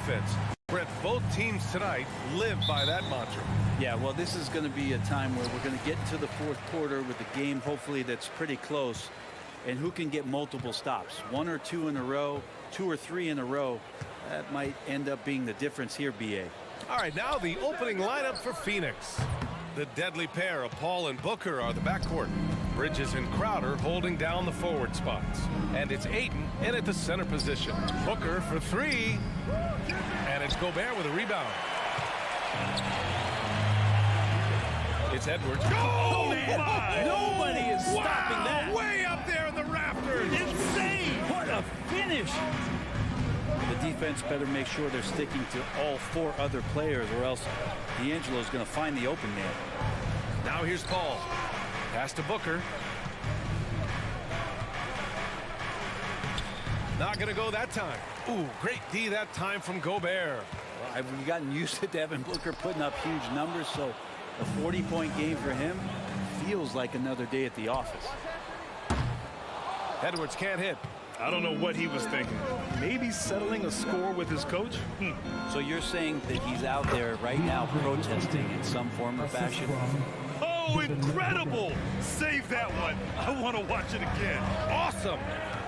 defense. Brett, both teams tonight live by that mantra. Yeah, well, this is going to be a time where we're going to get into the fourth quarter with a game, hopefully, that's pretty close. And who can get multiple stops? 1 or 2 in a row, 2 or 3 in a row. That might end up being the difference here, B.A. All right, now the opening lineup for Phoenix. The deadly pair of Paul and Booker are the backcourt. Bridges and Crowder holding down the forward spots. And it's Ayton in at the center position. Booker for 3. And it's Gobert with a rebound. It's Edwards. Oh, my! Nobody is stopping that. Way up there in the rafters. Insane! What a finish. The defense better make sure they're sticking to all 4 other players, or else D'Angelo's going to find the open man. Now here's Paul. Pass to Booker. Not going to go that time. Ooh, great D that time from Gobert. Well, I've gotten used to Devin Booker putting up huge numbers, so a 40-point game for him feels like another day at the office. Edwards can't hit. I don't know what he was thinking. Maybe settling a score with his coach? So you're saying that he's out there right now protesting in some form or fashion? Oh, incredible! Save that one. I want to watch it again. Awesome!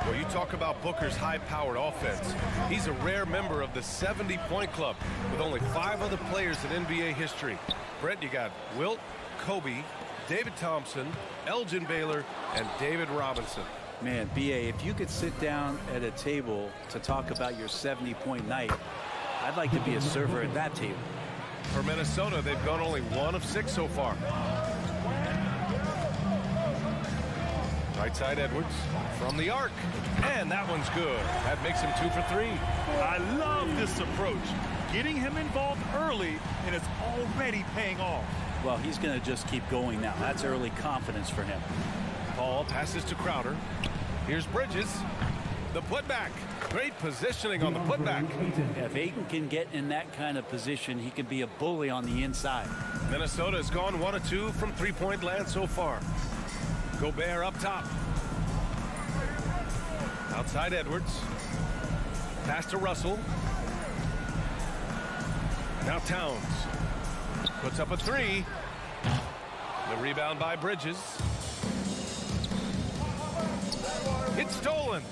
Well, you talk about Booker's high-powered offense. He's a rare member of the 70-point club with only 5 other players in NBA history. Brett, you got Wilt, Kobe, David Thompson, Elgin Baylor, and David Robinson. Man, B.A., if you could sit down at a table to talk about your 70-point night, I'd like to be a server at that table. For Minnesota, they've gone only 1 of 6 so far. Right side Edwards from the arc. And that one's good. That makes him 2 for 3. I love this approach. Getting him involved early, and it's already paying off. Well, he's going to just keep going now. That's early confidence for him. Paul passes to Crowder. Here's Bridges. The putback. Great positioning on the putback. If Ayton can get in that kind of position, he can be a bully on the inside. Minnesota has gone 1 of 2 from three-point land so far. Gobert up top. Outside Edwards. Pass to Russell. Now Towns. Puts up a 3. The rebound by Bridges. It's stolen.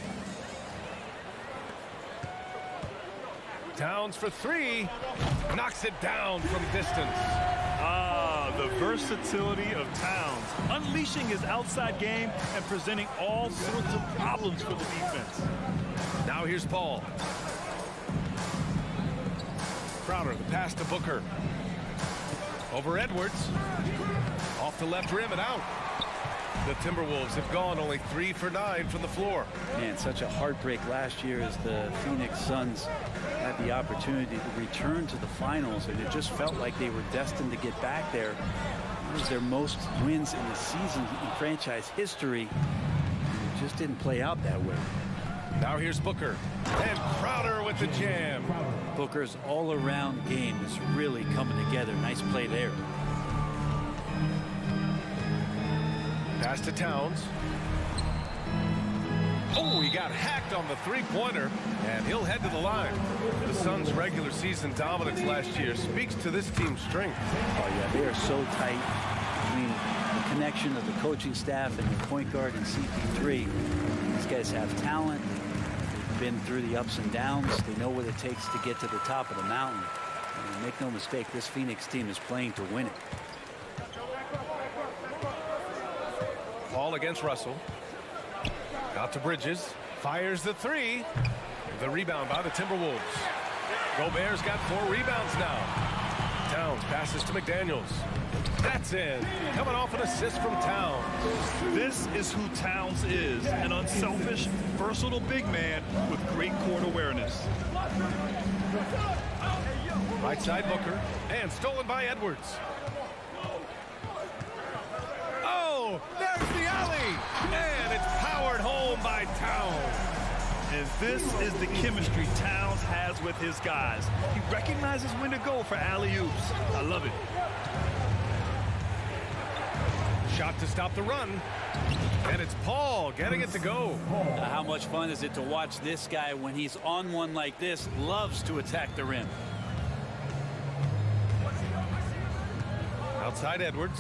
Towns for 3. Knocks it down from distance. Ah, the versatility of Towns. Unleashing his outside game and presenting all sorts of problems for the defense. Now here's Paul. Crowder, the pass to Booker. Over Edwards. Off the left rim and out. The Timberwolves have gone only 3 for 9 from the floor. Man, such a heartbreak last year as the Phoenix Suns had the opportunity to return to the finals, and it just felt like they were destined to get back there. It was their most wins in the season in franchise history. It just didn't play out that way. Now here's Booker. And Crowder with the jam. Booker's all-around game is really coming together. Nice play there. Pass to Towns. Oh, he got hacked on the three-pointer, and he'll head to the line. The Suns' regular season dominance last year speaks to this team's strength. Oh, yeah, they are so tight. I mean, the connection of the coaching staff and the point guard and CP3. These guys have talent. They've been through the ups and downs. They know what it takes to get to the top of the mountain. And make no mistake, this Phoenix team is playing to win it. Paul against Russell. Out to Bridges. Fires the 3. The rebound by the Timberwolves. Gobert's got 4 rebounds now. Towns passes to McDaniels. That's in. Coming off an assist from Towns. This is who Towns is. An unselfish, versatile big man with great court awareness. Right side Booker. And stolen by Edwards. Oh, there's the alley. And it's powered home by Towns. And this is the chemistry Towns has with his guys. He recognizes when to go for alley-oops. I love it. shot to stop the run. And it's Paul getting it to go. How much fun is it to watch this guy when he's on one like this? Loves to attack the rim. Outside Edwards.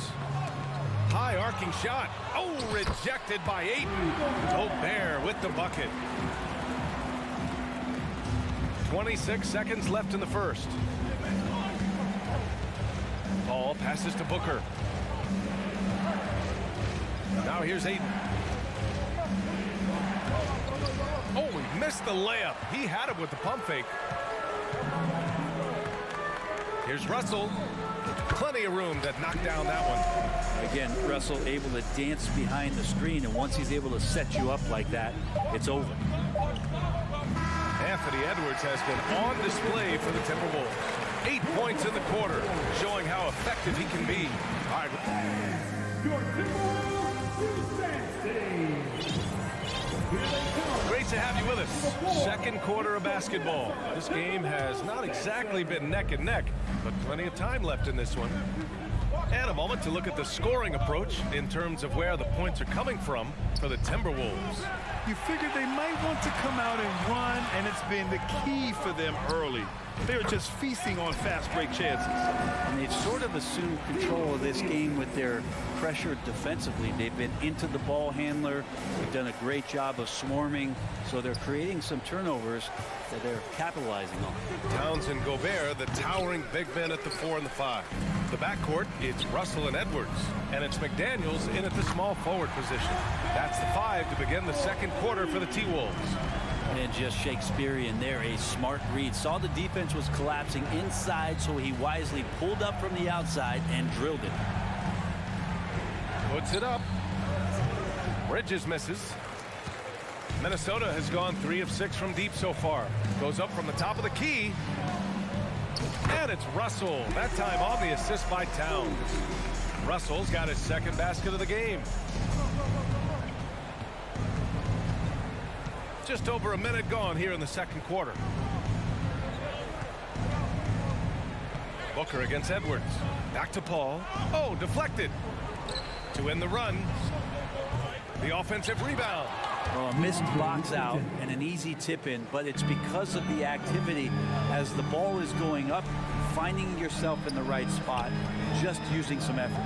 High arcing shot. Oh, rejected by Ayton. Gobert with the bucket. 26 seconds left in the first. Paul passes to Booker. Now here's Ayton. Oh, he missed the layup. He had it with the pump fake. Here's Russell. Plenty of room to knock down that one. Again, Russell able to dance behind the screen, and once he's able to set you up like that, it's over. Anthony Edwards has been on display for the Timberwolves. 8 points in the quarter, showing how effective he can be. All right. Great to have you with us. Second quarter of basketball. This game has not exactly been neck and neck, but plenty of time left in this one. And a moment to look at the scoring approach in terms of where the points are coming from for the Timberwolves. You figured they might want to come out and run, and it's been the key for them early. They're just feasting on fast break chances. And they've sort of assumed control of this game with their pressure defensively. They've been into the ball handler. They've done a great job of swarming. So they're creating some turnovers that they're capitalizing on. Towns and Gobert, the towering big men at the 4 and the 5. The backcourt, it's Russell and Edwards. And it's McDaniels in at the small forward position. That's the 5 to begin the second quarter for the T-Wolves. And just Shakespearean there, a smart read. Saw the defense was collapsing inside, so he wisely pulled up from the outside and drilled it. Puts it up. Bridges misses. Minnesota has gone 3 of 6 from deep so far. Goes up from the top of the key. And it's Russell. That time on the assist by Towns. Russell's got his second basket of the game. Just over a minute gone here in the second quarter. Booker against Edwards. Back to Paul. Oh, deflected. To end the run. The offensive rebound. Well, a missed box out and an easy tip in, but it's because of the activity as the ball is going up, finding yourself in the right spot, just using some effort.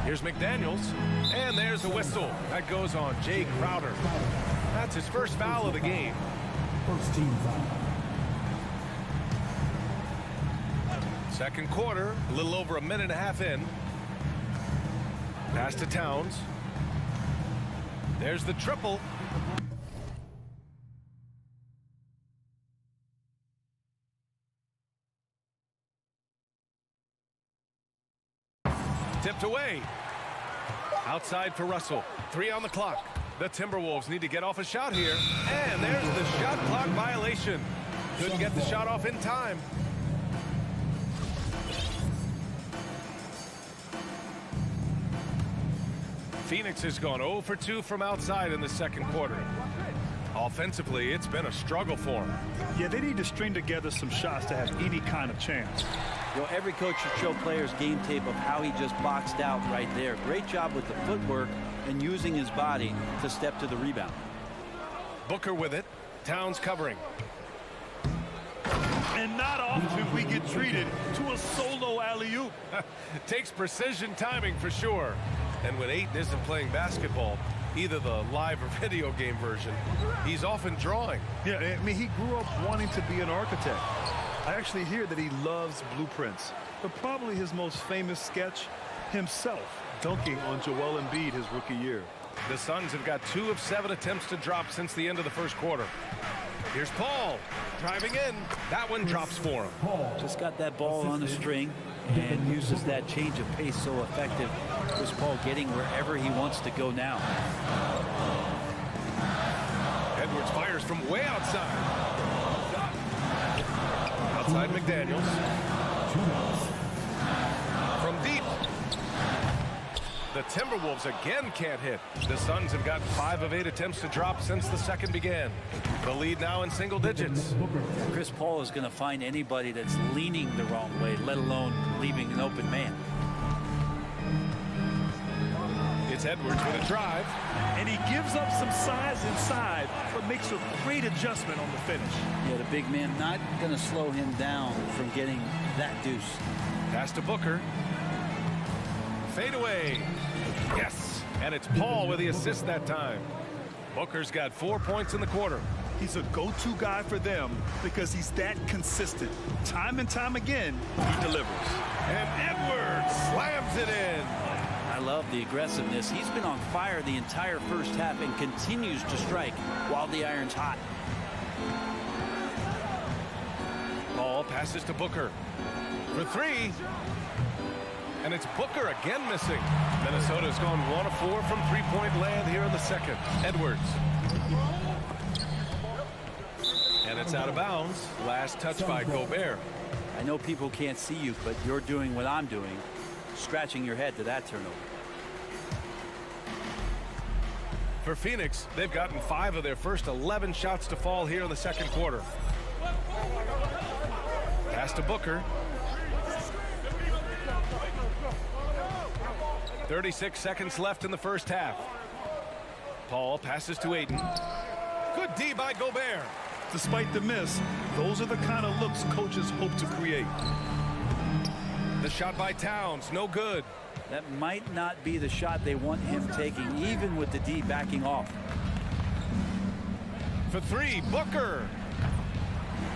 Here's McDaniels, and there's a whistle. That goes on Jay Crowder. That's his first foul of the game. First team foul. Second quarter, a little over a minute and a half in. Pass to Towns. There's the triple. Tipped away. Outside for Russell. 3 on the clock. The Timberwolves need to get off a shot here. And there's the shot clock violation. Couldn't get the shot off in time. Phoenix has gone 0 for 2 from outside in the second quarter. Offensively, it's been a struggle for them. Yeah, they need to string together some shots to have any kind of chance. You know, every coach should show players game tape of how he just boxed out right there. Great job with the footwork and using his body to step to the rebound. Booker with it. Towns covering. And not often we get treated to a solo alley-oop. Takes precision timing for sure. And when Ayton isn't playing basketball, either the live or video game version, he's often drawing. Yeah, I mean, he grew up wanting to be an architect. I actually hear that he loves blueprints. But probably his most famous sketch, himself dunking on Joel Embiid his rookie year. The Suns have got 2 of 7 attempts to drop since the end of the first quarter. Here's Paul driving in. That one drops for him. Just got that ball on the string and uses that change of pace so effective. Chris Paul getting wherever he wants to go now. Edwards fires from way outside. Outside McDaniels. From deep. The Timberwolves again can't hit. The Suns have gotten 5 of 8 attempts to drop since the second began. The lead now in single digits. Chris Paul is going to find anybody that's leaning the wrong way, let alone leaving an open man. It's Edwards with a drive. And he gives up some size inside, but makes a great adjustment on the finish. Yeah, the big man not going to slow him down from getting that deuce. Pass to Booker. Fade away. Yes. And it's Paul with the assist that time. Booker's got 4 points in the quarter. He's a go-to guy for them because he's that consistent. Time and time again, he delivers. And Edwards slams it in. I love the aggressiveness. He's been on fire the entire first half and continues to strike while the iron's hot. Paul passes to Booker for three. And it's Booker again missing. Minnesota's gone 1 of 4 from three-point land here in the second. Edwards. And it's out of bounds. Last touch by Gobert. I know people can't see you, but you're doing what I'm doing, scratching your head to that turnover. For Phoenix, they've gotten 5 of their first 11 shots to fall here in the second quarter. Pass to Booker. 36 seconds left in the first half. Paul passes to Ayton. Good D by Gobert. Despite the miss, those are the kind of looks coaches hope to create. The shot by Towns, no good. That might not be the shot they want him taking, even with the D backing off. For three, Booker.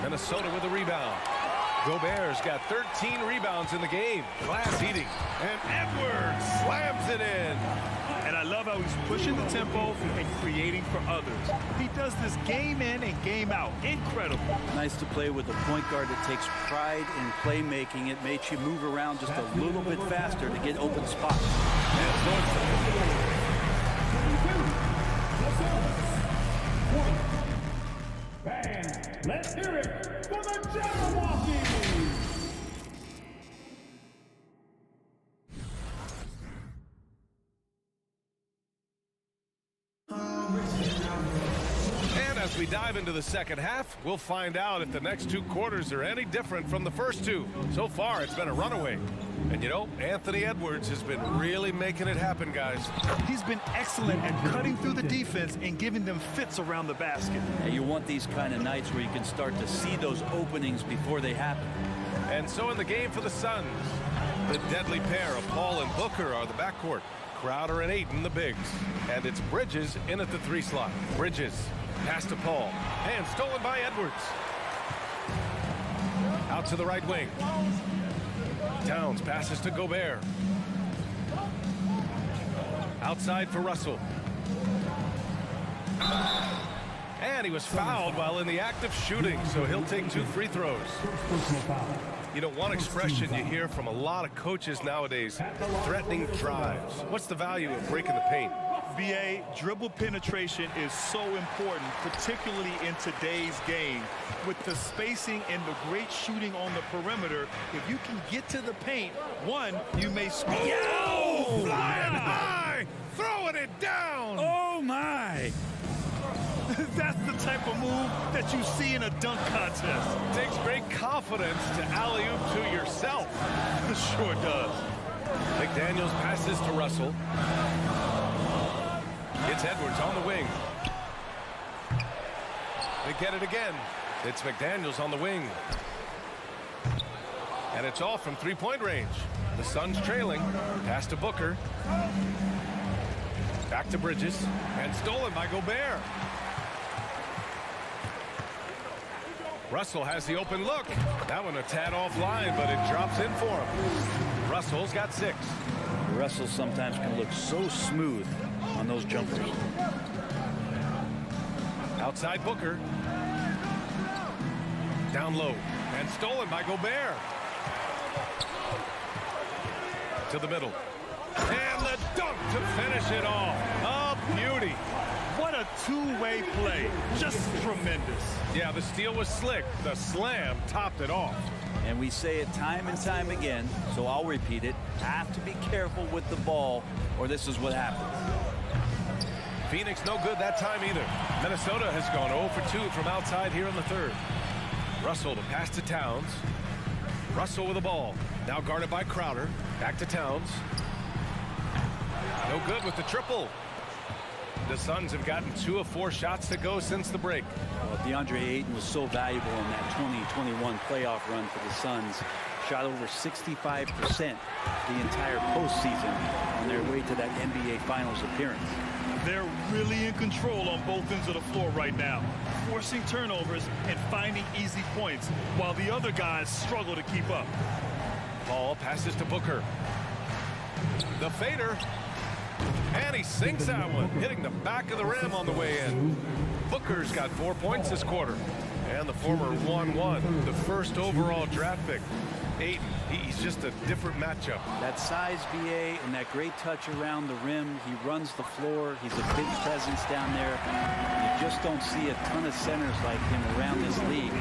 Minnesota with a rebound. Gobert's got 13 rebounds in the game. Glass eating. And Edwards slams it in. And I love how he's pushing the tempo and creating for others. He does this game in and game out. Incredible. Nice to play with a point guard that takes pride in playmaking. It makes you move around just a little bit faster to get open spots. Fans, let's hear it for the Jabberwockies! And as we dive into the second half, we'll find out if the next 2 quarters are any different from the first 2. So far, it's been a runaway. And you know, Anthony Edwards has been really making it happen, guys. He's been excellent at cutting through the defense and giving them fits around the basket. And you want these kind of nights where you can start to see those openings before they happen. And so in the game for the Suns, the deadly pair of Paul and Booker are the backcourt. Crowder and Ayton, the bigs. And it's Bridges in at the 3 slot. Bridges, pass to Paul. And stolen by Edwards. Out to the right wing. Towns passes to Gobert. Outside for Russell. And he was fouled while in the act of shooting, so he'll take 2 free throws. You know, one expression you hear from a lot of coaches nowadays, threatening drives. What's the value of breaking the paint? BA, dribble penetration is so important, particularly in today's game. With the spacing and the great shooting on the perimeter, if you can get to the paint, one, you may score. Oh, flying high, throwing it down. Oh, my. That's the type of move that you see in a dunk contest. Takes great confidence to alley-oop to yourself. It sure does. McDaniels passes to Russell. It's Edwards on the wing. They get it again. It's McDaniels on the wing. And it's all from three-point range. The Suns trailing. Pass to Booker. Back to Bridges. And stolen by Gobert. Russell has the open look. That one a tad offline, but it drops in for him. Russell's got 6. Russell sometimes can look so smooth on those jumpers. Outside Booker. Down low. And stolen by Gobert. To the middle. And the dunk to finish it off. A beauty. What a two-way play. Just tremendous. Yeah, the steal was slick. The slam topped it off. And we say it time and time again, so I'll repeat it. Have to be careful with the ball, or this is what happens. Phoenix no good that time either. Minnesota has gone 0 for 2 from outside here in the third. Russell to pass to Towns. Russell with the ball. Now guarded by Crowder. Back to Towns. No good with the triple. The Suns have gotten 2 of 4 shots to go since the break. Well, DeAndre Ayton was so valuable in that 2021 playoff run for the Suns. Shot over 65% the entire postseason on their way to that NBA Finals appearance. They're really in control on both ends of the floor right now, forcing turnovers and finding easy points, while the other guys struggle to keep up. Paul passes to Booker. The fader. And he sinks that one, hitting the back of the rim on the way in. Booker's got 4 points this quarter. And the former 1-1, the first overall draft pick. Ayton, he's just a different matchup. That size, BA, and that great touch around the rim. He runs the floor. He's a big presence down there. You just don't see a ton of centers like him around this league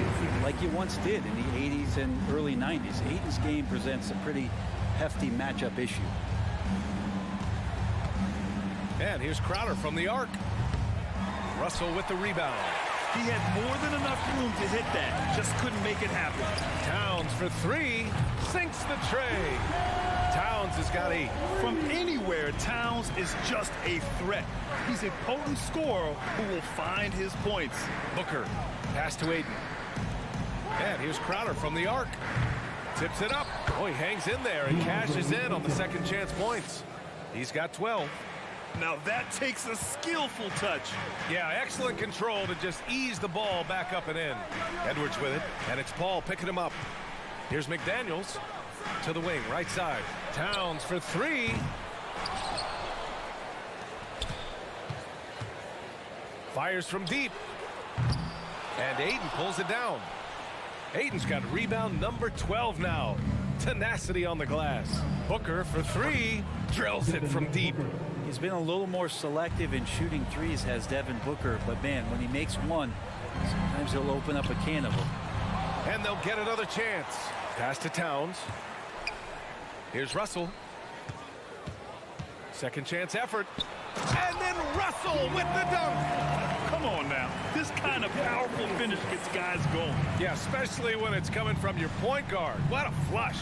like you once did in the 80s and early 90s. Ayton's game presents a pretty hefty matchup issue. And here's Crowder from the arc. Russell with the rebound. He had more than enough room to hit that, just couldn't make it happen. Towns for 3, sinks the tray. Towns has got 8. From anywhere, Towns is just a threat. He's a potent scorer who will find his points. Booker, pass to Ayton. And here's Crowder from the arc. Tips it up. Oh, he hangs in there and cashes in on the second chance points. He's got 12. Now that takes a skillful touch. Yeah, excellent control to just ease the ball back up and in. Edwards with it, and it's Paul picking him up. Here's McDaniels to the wing, right side. Towns for 3. Fires from deep. And Ayton pulls it down. Ayton's got rebound number 12 now. Tenacity on the glass. Booker for 3. Drills it from deep. He's been a little more selective in shooting threes, has Devin Booker, but man, when he makes one, sometimes he'll open up a can of them. And they'll get another chance. Pass to Towns. Here's Russell. Second chance effort. And then Russell with the dunk. Come on now. This kind of powerful finish gets guys going. Yeah, especially when it's coming from your point guard. What a flush.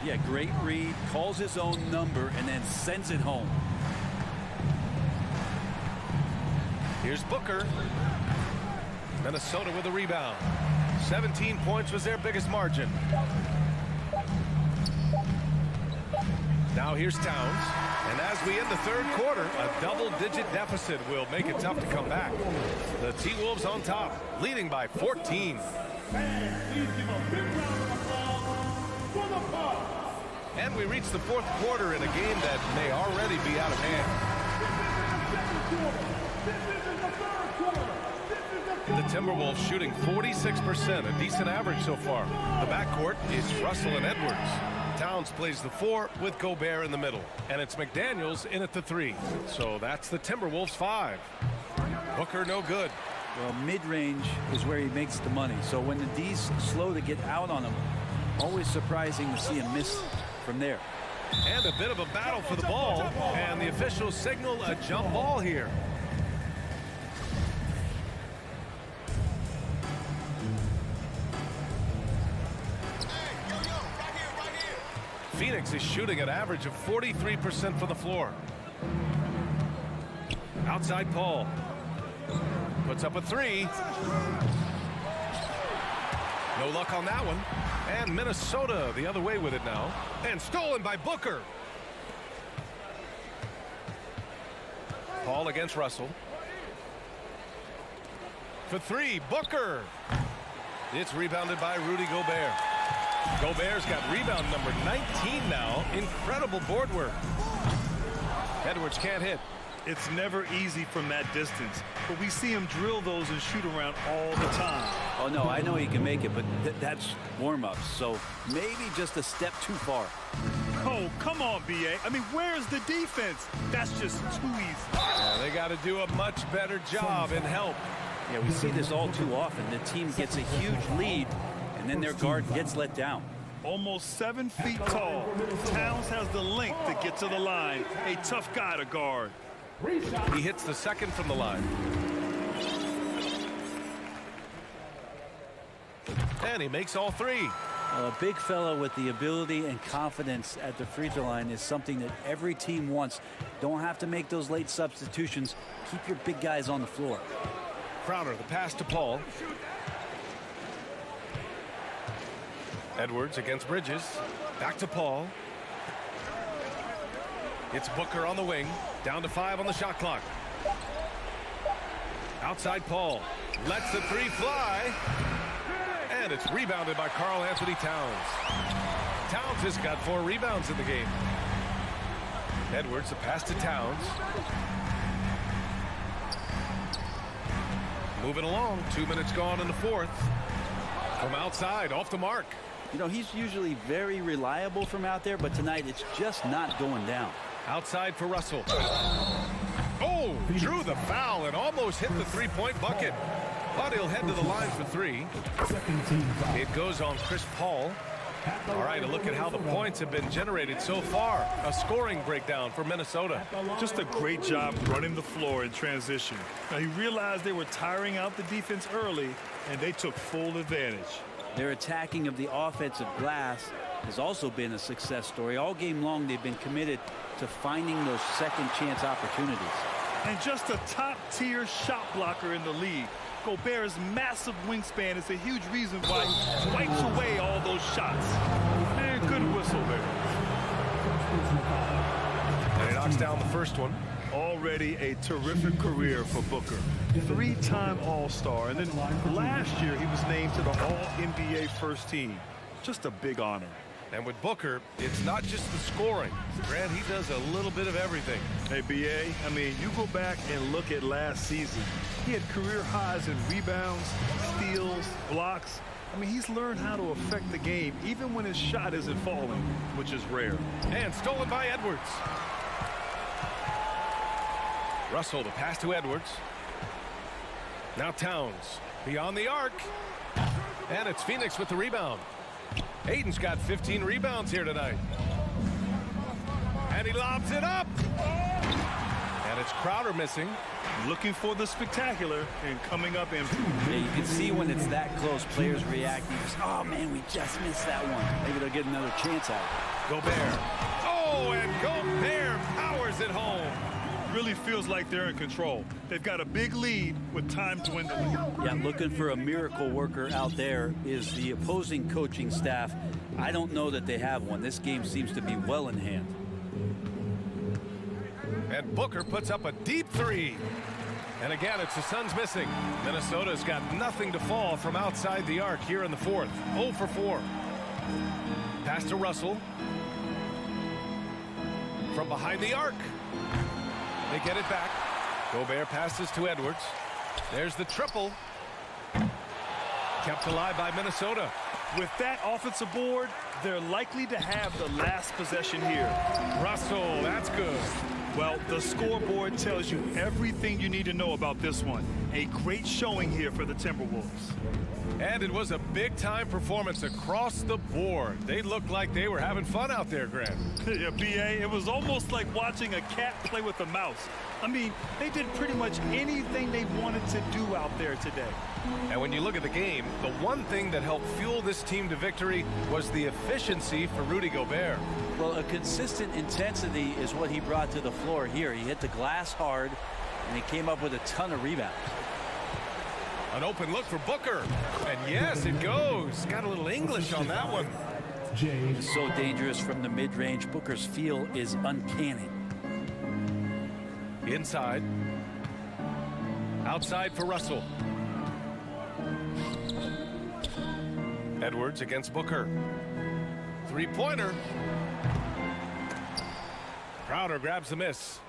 Yeah, great read, calls his own number, and then sends it home. Here's Booker. Minnesota with a rebound. 17 points was their biggest margin. Now here's Towns. And as we end the third quarter, a double-digit deficit will make it tough to come back. The T-Wolves on top, leading by 14. And we reach the fourth quarter in a game that may already be out of hand. The Timberwolves shooting 46%, a decent average so far. The backcourt is Russell and Edwards. Towns plays the 4 with Gobert in the middle. And it's McDaniels in at the 3. So that's the Timberwolves 5. Booker no good. Well, mid-range is where he makes the money. So when the D's slow to get out on him, always surprising to see him miss from there. And a bit of a battle for the ball. And the officials signal a jump ball here. Phoenix is shooting an average of 43% from the floor. Outside Paul. Puts up a 3. No luck on that one. And Minnesota the other way with it now. And stolen by Booker. Paul against Russell. For 3, Booker. It's rebounded by Rudy Gobert. Gobert's got rebound number 19 now. Incredible board work. Edwards can't hit. It's never easy from that distance, but we see him drill those and shoot around all the time. Oh, no, I know he can make it, but that's warm-ups, so maybe just a step too far. Oh, come on, B.A. I mean, where's the defense? That's just too easy. Yeah, they got to do a much better job in help. Yeah, we see this all too often. The team gets a huge lead, and then their guard gets let down. Almost 7 feet tall. Towns has the length to get to the line. A tough guy to guard. He hits the second from the line. And he makes all 3. A big fella with the ability and confidence at the free throw line is something that every team wants. Don't have to make those late substitutions. Keep your big guys on the floor. Crowder, the pass to Paul. Edwards against Bridges. Back to Paul. It's Booker on the wing. Down to 5 on the shot clock. Outside Paul. Lets the three fly. And it's rebounded by Karl Anthony Towns. Towns has got 4 rebounds in the game. Edwards, the pass to Towns. Moving along. 2 minutes gone in the fourth. From outside, off the mark. You know, he's usually very reliable from out there, but tonight it's just not going down. Outside for Russell. Oh, drew the foul and almost hit the three-point bucket. But he'll head to the line for 3. It goes on Chris Paul. All right, a look at how the points have been generated so far. A scoring breakdown for Minnesota. Just a great job running the floor in transition. Now, he realized they were tiring out the defense early, and they took full advantage. Their attacking of the offensive glass has also been a success story. All game long, they've been committed to finding those second chance opportunities. And just a top-tier shot blocker in the league. Gobert's massive wingspan is a huge reason why he wipes away all those shots. And good whistle there. And he knocks down the first one. Already a terrific career for Booker. 3-time All-Star, and then last year he was named to the All-NBA first team. Just a big honor. And with Booker, it's not just the scoring. Grant, he does a little bit of everything. Hey, B.A., I mean, you go back and look at last season. He had career highs in rebounds, steals, blocks. I mean, he's learned how to affect the game, even when his shot isn't falling, which is rare. And stolen by Edwards. Russell, the pass to Edwards. Now Towns, beyond the arc. And it's Phoenix with the rebound. Aiden's got 15 rebounds here tonight. And he lobs it up. And it's Crowder missing. Looking for the spectacular and coming up empty. Yeah, you can see when it's that close, players react. Oh, man, we just missed that one. Maybe they'll get another chance at it. Gobert. Oh, and Gobert powers it home. Really feels like they're in control. They've got a big lead with time dwindling. Yeah, looking for a miracle worker out there is the opposing coaching staff. I don't know that they have one. This game seems to be well in hand. And Booker puts up a deep 3. And again, it's the Suns missing. Minnesota's got nothing to fall from outside the arc here in the fourth. 0 for 4. Pass to Russell. From behind the arc. They get it back. Gobert passes to Edwards. There's the triple. Kept alive by Minnesota. With that offensive board, they're likely to have the last possession here. Russell, that's good. Well, the scoreboard tells you everything you need to know about this one. A great showing here for the Timberwolves. And it was a big-time performance across the board. They looked like they were having fun out there, Grant. Yeah, B.A., it was almost like watching a cat play with a mouse. I mean, they did pretty much anything they wanted to do out there today. And when you look at the game, the one thing that helped fuel this team to victory was the efficiency for Rudy Gobert. Well, a consistent intensity is what he brought to the floor here. He hit the glass hard, and he came up with a ton of rebounds. An open look for Booker. And yes, it goes. Got a little English on that one. He's so dangerous from the mid-range. Booker's feel is uncanny. Inside. Outside for Russell. Edwards against Booker. Three-pointer. Crowder grabs the miss.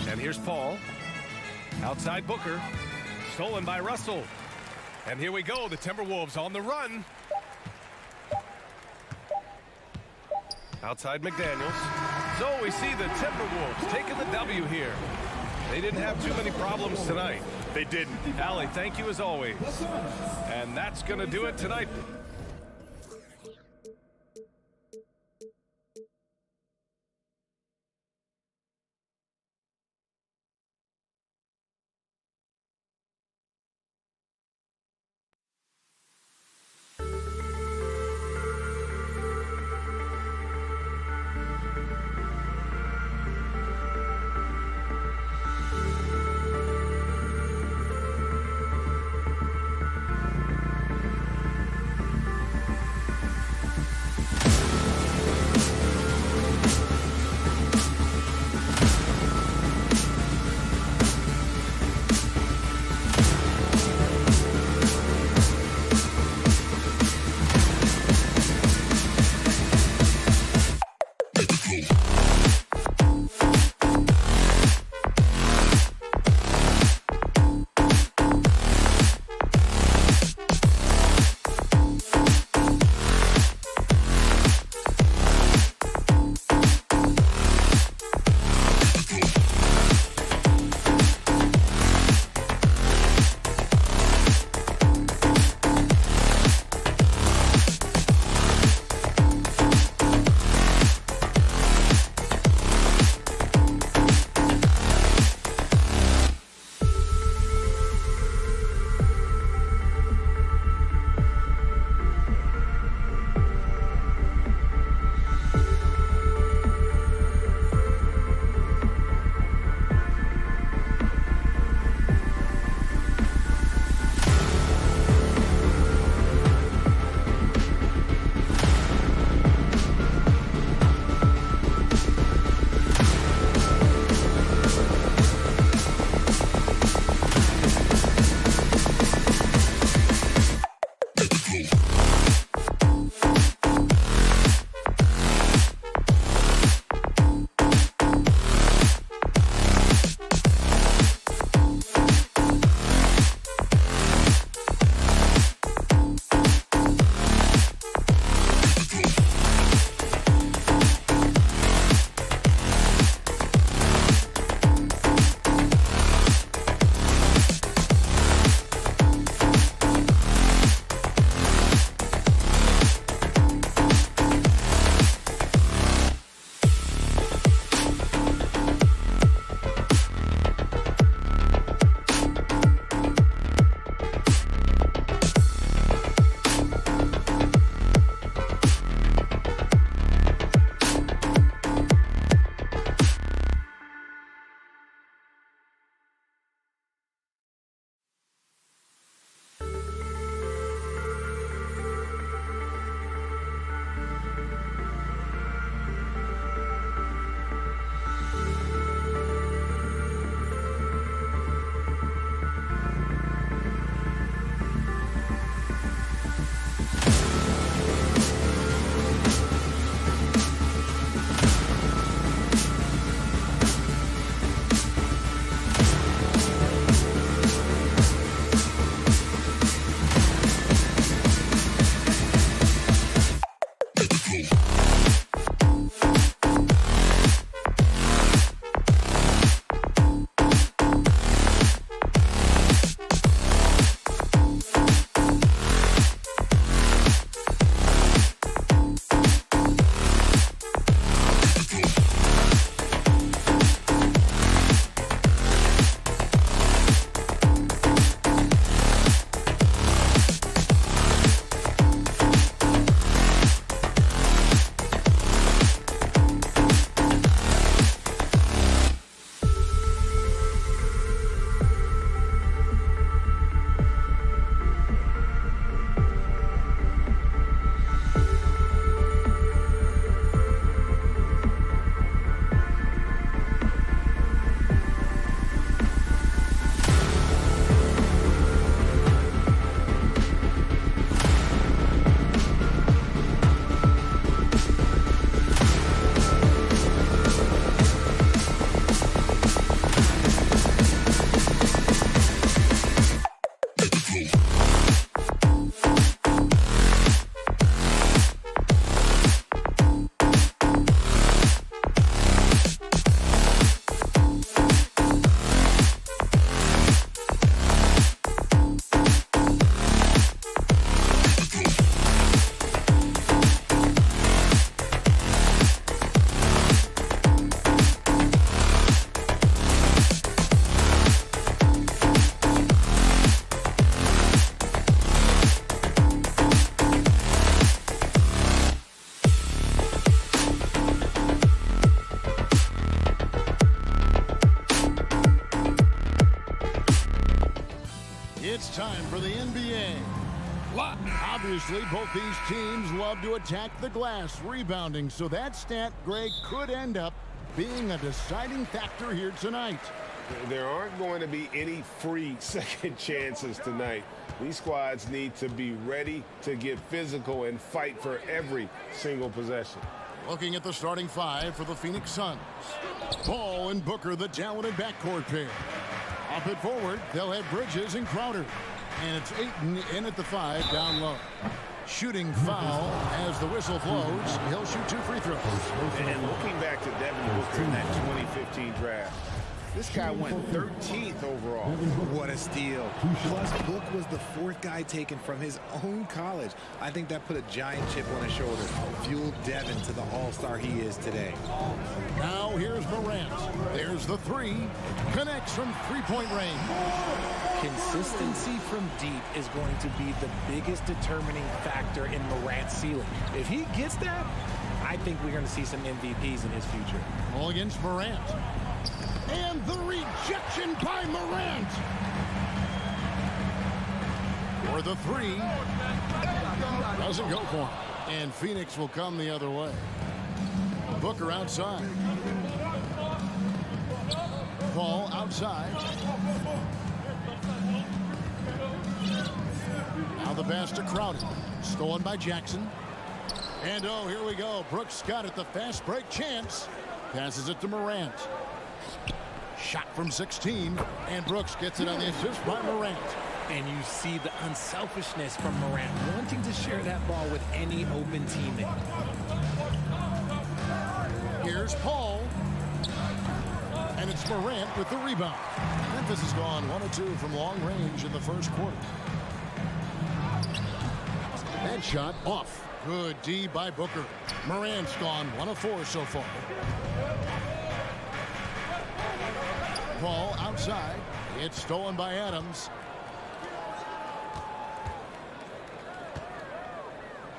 And here's Paul. Outside Booker. Stolen by Russell. And here we go. The Timberwolves on the run. Outside McDaniels. So we see the Timberwolves taking the W here. They didn't have too many problems tonight. They didn't. Allie, thank you as always. And that's going to do it tonight. time for the NBA. Obviously, both these teams love to attack the glass, rebounding, so that stat, Greg, could end up being a deciding factor here tonight. There aren't going to be any free second chances tonight. These squads need to be ready to get physical and fight for every single possession. Looking at the starting five for the Phoenix Suns. Paul and Booker, the talented backcourt pair. Up at forward, they'll have Bridges and Crowder. And it's Ayton in at the 5, down low. Shooting foul as the whistle blows. He'll shoot 2 free throws. And looking back to Devin Booker in that 2015 draft, this guy went 13th overall. What a steal. Plus, Book was the 4th guy taken from his own college. I think that put a giant chip on his shoulder, fueled Devin to the all-star he is today. Now here's Morant. There's the 3. Connects from three-point range. Consistency from deep is going to be the biggest determining factor in Morant's ceiling. If he gets that, I think we're going to see some MVPs in his future. All against Morant. And the rejection by Morant. For the 3. Doesn't go for him. And Phoenix will come the other way. Booker outside. Paul outside. Now the pass to Crowder. Stolen by Jackson. And oh, here we go. Brooks got it. The fast break chance. Passes it to Morant. Shot from 16. And Brooks gets it on the assist by Morant. And you see the unselfishness from Morant, wanting to share that ball with any open teammate. Here's Paul. And it's Morant with the rebound. Memphis has gone 1 of 2 from long range in the first quarter. That shot off. Good D by Booker. Morant's gone 1 of 4 so far. Paul outside. It's stolen by Adams.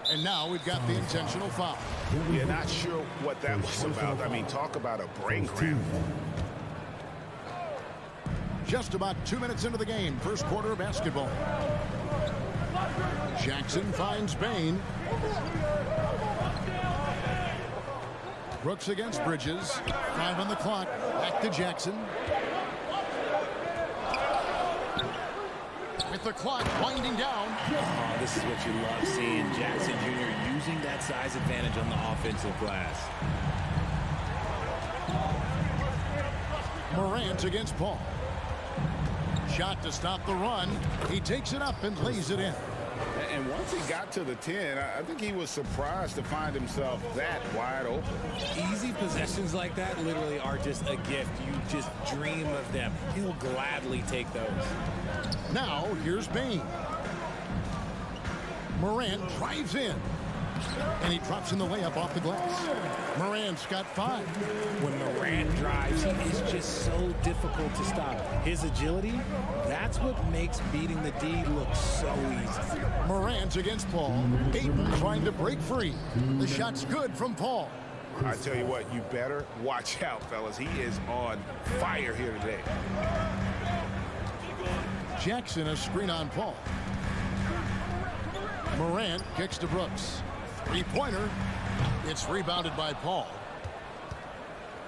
And now we've got the intentional foul. You're not sure what that was about. I mean, talk about a brain cramp. Just about 2 minutes into the game. First quarter of basketball. Jackson finds Bain. Brooks against Bridges. 5 on the clock. Back to Jackson. With the clock winding down. Oh, this is what you love seeing. Jackson Jr. using that size advantage on the offensive glass. Morant against Paul. Shot to stop the run. He takes it up and lays it in. And once he got to the 10, I think he was surprised to find himself that wide open. Easy possessions like that literally are just a gift. You just dream of them. He'll gladly take those. Now, here's Bain. Morant drives in. And he drops in the layup off the glass. Morant's got 5. When Morant drives, he is just so difficult to stop. His agility, that's what makes beating the D look so easy. Morant against Paul. Ayton trying to break free. The shot's good from Paul. I tell you what, you better watch out, fellas. He is on fire here today. Jackson a screen on Paul. Morant kicks to Brooks. 3-pointer. It's rebounded by Paul.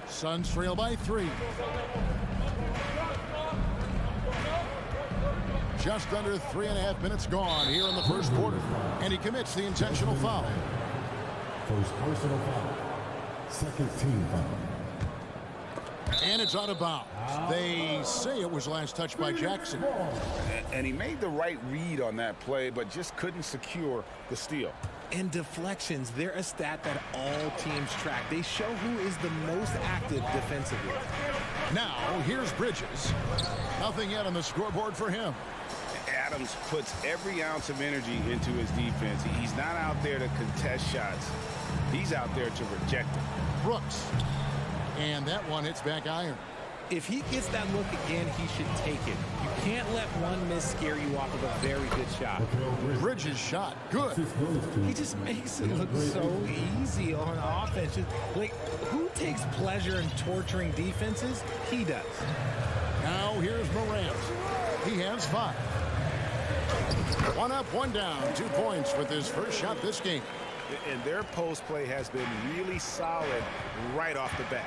Suns trail by 3. Just under 3.5 minutes gone here in the first quarter. And he commits the intentional foul. First personal foul. Second team foul. And it's out of bounds. They say it was last touched by Jackson. And he made the right read on that play, but just couldn't secure the steal. And deflections, they're a stat that all teams track. They show who is the most active defensively. Now, here's Bridges. Nothing yet on the scoreboard for him. Adams puts every ounce of energy into his defense. He's not out there to contest shots. He's out there to reject them. Brooks. And that one hits back iron. If he gets that look again, he should take it. You can't let one miss scare you off of a very good shot. Bridges shot. Good. He just makes it look so easy on offense. Like, who takes pleasure in torturing defenses? He does. Now here's Morant. He has 5. One up, one down. 2 points with his first shot this game. And their post play has been really solid right off the bat.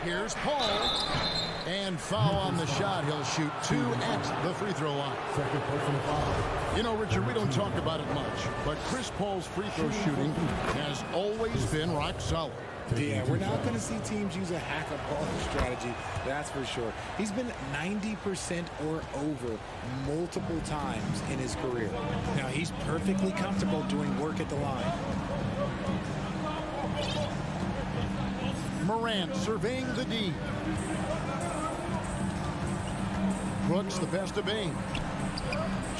Here's Paul. And foul on the shot. He'll shoot 2 at the free throw line. You know, Richard, we don't talk about it much, but Chris Paul's free throw shooting has always been rock solid. Yeah, we're not going to see teams use a hack-a-ball strategy, that's for sure. He's been 90% or over multiple times in his career. Now, he's perfectly comfortable doing work at the line. Morant surveying the D. Brooks the best of Bain.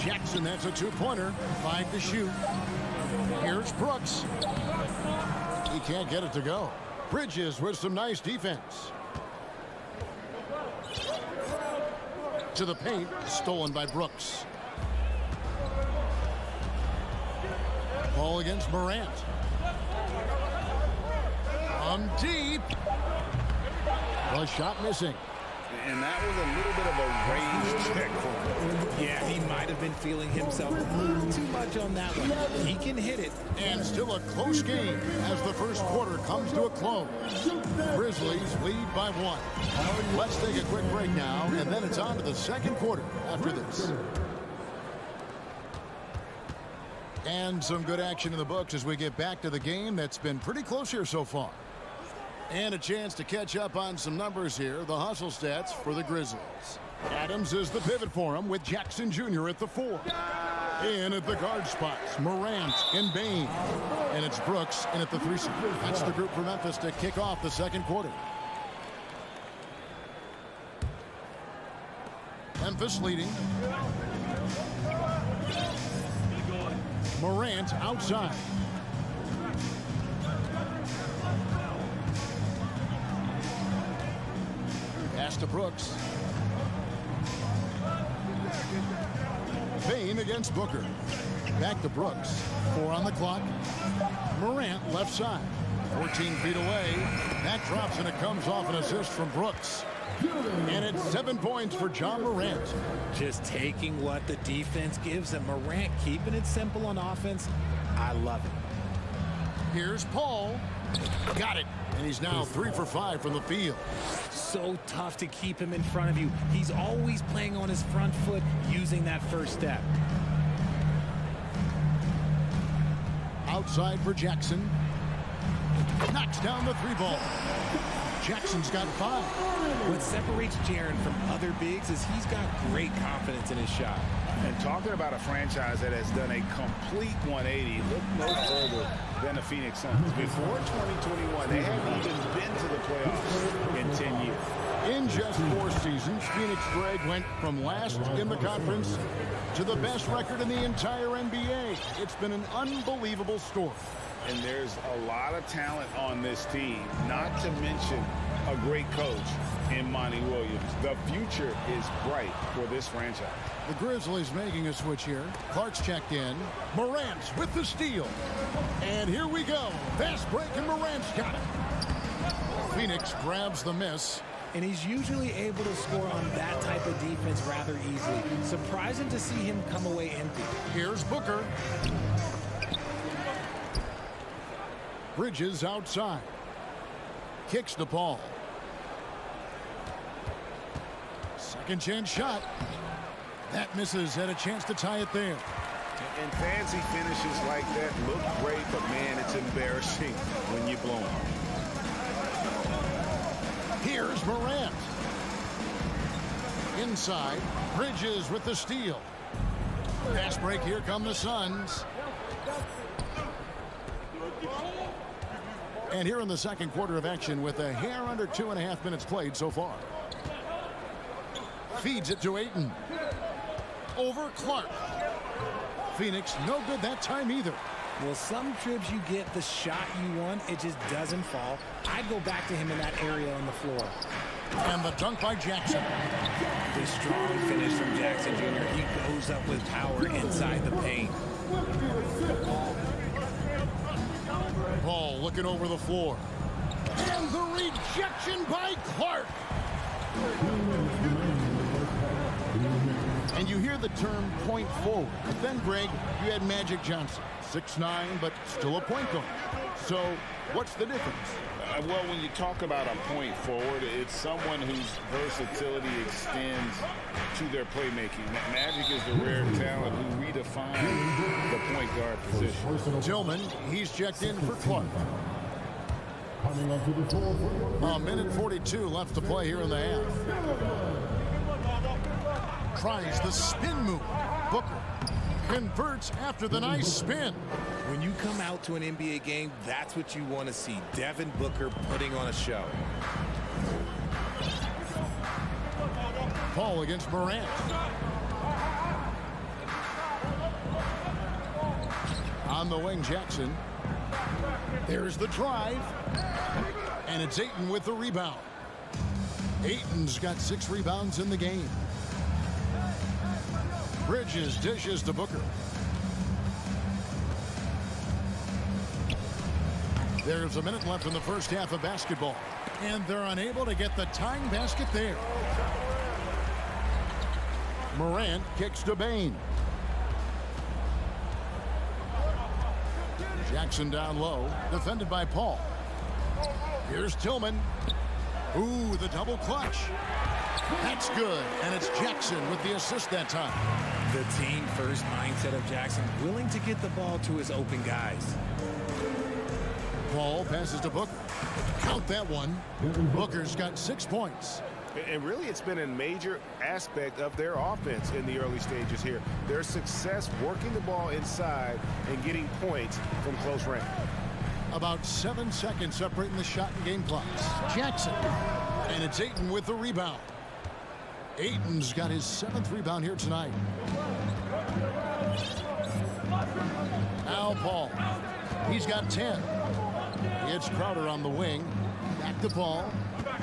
Jackson, that's a 2-pointer. 5 to shoot. Here's Brooks. He can't get it to go. Bridges with some nice defense. To the paint, stolen by Brooks. Ball against Morant. From deep. The shot missing. And that was a little bit of a range check for him. Yeah, he might have been feeling himself a little too much on that one. He can hit it. And still a close game as the first quarter comes to a close. Grizzlies lead by 1. Let's take a quick break now, and then it's on to the second quarter after this. And some good action in the books as we get back to the game that's been pretty close here so far. And a chance to catch up on some numbers here. The hustle stats for the Grizzlies. Adams is the pivot for him with Jackson Jr. at the 4. In at the guard spots, Morant and Bain. And it's Brooks in at the 3 spot. That's the group for Memphis to kick off the second quarter. Memphis leading. Morant outside. Pass to Brooks. Bain against Booker. Back to Brooks. 4 on the clock. Morant left side. 14 feet away. That drops and it comes off an assist from Brooks. And it's 7 points for John Morant. Just taking what the defense gives him. Morant keeping it simple on offense. I love it. Here's Paul. Got it. And he's now 3 for 5 from the field. So tough to keep him in front of you. He's always playing on his front foot, using that first step. Outside for Jackson. Knocks down the 3 ball. Jackson's got 5. What separates Jaren from other bigs is he's got great confidence in his shot. And talking about a franchise that has done a complete 180, look no further than the Phoenix Suns. Before 2021, they hadn't even been to the playoffs in 10 years. In just 4 seasons, Phoenix Greg went from last in the conference to the best record in the entire NBA. It's been an unbelievable story. And there's a lot of talent on this team, not to mention a great coach in Monty Williams. The future is bright for this franchise. The Grizzlies making a switch here. Clark's checked in. Morant with the steal. And here we go. Fast break and Morant's got it. Phoenix grabs the miss. And he's usually able to score on that type of defense rather easily. Surprising to see him come away empty. Here's Booker. Bridges outside. Kicks the ball. Second chance shot. That misses. Had a chance to tie it there. And fancy finishes like that look great, but man, it's embarrassing when you blow them. Here's Morant. Inside. Bridges with the steal. Fast break. Here come the Suns. And here in the second quarter of action with a hair under 2.5 minutes played so far. Feeds it to Ayton. Over Clark. Phoenix no good that time either. Well, some trips you get the shot you want, it just doesn't fall. I'd go back to him in that area on the floor. And the dunk by Jackson. The strong finish from Jackson Jr. He goes up with power inside the paint. Ball looking over the floor. And the rejection by Clark. And you hear the term point forward. But then, Greg, you had Magic Johnson, 6'9", but still a point guard. So what's the difference? Well, when you talk about a point forward, it's someone whose versatility extends to their playmaking. Magic is the rare talent who redefines the point guard position. Tillman, he's checked in for Clark. A minute 42 left to play here in the half. Tries the spin move. Booker converts after the nice spin. When you come out to an NBA game, that's what you want to see. Devin Booker putting on a show. Paul against Morant. On the wing, Jackson. There's the drive. And it's Ayton with the rebound. Ayton's got 6 rebounds in the game. Bridges dishes to Booker. There's a minute left in the first half of basketball. And they're unable to get the tying basket there. Morant kicks to Bain. Jackson down low, defended by Paul. Here's Tillman. Ooh, the double clutch. That's good, and it's Jackson with the assist that time. The team-first mindset of Jackson, willing to get the ball to his open guys. Paul passes to Booker. Count that one. Booker's got 6 points. And really, it's been a major aspect of their offense in the early stages here. Their success working the ball inside and getting points from close range. About 7 seconds separating the shot and game clocks. Jackson. And it's Ayton with the rebound. Ayton's got his 7th rebound here tonight. Now Paul. He's got 10. It's Crowder on the wing. Back to Paul.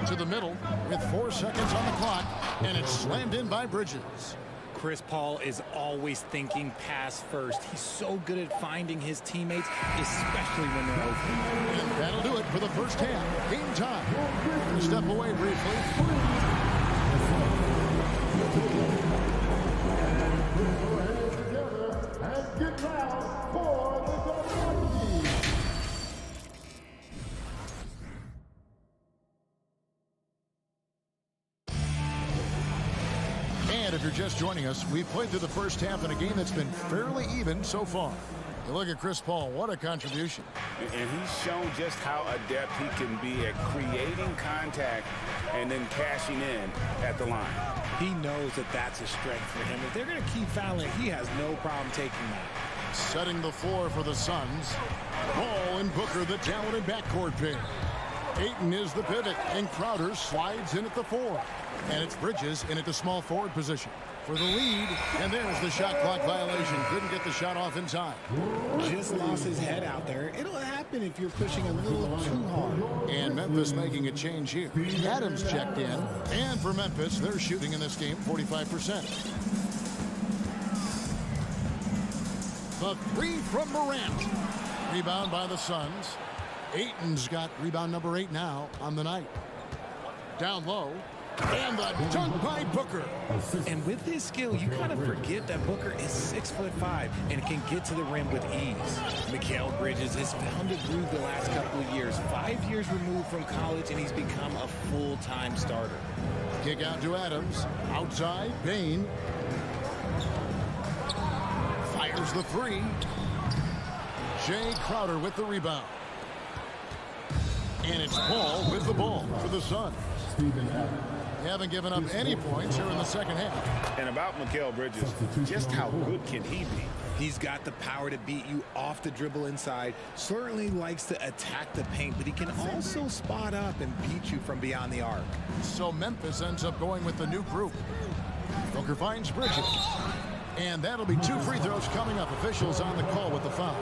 To the middle with 4 seconds on the clock. And it's slammed in by Bridges. Chris Paul is always thinking pass first. He's so good at finding his teammates, especially when they're open. And that'll do it for the first half. Game time. Step away briefly. And get loud for the Grizzlies. And if you're just joining us, we've played through the first half in a game that's been fairly even so far. You look at Chris Paul, what a contribution. And he's shown just how adept he can be at creating contact and then cashing in at the line. He knows that that's a strength for him. If they're going to keep fouling, he has no problem taking that. Setting the floor for the Suns. Paul and Booker, the talented backcourt pair. Ayton is the pivot, and Crowder slides in at the 4. And it's Bridges in at the small forward position for the lead. And there's the shot clock violation. Couldn't get the shot off in time. Just lost his head out there. It'll happen if you're pushing a little too hard. And Memphis making a change here. Adams checked in. And for Memphis, they're shooting in this game 45%. The 3 from Morant. Rebound by the Suns. Ayton's got rebound number 8 now on the night. Down low. And the dunk by Booker. And with his skill, you kind of forget that Booker is 6'5" and can get to the rim with ease. Mikal Bridges has found a groove the last couple of years. 5 years removed from college, and he's become a full-time starter. Kick out to Adams. Outside, Bain. Fires the 3. Jay Crowder with the rebound. And it's Paul with the ball for the Suns. They haven't given up any points here in the second half. And about Mikal Bridges, just how good can he be? He's got the power to beat you off the dribble inside. Certainly likes to attack the paint, but he can also spot up and beat you from beyond the arc. So Memphis ends up going with the new group. Booker finds Bridges. And that'll be 2 free throws coming up. Officials on the call with the foul.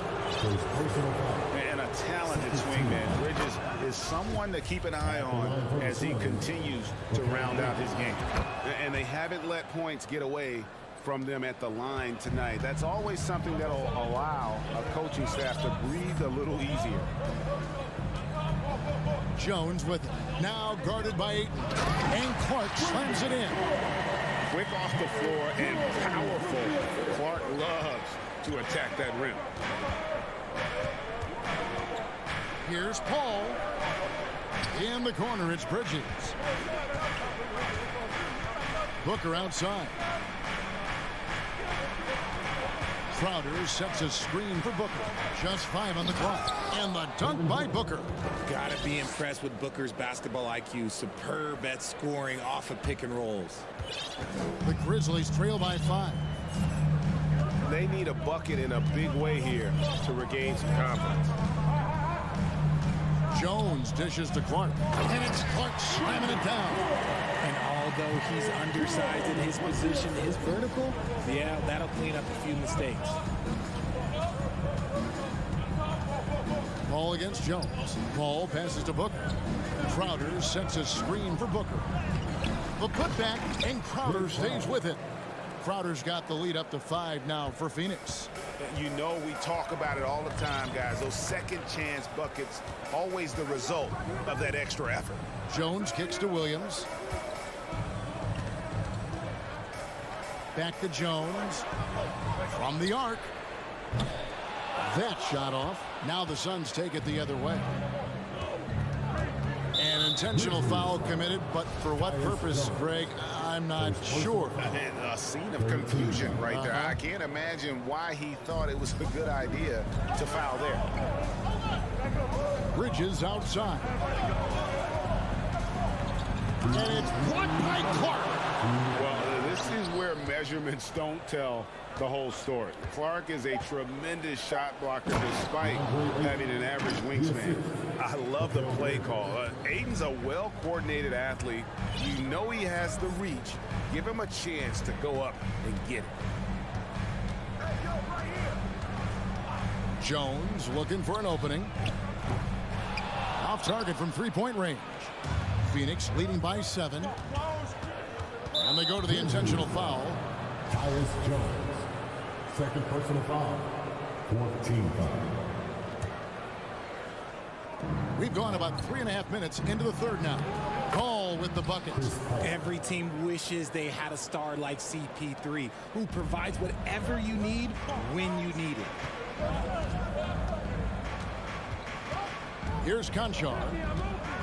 And a talented swingman. Bridges is someone to keep an eye on as he continues to round out his game. And they haven't let points get away from them at the line tonight. That's always something that'll allow a coaching staff to breathe a little easier. Jones with it. Now guarded by Ayton. And Clark slams it in. quick off the floor and powerful. Clark loves to attack that rim. Here's Paul. In the corner, it's Bridges. Booker outside. Crowder sets a screen for Booker. Just 5 on the clock. And the dunk by Booker. Gotta be impressed with Booker's basketball IQ. Superb at scoring off of pick and rolls. The Grizzlies trail by 5. They need a bucket in a big way here to regain some confidence. Jones dishes to Clark. And it's Clark slamming it down. And although he's undersized in his position, his vertical, yeah, that'll clean up a few mistakes. Ball against Jones. Ball passes to Booker. Crowder sets a screen for Booker. The putback, and Crowder stays with it. Crowder's got the lead up to 5 now for Phoenix. You know, we talk about it all the time, guys. Those second chance buckets, always the result of that extra effort. Jones kicks to Williams. Back to Jones. From the arc. That shot off. Now the Suns take it the other way. An intentional foul committed, but for what purpose, Greg, I'm not sure. And a scene of confusion right there. I can't imagine why he thought it was a good idea to foul there. Bridges outside. And it's blocked by Clark. Well, this is where measurements don't tell the whole story. Clark is a tremendous shot blocker despite having an average wingspan. I love the play call. Aiden's a well-coordinated athlete. You know he has the reach. Give him a chance to go up and get it. Jones looking for an opening. Off target from three-point range. Phoenix leading by 7. And they go to the intentional foul. Tyus Jones. Second personal foul. 14 foul. We've gone about 3.5 minutes into the third now. Ball with the buckets. Every team wishes they had a star like CP3 who provides whatever you need when you need it. Here's Conchar.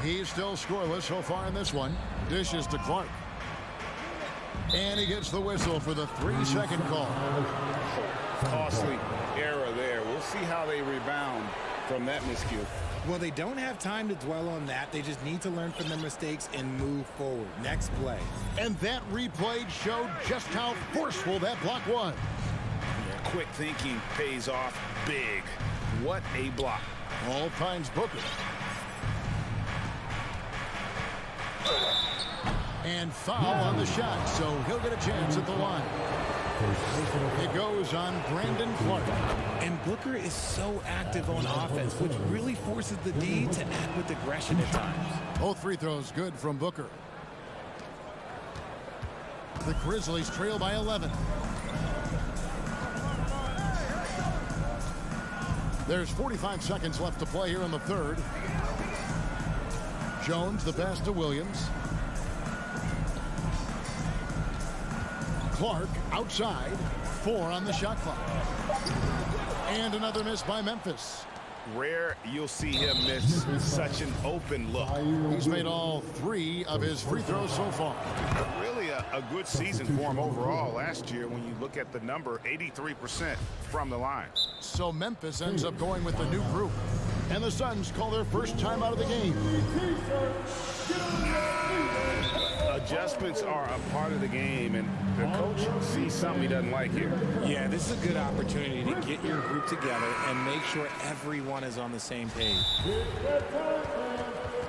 He's still scoreless so far in this one. Dishes to Clark. And he gets the whistle for the 3-second call. Costly error there. We'll see how they rebound from that miscue. Well, they don't have time to dwell on that. They just need to learn from their mistakes and move forward. Next play. And that replay showed just how forceful that block was. Yeah, quick thinking pays off big. What a block. Ball finds Booker. And foul on the shot, so he'll get a chance at the line. It goes on Brandon Clark. And Booker is so active on offense, which really forces the D to act with aggression at times. Both free throws good from Booker. The Grizzlies trail by 11. There's 45 seconds left to play here in the third. Jones the pass to Williams. Clark outside. 4 on the shot clock. And another miss by Memphis. Rare you'll see him miss such an open look. He's made all 3 of his free throws so far. Really a good season for him overall last year when you look at the number, 83% from the line. So Memphis ends up going with the new group. And the Suns call their first time out of the game. Adjustments are a part of the game, and the coach sees something he doesn't like here. Yeah, this is a good opportunity to get your group together and make sure everyone is on the same page. Who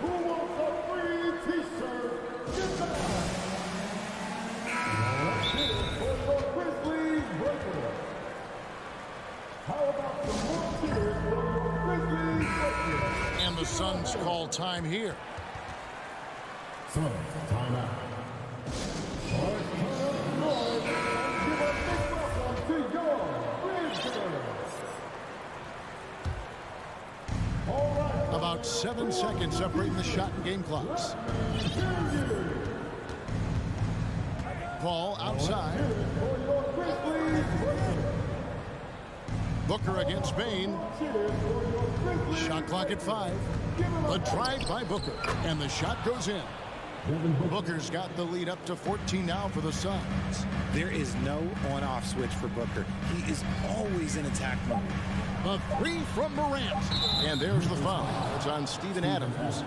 wants a free t-shirt? Get the for the Grizzlies breaker. How about some more cheers for the Grizzlies breaker? And the Suns call time here. Suns, timeout. All right, turn up the noise and give a big welcome to your Grizzlies. All right. About 7 seconds separating the shot and game clocks. Paul outside. Booker against Bain. Shot clock at 5. The drive by Booker, and the shot goes in. Booker's got the lead up to 14 now for the Suns. There is no on-off switch for Booker. He is always in attack mode. A 3 from Morant. And there's the foul. It's on Steven Adams.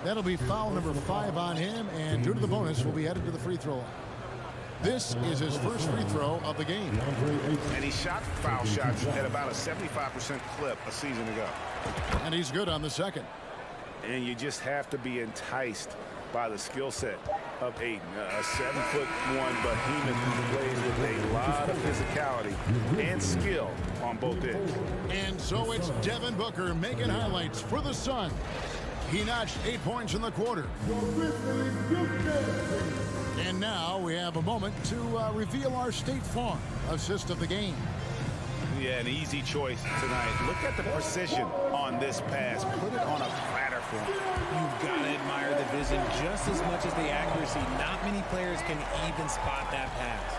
That'll be foul number 5 on him, and due to the bonus, will be headed to the free throw line. This is his first free throw of the game. And he shot foul shots at about a 75% clip a season ago. And he's good on the second. And you just have to be enticed by the skill set of Ayton. A 7'1" behemoth who plays with a lot of physicality and skill on both ends. And so it's Devin Booker making highlights for the Suns. He notched 8 points in the quarter. And now we have a moment to reveal our State Farm assist of the game. Yeah, an easy choice tonight. Look at the precision on this pass. Put it on a platter for him. You've got to admire the vision just as much as the accuracy. Not many players can even spot that pass.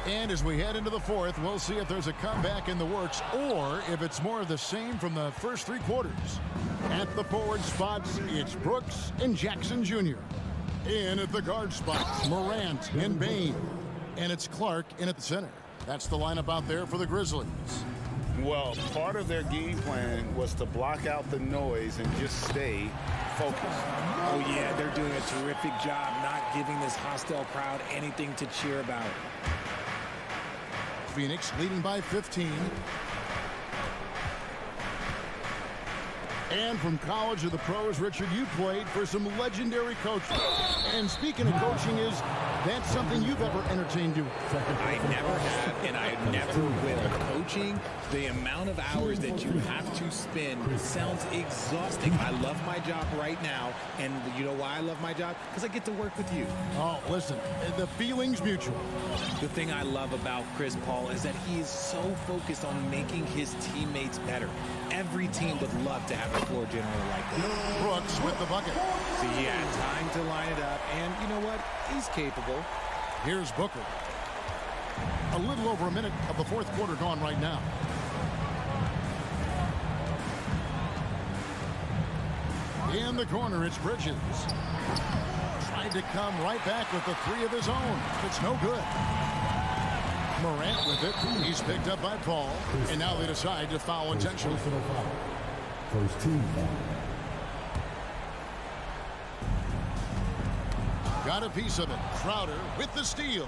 And as we head into the fourth, we'll see if there's a comeback in the works or if it's more of the same from the first 3 quarters. At the forward spots, it's Brooks and Jackson Jr. In at the guard spots, Morant and Bain. And it's Clark in at the center. That's the lineup out there for the Grizzlies. Well, part of their game plan was to block out the noise and just stay focused. Oh, yeah, they're doing a terrific job not giving this hostile crowd anything to cheer about. Phoenix leading by 15. And from college to the pros, Richard, you played for some legendary coaches. And speaking of coaching, is that something you've ever entertained doing? I never have, and I never will. Coaching, the amount of hours that you have to spend sounds exhausting. I love my job right now, and you know why I love my job? Because I get to work with you. Oh, listen, the feeling's mutual. The thing I love about Chris Paul is that he is so focused on making his teammates better. Every team would love to have a floor general like that. Brooks with the bucket. So he had time to line it up, and you know what? He's capable. Here's Booker. A little over a minute of the fourth quarter gone right now. In the corner, it's Bridges. Tried to come right back with the 3 of his own. It's no good. Morant with it. He's picked up by Paul. And now they decide to foul intentionally. First team foul. Got a piece of it. Crowder with the steal.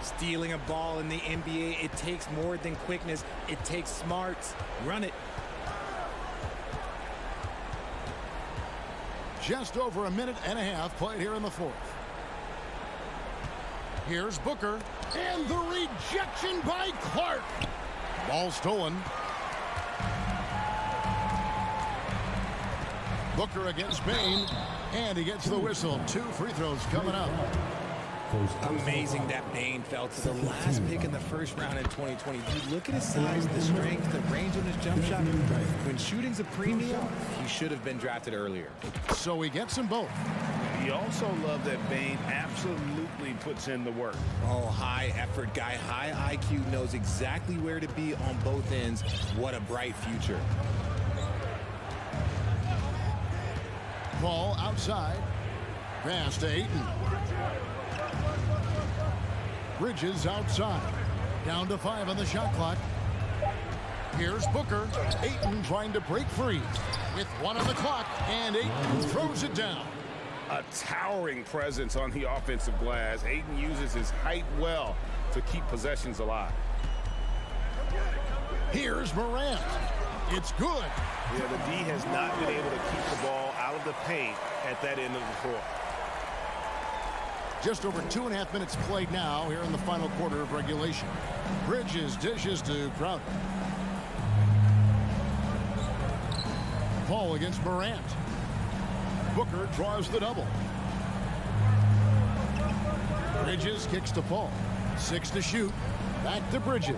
Stealing a ball in the NBA, it takes more than quickness. It takes smarts. Run it. Just over a minute and a half played here in the fourth. Here's Booker. And the rejection by Clark. Ball stolen. Booker against Bain. And he gets the whistle. 2 free throws coming up. Amazing that Bain fell to the last pick in the first round in 2020. You look at his size, the strength, the range on his jump shot. When shooting's a premium, he should have been drafted earlier. So he gets them both. You also love that Bain absolutely puts in the work. Oh, high effort guy, high IQ, knows exactly where to be on both ends. What a bright future. Ball outside. Pass to Ayton. Bridges outside. Down to 5 on the shot clock. Here's Booker. Ayton trying to break free. With 1 on the clock. And Ayton throws it down. A towering presence on the offensive glass. Ayton uses his height well to keep possessions alive. Here's Morant. It's good. Yeah, the D has not been able to keep the ball out of the paint at that end of the court. Just over 2.5 minutes played now here in the final quarter of regulation. Bridges dishes to Crowder. Paul against Morant. Booker draws the double. Bridges kicks to Paul. 6 to shoot. Back to Bridges.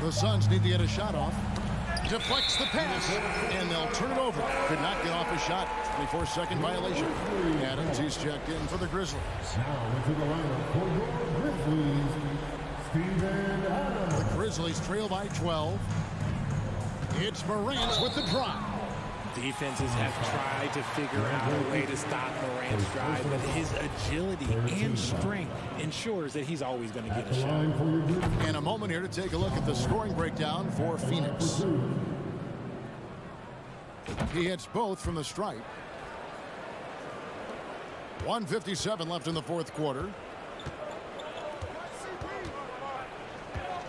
The Suns need to get a shot off. Deflects the pass, and they'll turn it over. Could not get off a shot. 24-second violation. Adams, he's checked in for the Grizzlies. Now into the lineup for your Grizzlies, Steven Adams. The Grizzlies trail by 12. It's Morant with the drop. Defenses have tried to figure out a way to stop Morant's drive, but his agility and strength ensures that he's always going to get a shot. And a moment here to take a look at the scoring breakdown for Phoenix. He hits both from the stripe. 1:57 left in the fourth quarter.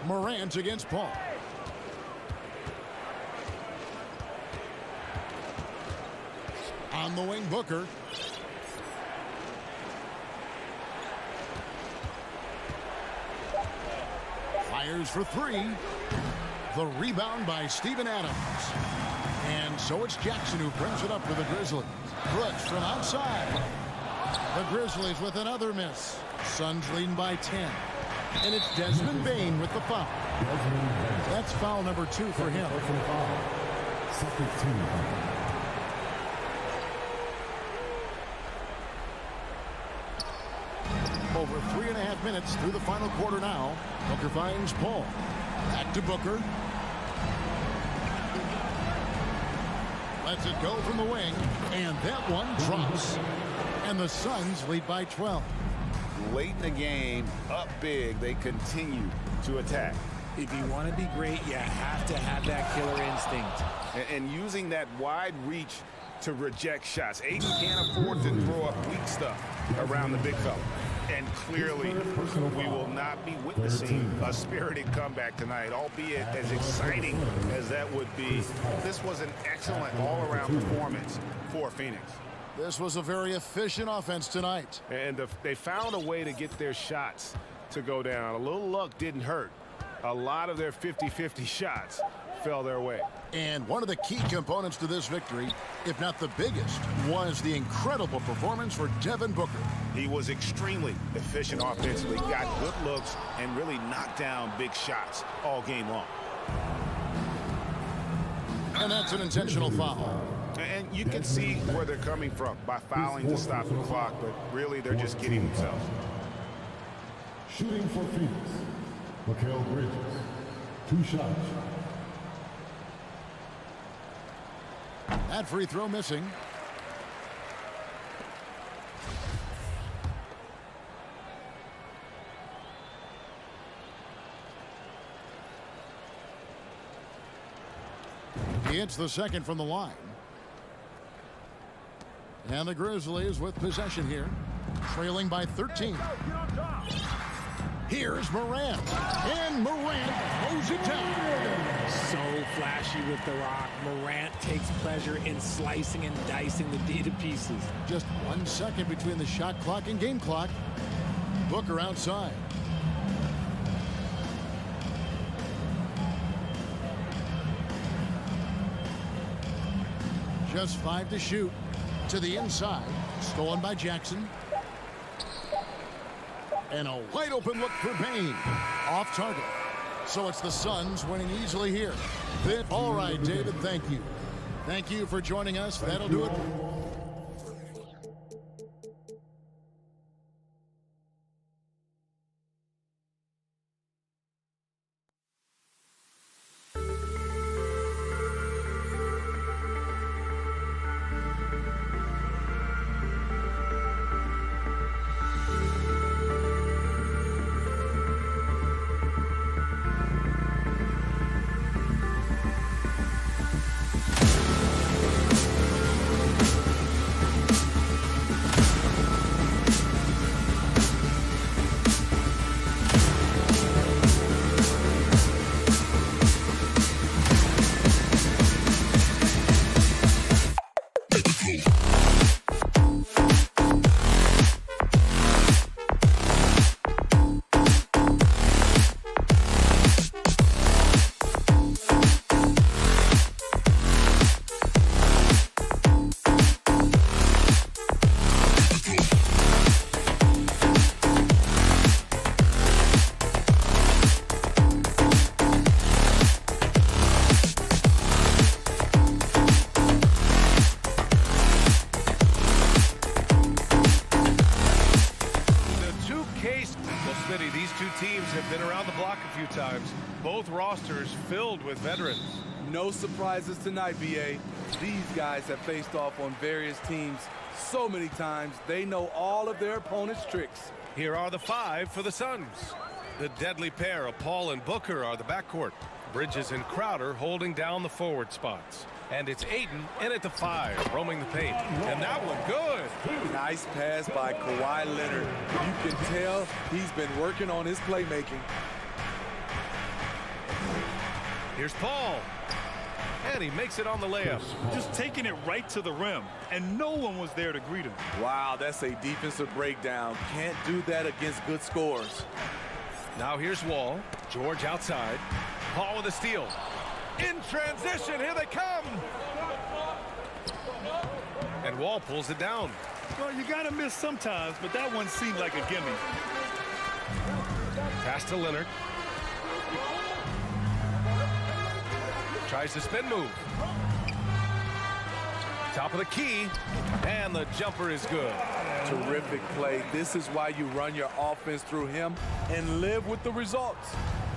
Morant against Paul. On the wing, Booker. Fires for three. The rebound by Steven Adams. And so it's Jackson who brings it up for the Grizzlies. Brooks from outside. The Grizzlies with another miss. Suns leading by 10. And it's Desmond Bane with the foul. That's foul number 2 for him. Second team. Over 3.5 minutes through the final quarter now. Booker finds Paul. Back to Booker. Lets it go from the wing. And that one drops. And the Suns lead by 12. Late in the game, up big, they continue to attack. If you want to be great, you have to have that killer instinct. And using that wide reach to reject shots. Ayton can't afford to throw up weak stuff around the big fella. And clearly, we will not be witnessing a spirited comeback tonight, albeit as exciting as that would be. This was an excellent all-around performance for Phoenix. This was a very efficient offense tonight. And they found a way to get their shots to go down. A little luck didn't hurt. A lot of their 50-50 shots fell their way. And one of the key components to this victory, if not the biggest, was the incredible performance for Devin Booker. He was extremely efficient offensively, got good looks, and really knocked down big shots all game long. And that's an intentional foul. And you can see where they're coming from by fouling to stop the clock, but really they're just kidding themselves. Shooting for Phoenix, Mikal Bridges. 2 shots. That free throw missing. He hits the second from the line. And the Grizzlies with possession here, trailing by 13. Here's Morant. And Morant throws it down. So flashy with the rock. Morant takes pleasure in slicing and dicing the D to pieces. Just 1 second between the shot clock and game clock. Booker outside. Just 5 to shoot. To the inside. Stolen by Jackson. And a wide open look for Bane. Off target. So it's the Suns winning easily here. All right, David, thank you. Thank you for joining us. That'll do it. Been around the block a few times. Both rosters filled with veterans. No surprises tonight, BA. These guys have faced off on various teams so many times, they know all of their opponent's tricks. Here are the 5 for the Suns. The deadly pair of Paul and Booker are the backcourt. Bridges and Crowder holding down the forward spots. And it's Ayton in at the 5, roaming the paint. And that one good. Nice pass by Kawhi Leonard. You can tell he's been working on his playmaking. Here's Paul. And he makes it on the layup. Just taking it right to the rim, and no one was there to greet him. Wow, that's a defensive breakdown. Can't do that against good scores. Now here's Wall. George outside. Paul with a steal. In transition, here they come. And Wall pulls it down. Well, you got to miss sometimes, but that one seemed like a gimme. Pass to Leonard. Tries the spin move. Top of the key, and the jumper is good. Terrific play. This is why you run your offense through him and live with the results.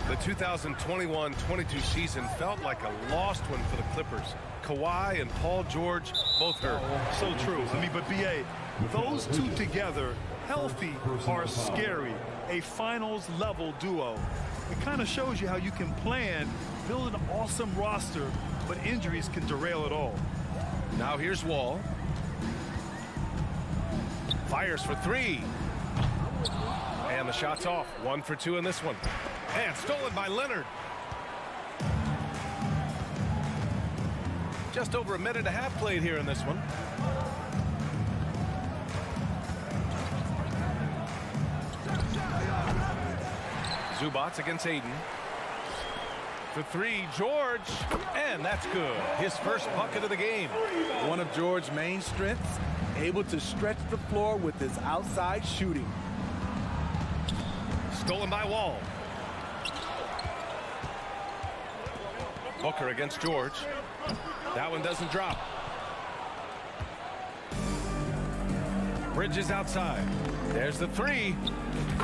The 2021-22 season felt like a lost one for the Clippers. Kawhi and Paul George both hurt. So true. I mean, but BA, those two together, healthy, are scary. A finals-level duo. It kind of shows you how you can plan, build an awesome roster, but injuries can derail it all. Now here's Wall. Fires for 3. And the shot's off. 1 for 2 in this one. And stolen by Leonard. Just over a minute and a half played here in this one. Zubats against Ayton. For 3, George, and that's good. His first bucket of the game. One of George's main strengths, able to stretch the floor with his outside shooting. Stolen by Wall. Booker against George. That one doesn't drop. Bridges outside. There's the 3.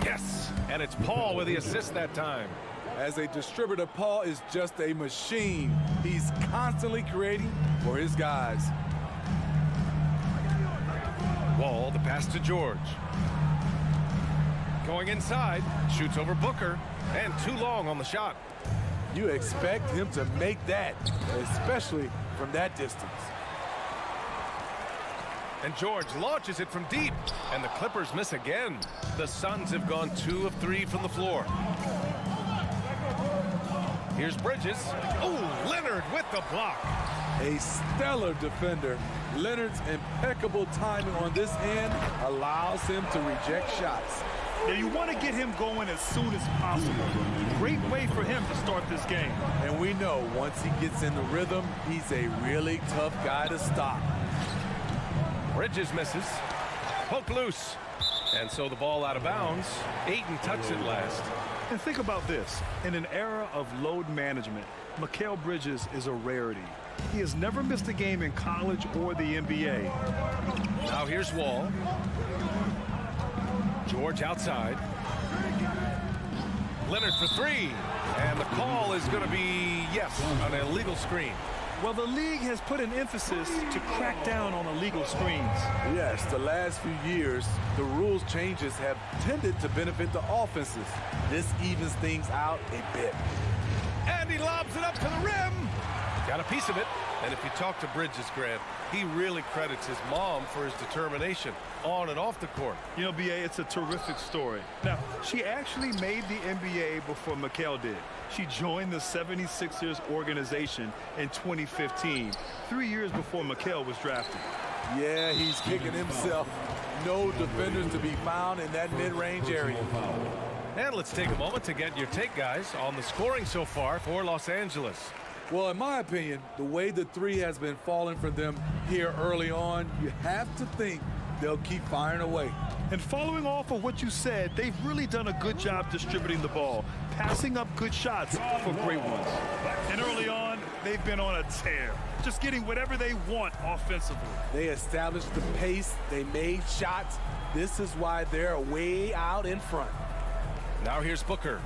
Yes, and it's Paul with the assist that time. As a distributor, Paul is just a machine. He's constantly creating for his guys. Wall, the pass to George. Going inside, shoots over Booker, and too long on the shot. You expect him to make that, especially from that distance. And George launches it from deep, and the Clippers miss again. The Suns have gone 2 of 3 from the floor. Here's Bridges. Oh, Leonard with the block. A stellar defender. Leonard's impeccable timing on this end allows him to reject shots. Now you want to get him going as soon as possible. Great way for him to start this game. And we know once he gets in the rhythm, he's a really tough guy to stop. Bridges misses. Poke loose. And so the ball out of bounds. Ayton touched it last. And think about this. In an era of load management, Mikal Bridges is a rarity. He has never missed a game in college or the NBA. Now here's Wall. George outside. Leonard for 3. And the call is going to be, yes, an illegal screen. Well, the league has put an emphasis to crack down on illegal screens. Yes, the last few years, the rules changes have tended to benefit the offenses. This evens things out a bit. And he lobs it up to the rim. Got a piece of it. And if you talk to Bridges, Grant, he really credits his mom for his determination on and off the court. You know, BA, it's a terrific story. Now, she actually made the NBA before Mikal did. She joined the 76ers organization in 2015, 3 years before Mikal was drafted. Yeah, he's kicking himself. No defenders to be found in that mid-range area. And let's take a moment to get your take, guys, on the scoring so far for Los Angeles. Well, in my opinion, the way the 3 has been falling for them here early on, you have to think they'll keep firing away. And following off of what you said, they've really done a good job distributing the ball, passing up good shots for great ones. And early on, they've been on a tear, just getting whatever they want offensively. They established the pace, they made shots. This is why they're way out in front. Now here's Booker.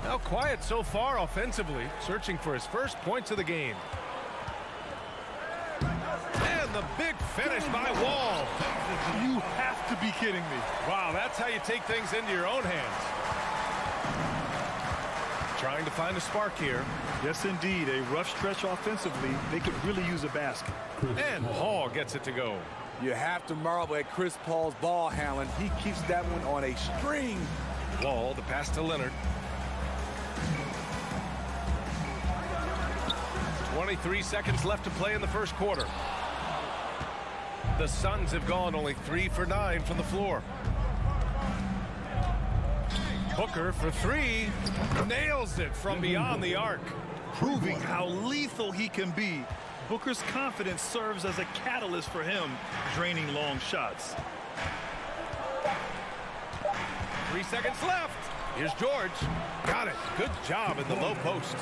Now quiet so far offensively, searching for his first points of the game. And the big finish by Wall. You have to be kidding me. Wow, that's how you take things into your own hands. Trying to find a spark here. Yes, indeed. A rough stretch offensively. They could really use a basket. And Paul gets it to go. You have to marvel at Chris Paul's ball handling. He keeps that one on a string. Wall, the pass to Leonard. 23 seconds left to play in the first quarter. The Suns have gone only 3 for 9 from the floor. Booker for 3. Nails it from beyond the arc. Proving how lethal he can be. Booker's confidence serves as a catalyst for him, draining long shots. 3 seconds left. Here's George. Got it. Good job in the low post.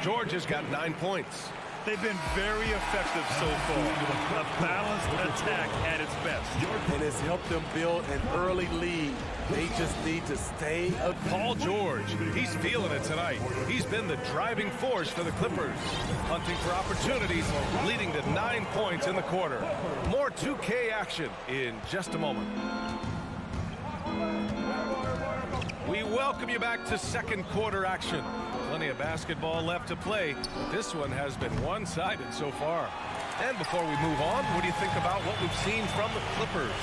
George has got 9 points. They've been very effective so far. A balanced attack at its best. And it's helped them build an early lead. They just need to stay up. Paul George, he's feeling it tonight. He's been the driving force for the Clippers, hunting for opportunities, leading to 9 points in the quarter. More 2K action in just a moment. We welcome you back to second quarter action. Plenty of basketball left to play, but this one has been one-sided so far. And before we move on, what do you think about what we've seen from the Clippers?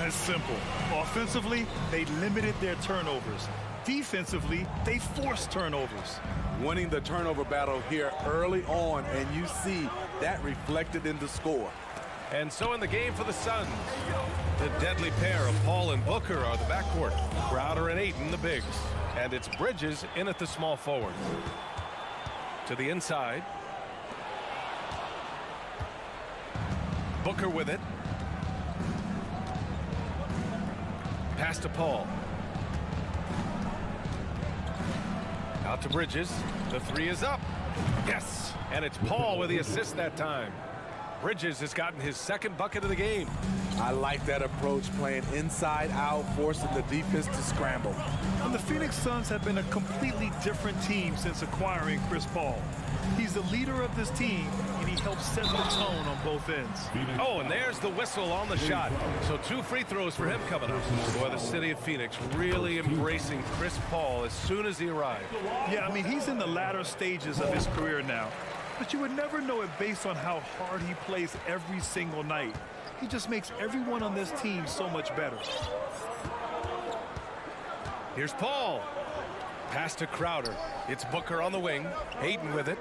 It's simple. Offensively, they limited their turnovers. Defensively, they forced turnovers. Winning the turnover battle here early on, and you see that reflected in the score. And so in the game for the Suns, the deadly pair of Paul and Booker are the backcourt. Crowder and Ayton, the bigs. And it's Bridges in at the small forward. To the inside. Booker with it. Pass to Paul. Out to Bridges. The 3 is up. Yes! And it's Paul with the assist that time. Bridges has gotten his second bucket of the game. I like that approach, playing inside out, forcing the defense to scramble. And the Phoenix Suns have been a completely different team since acquiring Chris Paul. He's the leader of this team, and he helps set the tone on both ends. Oh, and there's the whistle on the shot. So 2 free throws for him coming up. Boy, the city of Phoenix really embracing Chris Paul as soon as he arrived. Yeah, I mean, he's in the latter stages of his career now. But you would never know it based on how hard he plays every single night. He just makes everyone on this team so much better. Here's Paul. Pass to Crowder. It's Booker on the wing. Hayden with it.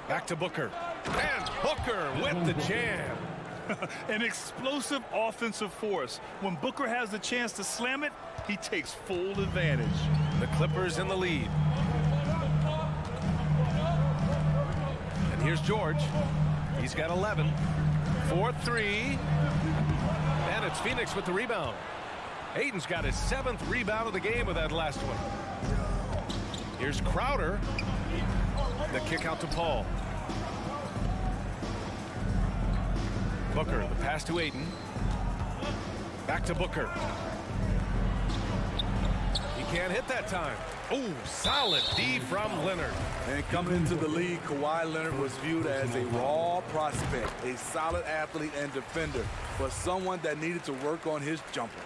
Back to Booker. And Booker with the jam. An explosive offensive force. When Booker has the chance to slam it, he takes full advantage. The Clippers in the lead. And here's George. He's got 11. 4-3. And it's Phoenix with the rebound. Ayton's got his 7th rebound of the game with that last one. Here's Crowder. The kick out to Paul. Booker, the pass to Ayton. Back to Booker. He can't hit that time. Oh, solid D from Leonard. And coming into the league, Kawhi Leonard was viewed as a raw prospect, a solid athlete and defender, but someone that needed to work on his jumper.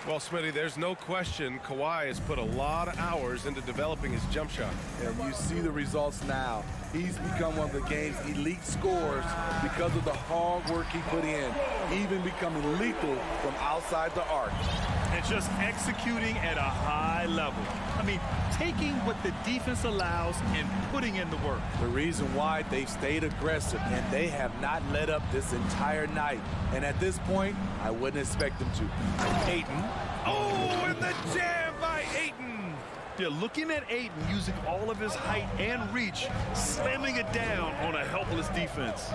Well, Smitty, there's no question Kawhi has put a lot of hours into developing his jump shot. And you see the results now. He's become one of the game's elite scorers because of the hard work he put in, even becoming lethal from outside the arc. And just executing at a high level. I mean, taking what the defense allows and putting in the work. The reason why they've stayed aggressive and they have not let up this entire night. And at this point, I wouldn't expect them to. Ayton. Oh, and the jam by Ayton. They're looking at Ayton using all of his height and reach, slamming it down on a helpless defense.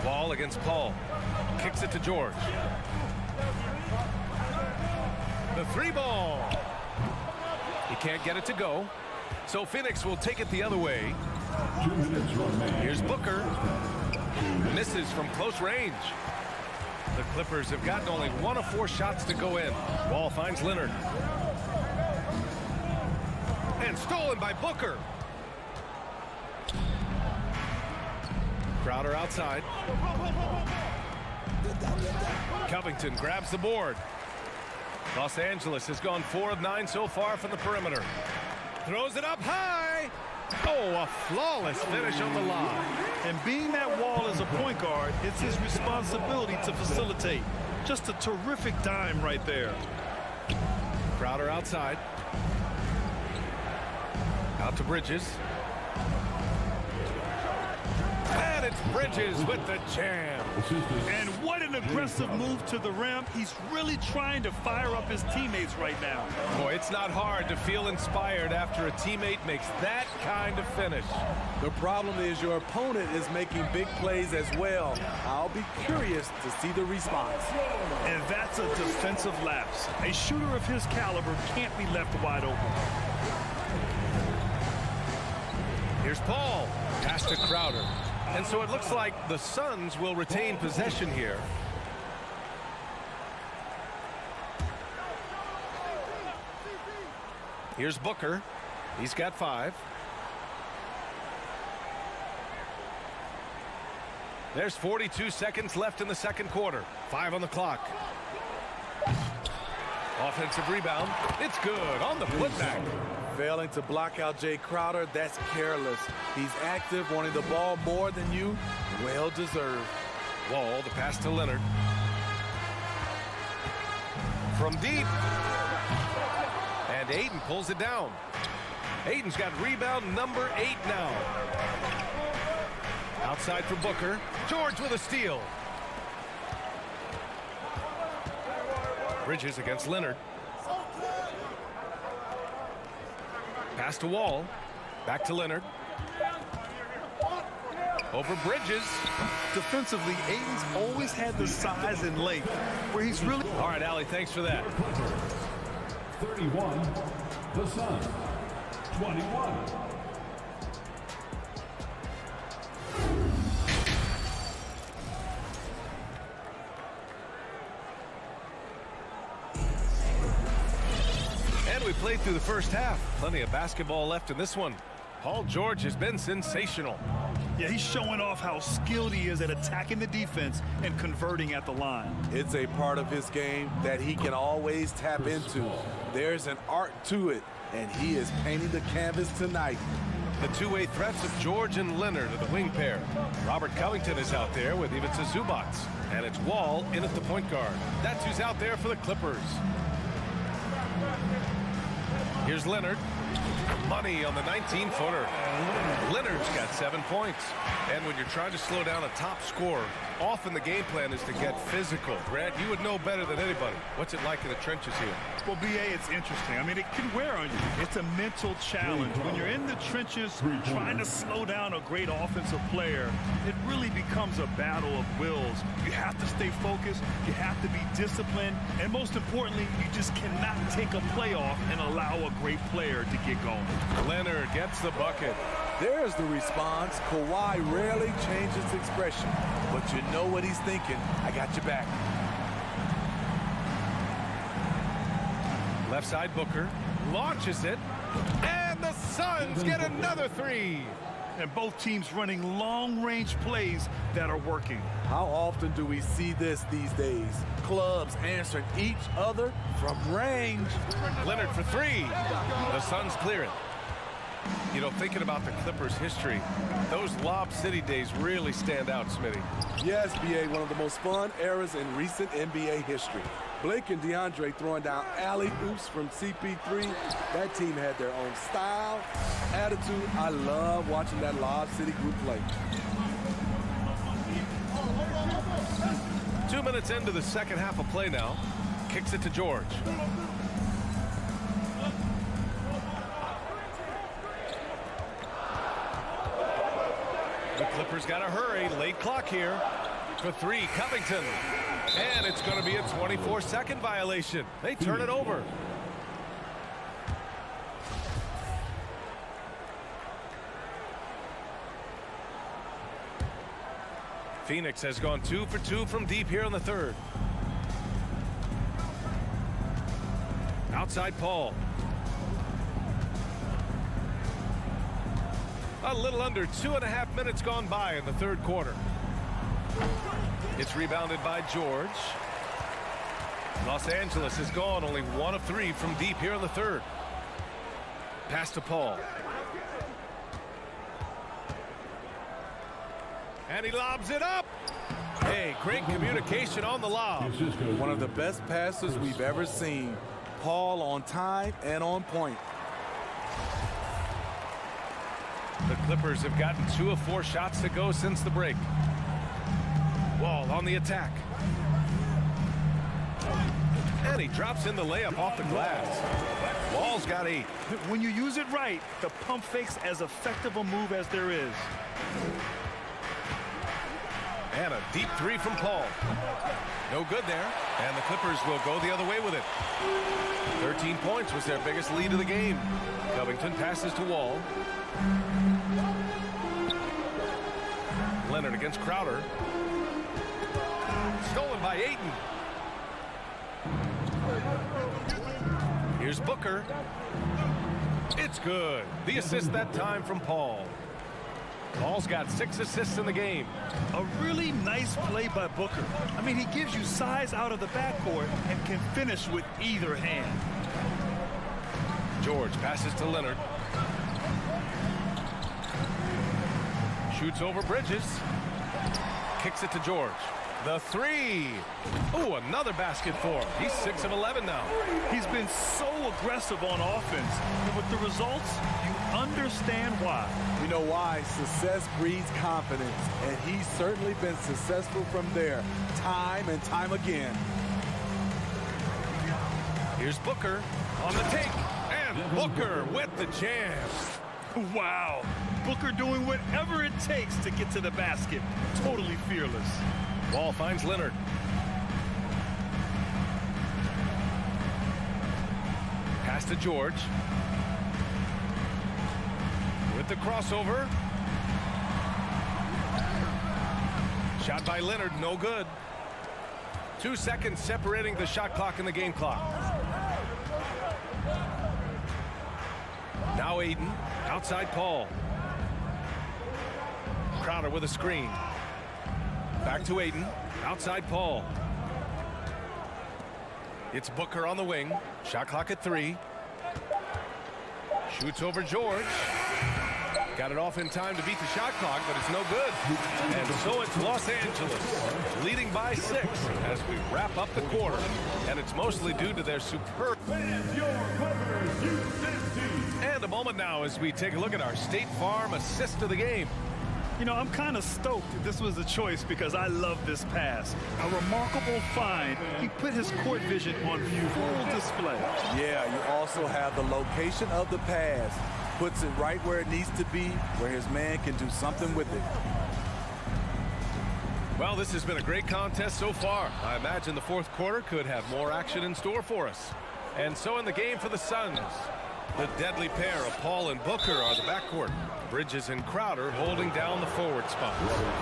Ball against Paul. Kicks it to George. The 3 ball. He can't get it to go. So Phoenix will take it the other way. Here's Booker. Misses from close range. The Clippers have gotten only 1 of 4 shots to go in. Ball finds Leonard. And stolen by Booker. Crowder outside. Covington grabs the board. Los Angeles has gone 4 of 9 so far from the perimeter. Throws it up high. Oh, a flawless finish on the line. And being that Wall is a point guard, it's his responsibility to facilitate. Just a terrific dime right there. Crowder outside. Out to Bridges. And it's Bridges with the jam. And what an aggressive move to the rim. He's really trying to fire up his teammates right now. Boy, it's not hard to feel inspired after a teammate makes that kind of finish. The problem is your opponent is making big plays as well. I'll be curious to see the response. And that's a defensive lapse. A shooter of his caliber can't be left wide open. Here's Paul. Pass to Crowder. And so it looks like the Suns will retain possession here. Here's Booker. He's got 5. There's 42 seconds left in the second quarter. 5 on the clock. Offensive rebound. It's good on the putback. Failing to block out Jay Crowder, that's careless. He's active, wanting the ball more than you. Well deserved. Wall, the pass to Leonard. From deep. And Ayton pulls it down. Ayton's got rebound number 8 now. Outside for Booker. George with a steal. Bridges against Leonard. Pass to Wall. Back to Leonard. Over Bridges. Defensively, Ayton's always had the size and length where he's really... All right, Allie, thanks for that. 31, the Suns. 21. And we played through the first half. Plenty of basketball left in this one. Paul George has been sensational. Yeah, he's showing off how skilled he is at attacking the defense and converting at the line. It's a part of his game that he can always tap into. There's an art to it, and he is painting the canvas tonight. The two-way threats of George and Leonard are the wing pair. Robert Covington is out there with Ivica Zubac. And it's Wall in at the point guard. That's who's out there for the Clippers. Here's Leonard. Money on the 19-footer. Leonard's got 7 points. And when you're trying to slow down a top scorer, often the game plan is to get physical. Grant, you would know better than anybody. What's it like in the trenches here? Well, B.A., it's interesting. I mean, it can wear on you. It's a mental challenge. When you're in the trenches trying to slow down a great offensive player, it really becomes a battle of wills. You have to stay focused. You have to be disciplined. And most importantly, you just cannot take a play off and allow a great player to get going. Leonard gets the bucket. There's the response. Kawhi rarely changes expression, but you know what he's thinking. I got your back. Left side Booker launches it, and the Suns get another 3. And both teams running long-range plays that are working. How often do we see this these days? Clubs answering each other from range. Leonard for 3. The Suns clear it. You know, thinking about the Clippers' history, those Lob City days really stand out, Smitty. Yes, B.A., one of the most fun eras in recent NBA history. Blake and DeAndre throwing down alley-oops from CP3. That team had their own style, attitude. I love watching that Lob City group play. 2 minutes into the second half of play now. Kicks it to George. The Clippers got to hurry. Late clock here. For 3, Covington. And it's going to be a 24-second violation. They turn it over. Phoenix has gone 2 for 2 from deep here in the third. Outside Paul. A little under 2.5 minutes gone by in the third quarter. It's rebounded by George. Los Angeles has gone only 1 of 3 from deep here in the third. Pass to Paul. And he lobs it up. Hey, great communication on the lob. One of the best passes we've ever seen. Paul on time and on point. The Clippers have gotten 2 of 4 shots to go since the break. Wall on the attack. And he drops in the layup off the glass. Wall's got 8. When you use it right, the pump fake's as effective a move as there is. And a deep 3 from Paul. No good there. And the Clippers will go the other way with it. 13 points was their biggest lead of the game. Covington passes to Wall. Leonard against Crowder. Stolen by Ayton. Here's Booker. It's good. The assist that time from Paul. Paul's got 6 assists in the game. A really nice play by Booker. I mean, he gives you size out of the backcourt and can finish with either hand. George passes to Leonard. Shoots over Bridges. Kicks it to George. The 3. Oh, another basket for him. He's 6 of 11 now. He's been so aggressive on offense. And with the results, you understand why. We know why. Success breeds confidence. And he's certainly been successful from there, time and time again. Here's Booker on the take. And Booker with the jam. Wow. Booker doing whatever it takes to get to the basket. Totally fearless. Wall finds Leonard. Pass to George. With the crossover. Shot by Leonard, no good. 2 seconds separating the shot clock and the game clock. Now Ayton, outside Paul. Crowder with a screen. Back to Ayton, outside Paul. It's Booker on the wing. Shot clock at 3. Shoots over George. Got it off in time to beat the shot clock, but it's no good. And so it's Los Angeles leading by 6 as we wrap up the quarter. And it's mostly due to their superb. And a moment now as we take a look at our State Farm assist of the game. You know, I'm kind of stoked this was a choice because I love this pass. A remarkable find. He put his court vision on full display. Yeah, you also have the location of the pass. Puts it right where it needs to be, where his man can do something with it. Well, this has been a great contest so far. I imagine the fourth quarter could have more action in store for us. And so in the game for the Suns, the deadly pair of Paul and Booker are the backcourt. Bridges and Crowder holding down the forward spot.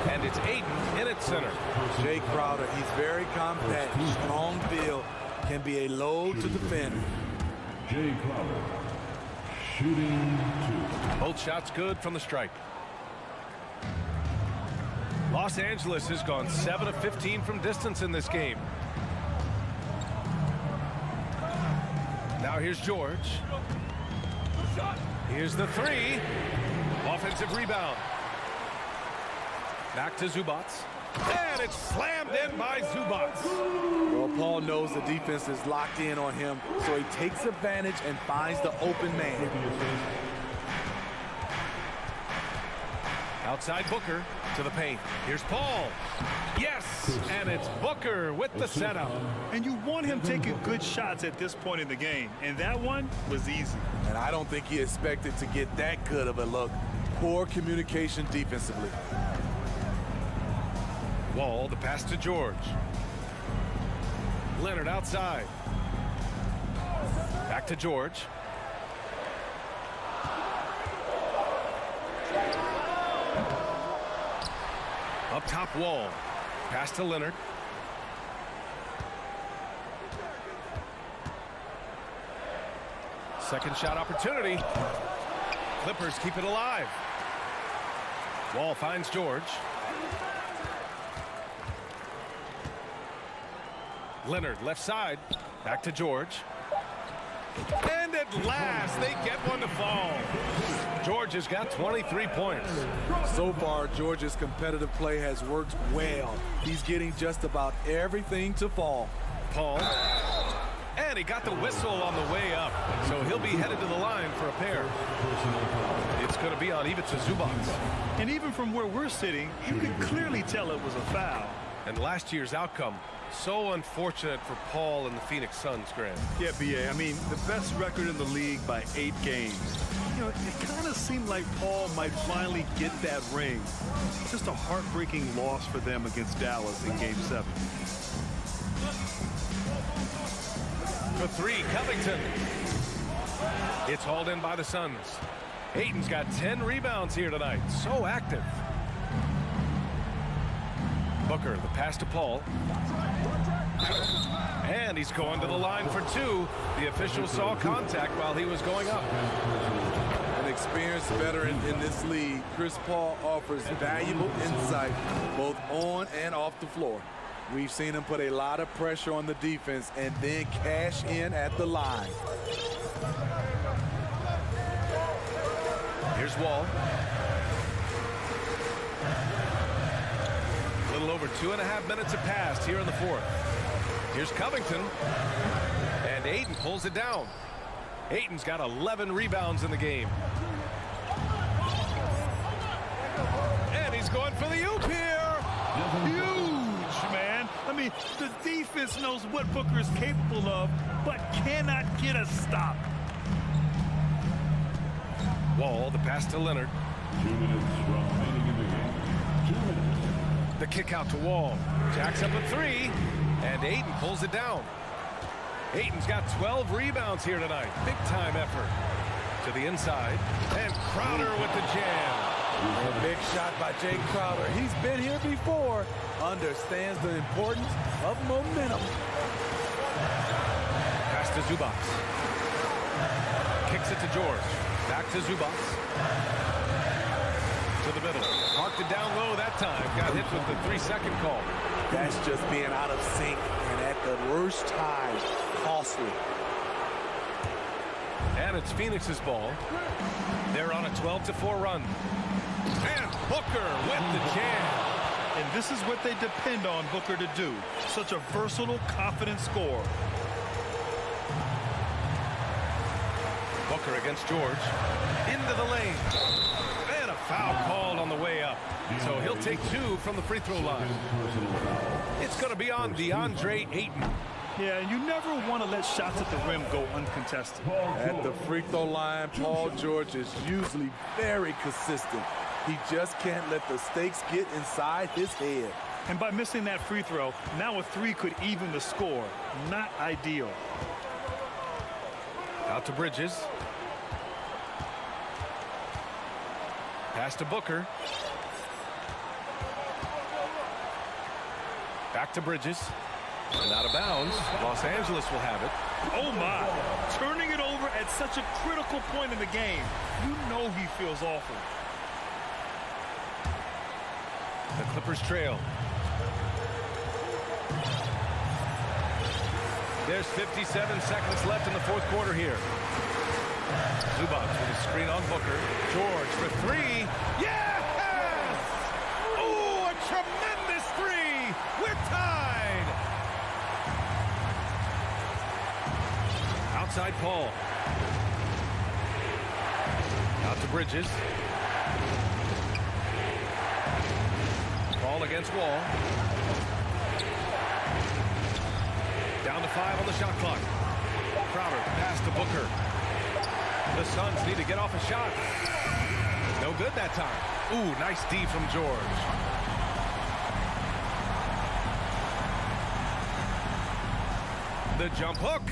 And it's Ayton in at center. Jay Crowder, he's very compact, strong build, can be a load to defend. Jay Crowder, shooting 2. Both shots good from the stripe. Los Angeles has gone 7 of 15 from distance in this game. Now here's George. Here's the 3. Offensive rebound. Back to Zubats. And it's slammed in by Zubats. Well, Paul knows the defense is locked in on him, so he takes advantage and finds the open man. Outside Booker to the paint. Here's Paul. Yes, and it's Booker with the setup. And you want him taking good shots at this point in the game, and that one was easy. And I don't think he expected to get that good of a look. Poor communication defensively. Wall, the pass to George. Leonard outside. Back to George. Up top, Wall. Pass to Leonard. Second shot opportunity. Clippers keep it alive. Wall finds George. Leonard left side. Back to George. And at last, they get one to fall. George has got 23 points. So far, George's competitive play has worked well. He's getting just about everything to fall. Paul. And he got the whistle on the way up. So he'll be headed to the line for a pair. It's going to be on Ivica Zubac. And even from where we're sitting, you can clearly tell it was a foul. And last year's outcome, so unfortunate for Paul and the Phoenix Suns, Graham. Yeah, B.A. I mean, the best record in the league by 8 games. You know, it kind of seemed like Paul might finally get that ring. Just a heartbreaking loss for them against Dallas in Game 7. For 3, Covington. It's hauled in by the Suns. Ayton's got 10 rebounds here tonight. So active. Booker, the pass to Paul. And he's going to the line for 2. The official saw contact while he was going up. An experienced veteran in this league, Chris Paul offers valuable insight both on and off the floor. We've seen him put a lot of pressure on the defense and then cash in at the line. Here's Wall. A little over 2.5 minutes have passed here in the 4th. Here's Covington. And Ayton pulls it down. Ayton's got 11 rebounds in the game. And he's going for the oop here. Huge, man. I mean, the defense knows what Booker is capable of, but cannot get a stop. Wall, the pass to Leonard. 2 minutes remaining in the game. 2 minutes. The kick out to Wall. Jacks up a 3. And Ayton pulls it down. Ayton's got 12 rebounds here tonight. Big time effort. To the inside. And Crowder with the jam. A big shot by Jay Crowder. He's been here before. Understands the importance of momentum. Pass to Zubac. Kicks it to George. Back to Zubac. To the middle. Marked it down low that time. Got hit with the 3-second call. That's just being out of sync and at the worst time, costly. And it's Phoenix's ball. They're on a 12-4 run. And Booker with the jam. And this is what they depend on Booker to do. Such a versatile, confident scorer. Booker against George. Into the lane. And a foul called on the way up. So he'll take 2 from the free throw line. It's going to be on DeAndre Ayton. Yeah, and you never want to let shots at the rim go uncontested. At the free throw line, Paul George is usually very consistent. He just can't let the stakes get inside his head. And by missing that free throw, now a 3 could even the score. Not ideal. Out to Bridges. Pass to Booker. Back to Bridges. And out of bounds. Los Angeles will have it. Oh, my. Turning it over at such a critical point in the game. You know he feels awful. The Clippers trail. There's 57 seconds left in the 4th quarter here. Zubac with a screen on Booker. George for 3. Yes! Oh, a tremendous 3. We're tied. Outside Paul. Out to Bridges. Paul against Wall. Down to 5 on the shot clock. Crowder pass to Booker. The Suns need to get off a shot. No good that time. Ooh, nice D from George. The jump hook.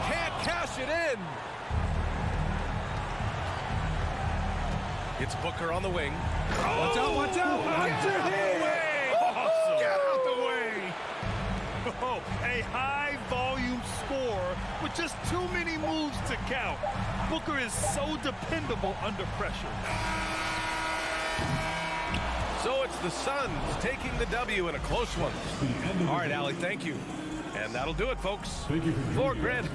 Can't cash it in. It's Booker on the wing. Watch out, watch out. Get your head. Awesome. Get out the way. Oh, a high-volume score with just too many moves to count. Booker is so dependable under pressure. So it's the Suns taking the W in a close one. All right, Allie, thank you. And that'll do it, folks. Thank you For Grid.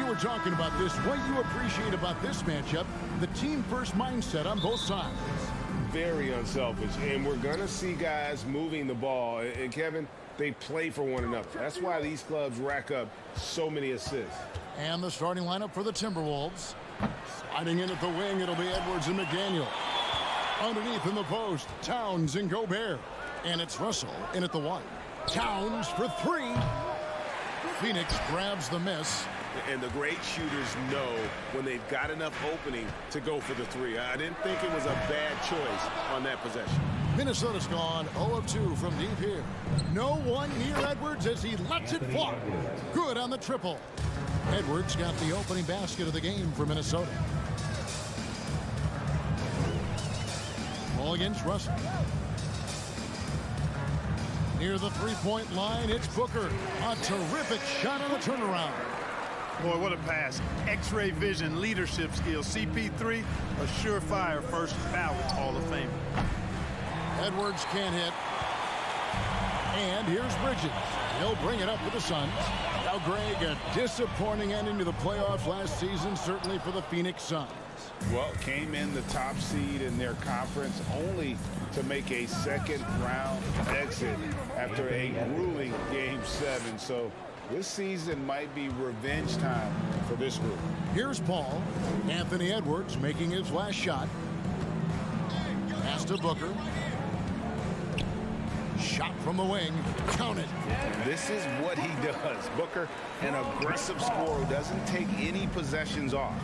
You were talking about this. What you appreciate about this matchup, the team-first mindset on both sides. Very unselfish, and we're going to see guys moving the ball. And, Kevin, they play for one another. That's why these clubs rack up so many assists. And the starting lineup for the Timberwolves. Sliding in at the wing, it'll be Edwards and McDaniel. Underneath in the post, Towns and Gobert. And it's Russell in at the 1. Towns for 3. Phoenix grabs the miss. And the great shooters know when they've got enough opening to go for the 3. I didn't think it was a bad choice on that possession. Minnesota's gone 0 of 2 from deep here. No one near Edwards as he lets it fly. Good on the triple. Edwards got the opening basket of the game for Minnesota. Ball against Russell. Near the three-point line, it's Booker. A terrific shot on the turnaround. Boy, what a pass. X-ray vision, leadership skills. CP3, a surefire first ballot Hall of Fame. Edwards can't hit. And here's Bridges. He'll bring it up for the Suns. Now, Greg, a disappointing ending to the playoffs last season, certainly for the Phoenix Suns. Well, came in the top seed in their conference only to make a second-round exit after a grueling Game 7. So this season might be revenge time for this group. Here's Paul. Anthony Edwards making his last shot. Pass to Booker. Shot from the wing. Count it. This is what he does. Booker, an aggressive scorer who doesn't take any possessions off.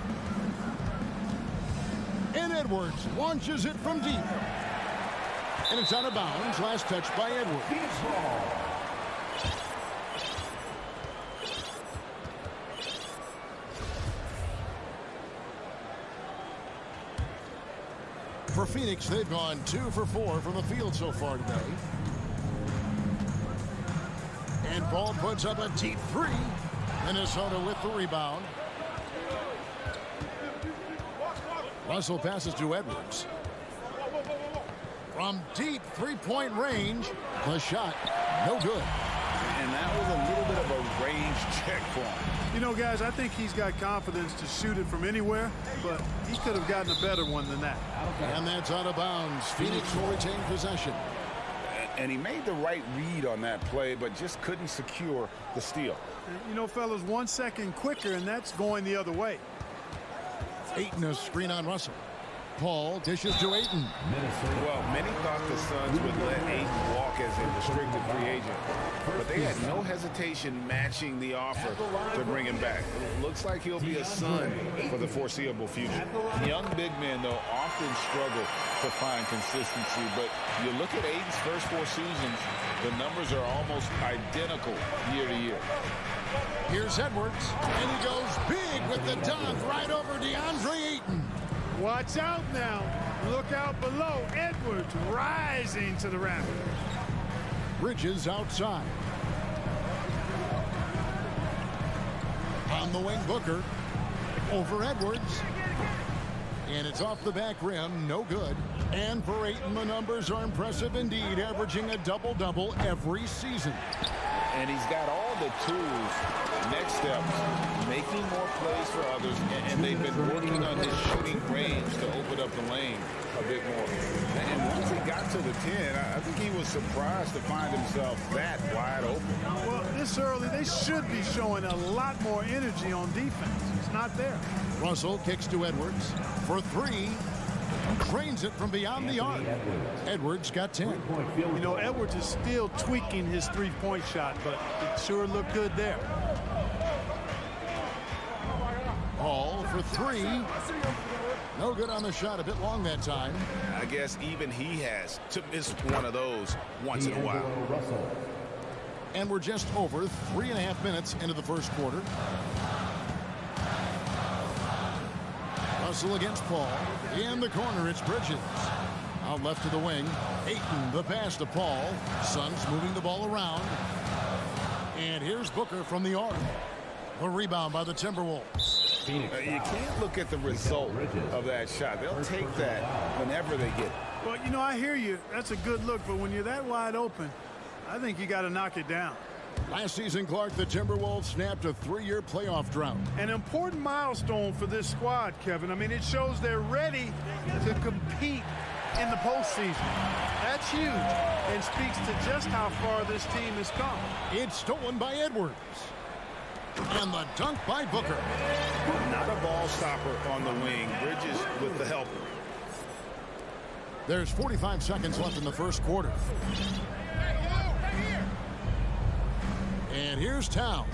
And Edwards launches it from deep. And it's out of bounds. Last touch by Edwards. For Phoenix, they've gone 2 for 4 from the field so far today. And Paul puts up a deep 3. Minnesota with the rebound. Russell passes to Edwards. From deep three-point range, the shot, no good. And that was a little bit of a range check for him. You know, guys, I think he's got confidence to shoot it from anywhere, but he could have gotten a better one than that. And that's out of bounds. Phoenix will retain possession. And he made the right read on that play, but just couldn't secure the steal. And, you know, fellas, 1 second quicker, and that's going the other way. Ayton a screen on Russell. Paul dishes to Ayton. Well, many thought the Suns would let Ayton walk as a restricted free agent, but they had no hesitation matching the offer to bring him back. It looks like he'll be a Sun for the foreseeable future. Young big men, though, often struggle to find consistency, but you look at Ayton's first 4 seasons, the numbers are almost identical year to year. Here's Edwards, and he goes big with the dunk right over DeAndre Ayton. Watch out now. Look out below. Edwards rising to the rafters. Bridges outside. On the wing, Booker. Over Edwards. And it's off the back rim. No good. And for Ayton, the numbers are impressive indeed, averaging a double-double every season. And he's got all the tools. Next steps, making more plays for others, and they've been working on his shooting range to open up the lane a bit more. And once he got to the 10, I think he was surprised to find himself that wide open. Well, this early, they should be showing a lot more energy on defense. It's not there. Russell kicks to Edwards for 3. Drains it from beyond the arc. Edwards got 10. You know, Edwards is still tweaking his three-point shot, but it sure looked good there. Paul for 3. No good on the shot. A bit long that time. I guess even he has to miss one of those once in a while. And we're just over 3.5 minutes into the first quarter. Russell against Paul. In the corner, it's Bridges. Out left to the wing. Ayton, the pass to Paul. Suns moving the ball around. And here's Booker from the arc. The rebound by the Timberwolves. You can't look at the result of that shot. They'll take that whenever they get it. Well, you know, I hear you. That's a good look, but when you're that wide open, I think you got to knock it down. Last season, Clark, the Timberwolves snapped a 3-year playoff drought. An important milestone for this squad, Kevin. I mean, it shows they're ready to compete in the postseason. That's huge and speaks to just how far this team has come. It's stolen by Edwards. And the dunk by Booker. Not a ball stopper on the wing. Bridges with the helper. There's 45 seconds left in the first quarter. And here's Towns.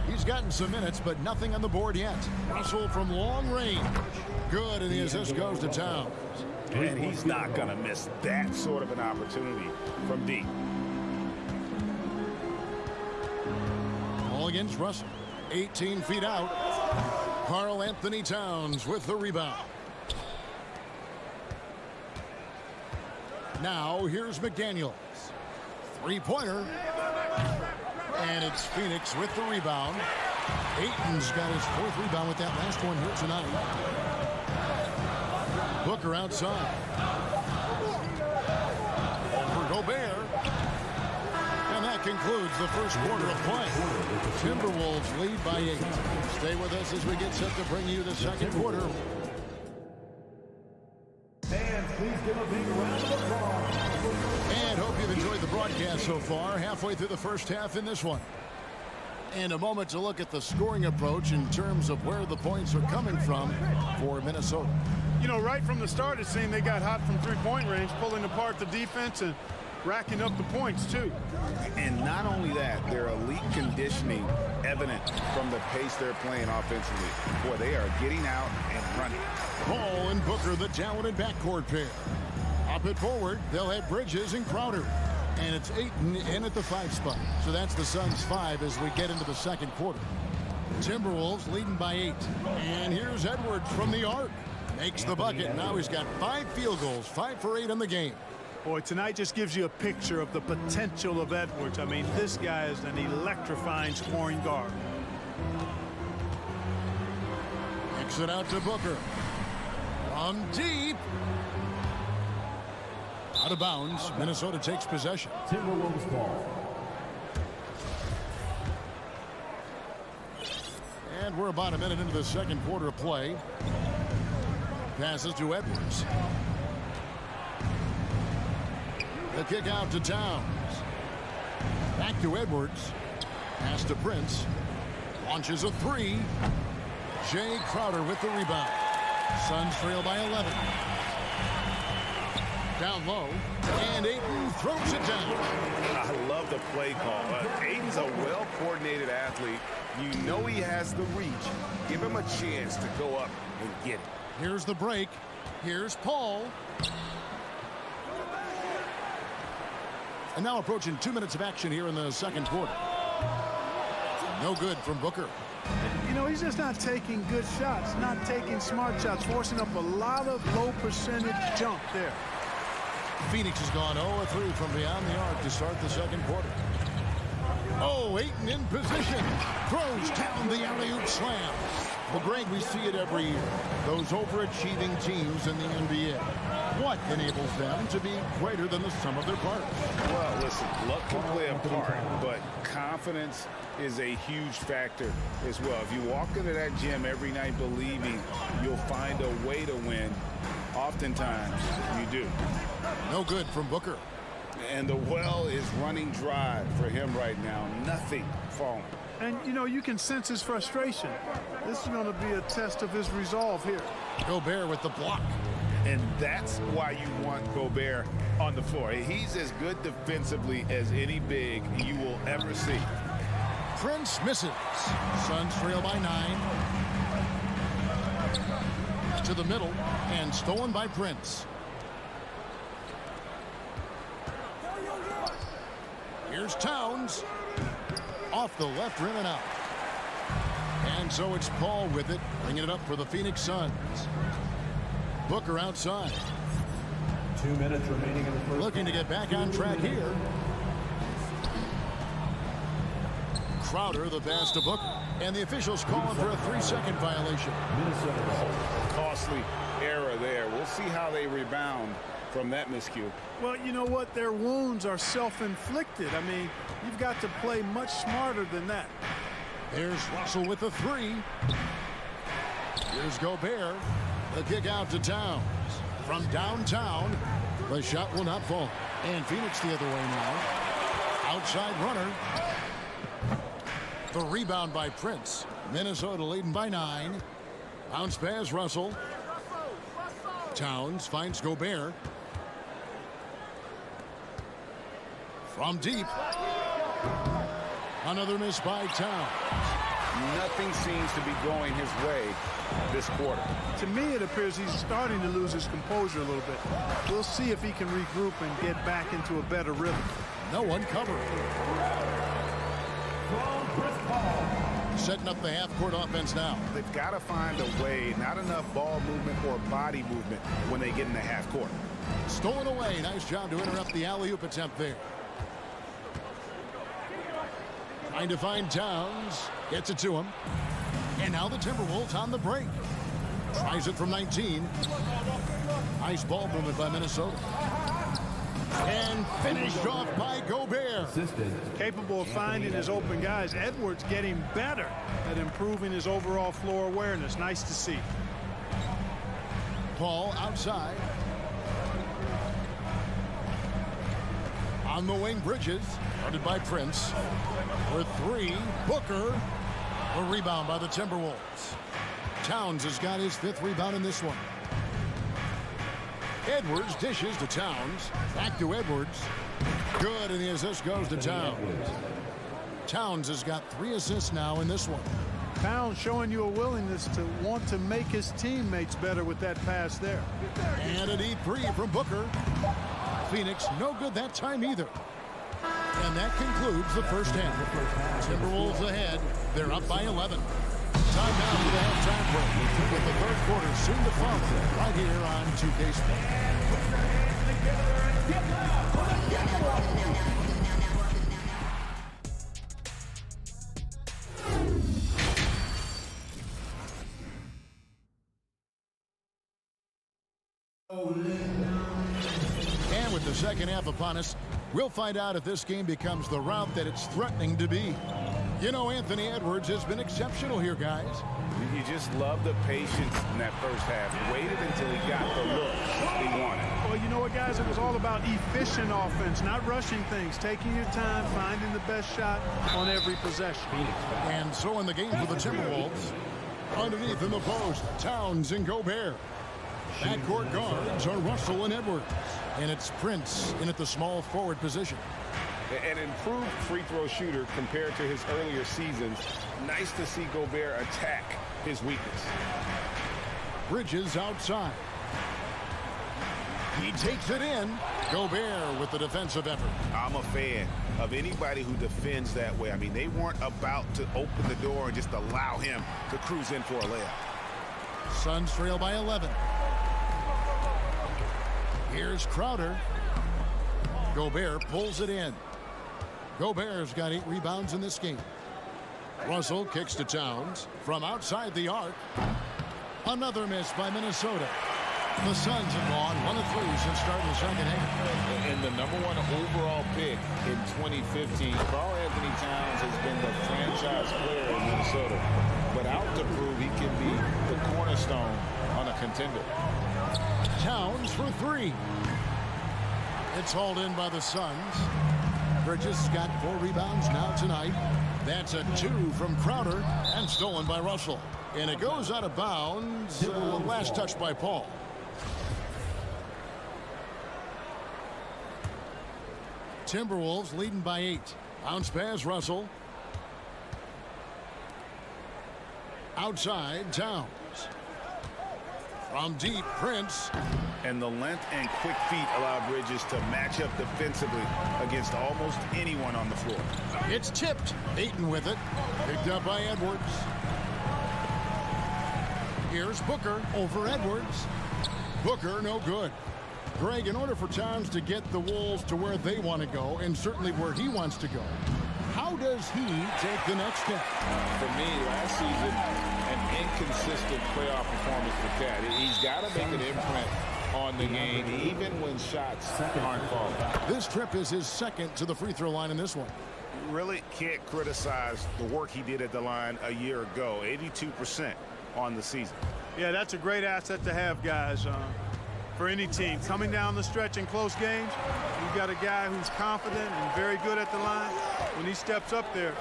He's gotten some minutes, but nothing on the board yet. Russell from long range. Good, and the assist goes to Towns. And he's not going to miss that sort of an opportunity from deep. Ball against Russell. 18 feet out. Karl Anthony Towns with the rebound. Now here's McDaniels. Three-pointer. And it's Phoenix with the rebound. Ayton's got his 4th rebound with that last one here tonight. Booker outside. Over Gobert. And that concludes the first quarter of play. Timberwolves lead by 8. Stay with us as we get set to bring you the second quarter. Fans, please give a big round of applause. And hope you've enjoyed the broadcast so far. Halfway through the first half in this one. And a moment to look at the scoring approach in terms of where the points are coming from for Minnesota. You know, right from the start, it seemed they got hot from three-point range, pulling apart the defense and racking up the points, too. And not only that, their elite conditioning evident from the pace they're playing offensively. Boy, they are getting out and running. Paul and Booker, the talented backcourt pair. Up at forward, they'll have Bridges and Crowder. And it's Ayton in at the 5 spot. So that's the Suns' 5 as we get into the second quarter. Timberwolves leading by 8. And here's Edwards from the arc. Makes the bucket. Now he's got 5 field goals, 5 for 8 in the game. Boy, tonight just gives you a picture of the potential of Edwards. I mean, this guy is an electrifying scoring guard. Kicks it out to Booker. From deep. Out of bounds. Minnesota takes possession. Timberwolves ball. And we're about a minute into the second quarter of play. Passes to Edwards. The kick out to Towns. Back to Edwards. Pass to Prince. Launches a 3. Jay Crowder with the rebound. Suns trail by 11. Down low. And Ayton throws it down. I love the play call. Ayton's a well-coordinated athlete. You know he has the reach. Give him a chance to go up and get it. Here's the break. Here's Paul. And now approaching 2 minutes of action here in the second quarter. No good from Booker. You know, he's just not taking good shots, not taking smart shots, forcing up a lot of low percentage jump there. Phoenix has gone 0-3 from beyond the arc to start the second quarter. Oh, Ayton in position. Throws down the alley-oop slam. Well, Greg, we see it every year. Those overachieving teams in the NBA. What enables them to be greater than the sum of their parts? Well, listen, luck can play a part, but confidence is a huge factor as well. If you walk into that gym every night believing you'll find a way to win, oftentimes you do. No good from Booker. And the well is running dry for him right now. Nothing falling. And, you know, you can sense his frustration. This is going to be a test of his resolve here. Gobert with the block. And that's why you want Gobert on the floor. He's as good defensively as any big you will ever see. Prince misses. Suns trail by 9. To the middle and stolen by Prince. Here's Towns. Off the left rim and out. And so it's Paul with it, bringing it up for the Phoenix Suns. Booker outside. 2 minutes remaining in the first. Looking to get back on track here. Crowder, the pass to Booker. And the officials calling for a 3-second violation. Costly error there. We'll see how they rebound from that miscue. Well, you know what? Their wounds are self-inflicted. I mean, you've got to play much smarter than that. There's Russell with the 3. Here's Gobert. The kick out to Towns. From downtown, the shot will not fall. And Phoenix the other way now. Outside runner. The rebound by Prince. Minnesota leading by 9. Bounce pass, Russell. Towns finds Gobert. From deep. Another miss by Towns. Nothing seems to be going his way this quarter. To me, it appears he's starting to lose his composure a little bit. We'll see if he can regroup and get back into a better rhythm. No one covered. Setting up the half-court offense now. They've got to find a way, not enough ball movement or body movement when they get in the half court. Stolen away. Nice job to interrupt the alley-oop attempt there. Trying to find Towns. Gets it to him. And now the Timberwolves on the break. Tries it from 19. Nice ball movement by Minnesota. And finished off by Gobert. Capable of finding his open guys. Edwards getting better at improving his overall floor awareness. Nice to see. Ball outside. On the wing, Bridges. Guarded by Prince. For 3, Booker. A rebound by the Timberwolves. Towns has got his 5th rebound in this one. Edwards dishes to Towns. Back to Edwards. Good, and the assist goes to Towns. Towns has got 3 assists now in this one. Towns showing you a willingness to want to make his teammates better with that pass there. And a deep 3 from Booker. Phoenix no good that time either. And that concludes the first half. Timberwolves ahead. They're up by 11. Time now for the halftime break. With the third quarter soon to follow right here on 2K And with the second half upon us, we'll find out if this game becomes the route that it's threatening to be. You know, Anthony Edwards has been exceptional here, guys. You just love the patience in that first half. Waited until he got the look he wanted. Well, you know what, guys? It was all about efficient offense, not rushing things, taking your time, finding the best shot on every possession. And so in the game for the Timberwolves, underneath in the post, Towns and Gobert. Backcourt guards are Russell and Edwards. And it's Prince in at the small forward position. An improved free throw shooter compared to his earlier seasons. Nice to see Gobert attack his weakness. Bridges outside. He takes it in. Gobert with the defensive effort. I'm a fan of anybody who defends that way. I mean, they weren't about to open the door and just allow him to cruise in for a layup. Suns trail by 11. Here's Crowder. Gobert pulls it in. Gobert's got 8 rebounds in this game. Russell kicks to Towns from outside the arc. Another miss by Minnesota. The Suns have gone 1 of 3 since starting the second half. And the #1 overall pick in 2015, Karl Anthony Towns has been the franchise player in Minnesota, but out to prove he can be the cornerstone on a contender. Towns for 3. It's hauled in by the Suns. Bridges got 4 rebounds now tonight. That's a 2 from Crowder and stolen by Russell. And it goes out of bounds. Last touch by Paul. Timberwolves leading by 8. Bounce pass, Russell. Outside, Towns. From deep, Prince. And the length and quick feet allow Bridges to match up defensively against almost anyone on the floor. It's tipped. Ayton with it. Picked up by Edwards. Here's Booker over Edwards. Booker no good. Greg, in order for Towns to get the Wolves to where they want to go, and certainly where he wants to go, How does he take the next step? For me, last season, an inconsistent playoff performance for Cat. He's got to make an imprint on the game, even when shots aren't falling. This trip is his second to the free throw line in this one. Really can't criticize the work he did at the line a year ago. 82% on the season. Yeah, that's a great asset to have, guys, for any team. Coming down the stretch in close games, you've got a guy who's confident and very good at the line. When he steps up there,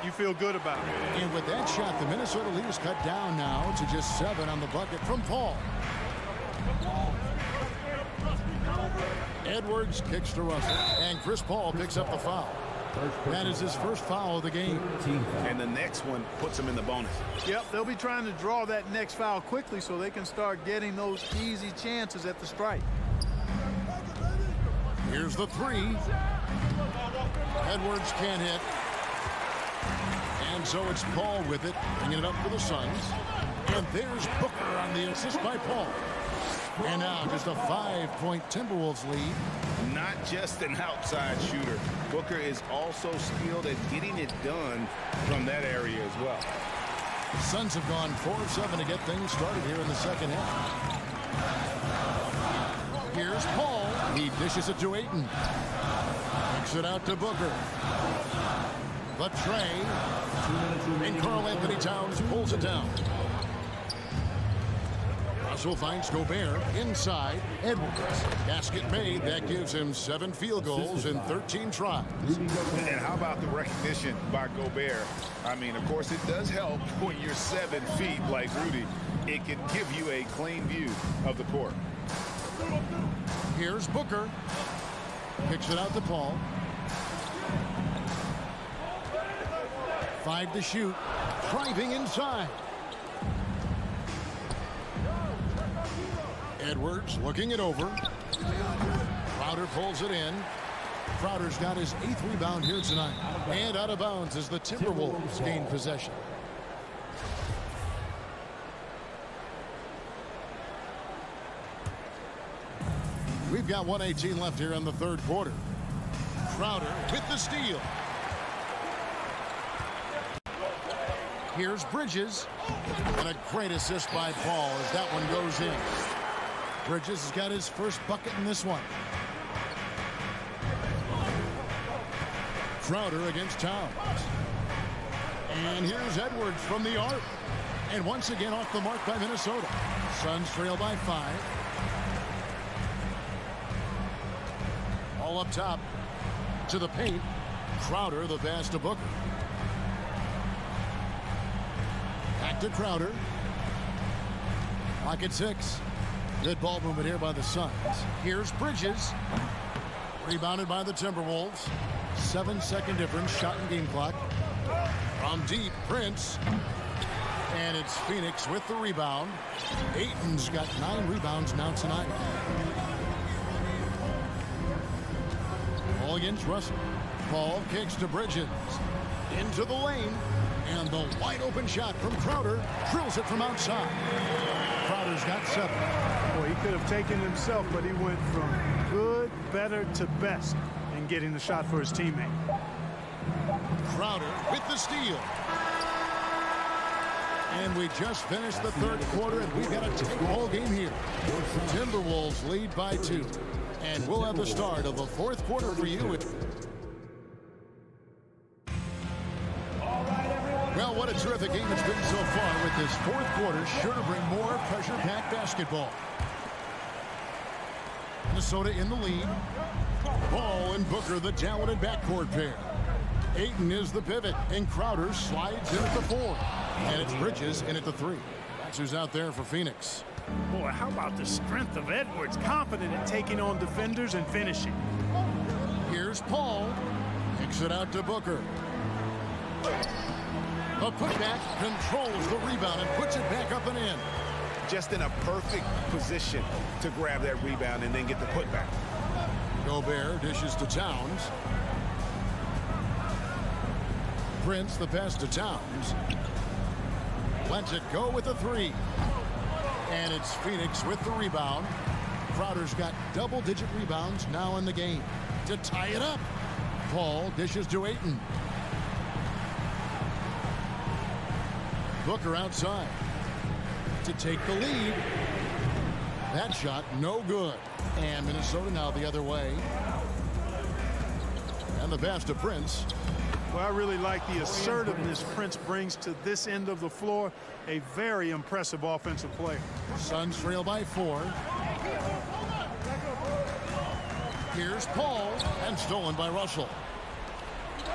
you feel good about it. And with that shot, the Minnesota lead is cut down now to just 7 on the bucket from Paul. Edwards kicks to Russell, and Chris Paul picks up the foul. That is his first foul of the game. And the next one puts him in the bonus. Yep, they'll be trying to draw that next foul quickly so they can start getting those easy chances at the strike. Here's the three. Edwards can't hit. And so it's Paul with it, bringing it up for the Suns. And there's Booker on the assist by Paul. And now just a 5-point Timberwolves lead. Not just an outside shooter. Booker is also skilled at getting it done from that area as well. Suns have gone 4 of 7 to get things started here in the second half. Here's Paul. He dishes it to Ayton. Kicks it out to Booker. The tray. And Karl Anthony Towns pulls it down. Russell finds Gobert inside. Edwards. Basket made. That gives him 7 field goals in 13 tries. And how about the recognition by Gobert? I mean, of course, it does help when you're 7 feet like Rudy. It can give you a clean view of the court. Here's Booker. Kicks it out to Paul. 5 to shoot. Driving inside. Edwards looking it over. Crowder pulls it in. Crowder's got his 8th rebound here tonight. And out of bounds as the Timberwolves gain possession. We've got 1:18 left here in the third quarter. Crowder with the steal. Here's Bridges. And a great assist by Paul as that one goes in. Bridges has got his first bucket in this one. Crowder against Towns. And here's Edwards from the arc. And once again off the mark by Minnesota. Suns trail by 5. All up top to the paint. Crowder, the pass to Booker. Back to Crowder. Clock at 6. Good ball movement here by the Suns. Here's Bridges. Rebounded by the Timberwolves. 7-second difference. Shot and game clock. From deep, Prince. And it's Phoenix with the rebound. Ayton's got 9 rebounds now tonight. Ball against Russell. Paul kicks to Bridges. Into the lane. And the wide open shot from Crowder. Drills it from outside. Crowder's got 7. Boy, he could have taken himself, but he went from good, better to best in getting the shot for his teammate. Crowder with the steal. And we just finished the third quarter, and we've got a take-all game here. Timberwolves lead by 2. And we'll have the start of the fourth quarter for you. Well, what a terrific game it's been so far, with this fourth quarter sure to bring more pressure-packed basketball. Minnesota in the lead. Paul and Booker, the talented backcourt pair. Ayton is the pivot, and Crowder slides in at the 4. And it's Bridges in at the 3. That's who's out there for Phoenix. Boy, how about the strength of Edwards, confident in taking on defenders and finishing. Here's Paul. Kicks it out to Booker. A putback, controls the rebound and puts it back up and in. Just in a perfect position to grab that rebound and then get the putback. Gobert dishes to Towns. Prince, the pass to Towns. Lets it go with a 3. And it's Phoenix with the rebound. Crowder's got double-digit rebounds now in the game to tie it up. Paul dishes to Ayton. Booker outside to take the lead. That shot no good. And Minnesota now the other way. And the pass to Prince. Well, I really like the assertiveness Prince brings to this end of the floor. A very impressive offensive player. Suns trail by 4. Here's Paul, and stolen by Russell.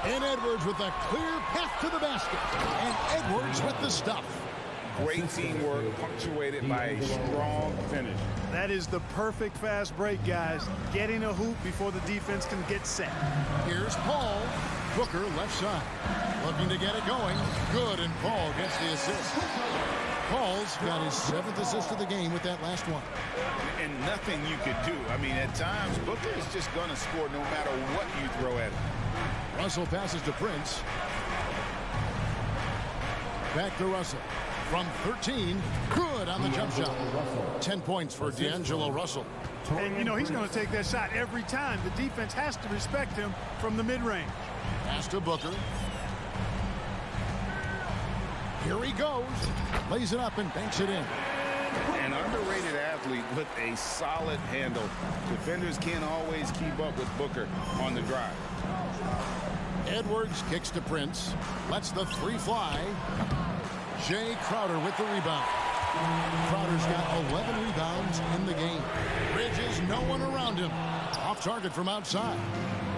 And Edwards with a clear path to the basket. And Edwards with the stuff. Great teamwork, punctuated by a strong finish. That is the perfect fast break, guys. Getting a hoop before the defense can get set. Here's Paul. Booker left side. Looking to get it going. Good, and Paul gets the assist. Paul's got his 7th assist of the game with that last one. And nothing you could do. I mean, at times, Booker is just going to score no matter what you throw at him. Russell passes to Prince. Back to Russell. From 13, good on the jump shot. 10 points for D'Angelo Russell. And, you know, he's going to take that shot every time. The defense has to respect him from the mid-range. Pass to Booker. Here he goes. Lays it up and banks it in. An underrated athlete with a solid handle. Defenders can't always keep up with Booker on the drive. Edwards kicks to Prince. Lets the 3 fly. Jay Crowder with the rebound. Crowder's got 11 rebounds in the game. Bridges, no one around him. Off target from outside.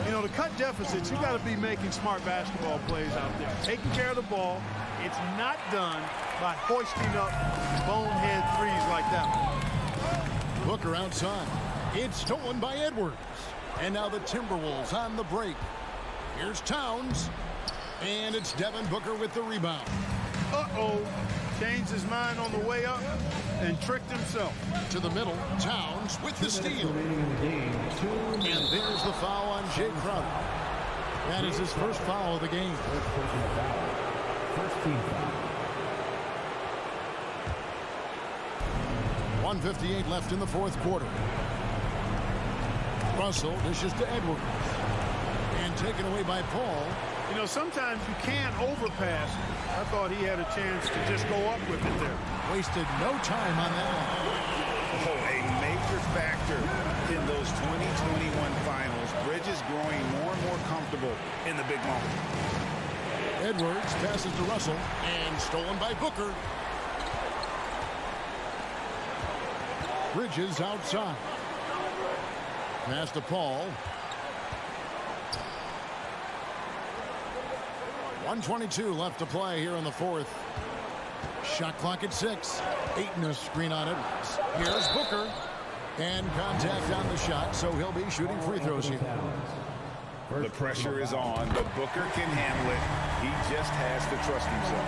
You know, to cut deficits, you got to be making smart basketball plays out there. Taking care of the ball. It's not done by hoisting up bonehead threes like that one. Booker outside. It's stolen by Edwards. And now the Timberwolves on the break. Here's Towns. And it's Devin Booker with the rebound. Uh-oh. Changed his mind on the way up and tricked himself. To the middle. Towns with the steal. And there's the foul on Jay Crowder. That is his first foul of the game. First team foul. 1:58 left in the 4th quarter. Russell dishes to Edwards. And taken away by Paul. You know, sometimes you can't overpass. I thought he had a chance to just go up with it there. Wasted no time on that one. Oh, a major factor in those 2021 finals. Bridges growing more and more comfortable in the big moment. Edwards passes to Russell and stolen by Booker. Bridges outside. Pass to Paul. 1:22 left to play here in the 4th. Shot clock at 6. Ayton a screen on Edwards. Here's Booker. And contact on the shot, so he'll be shooting free throws here. The pressure is on, but Booker can handle it. He just has to trust himself.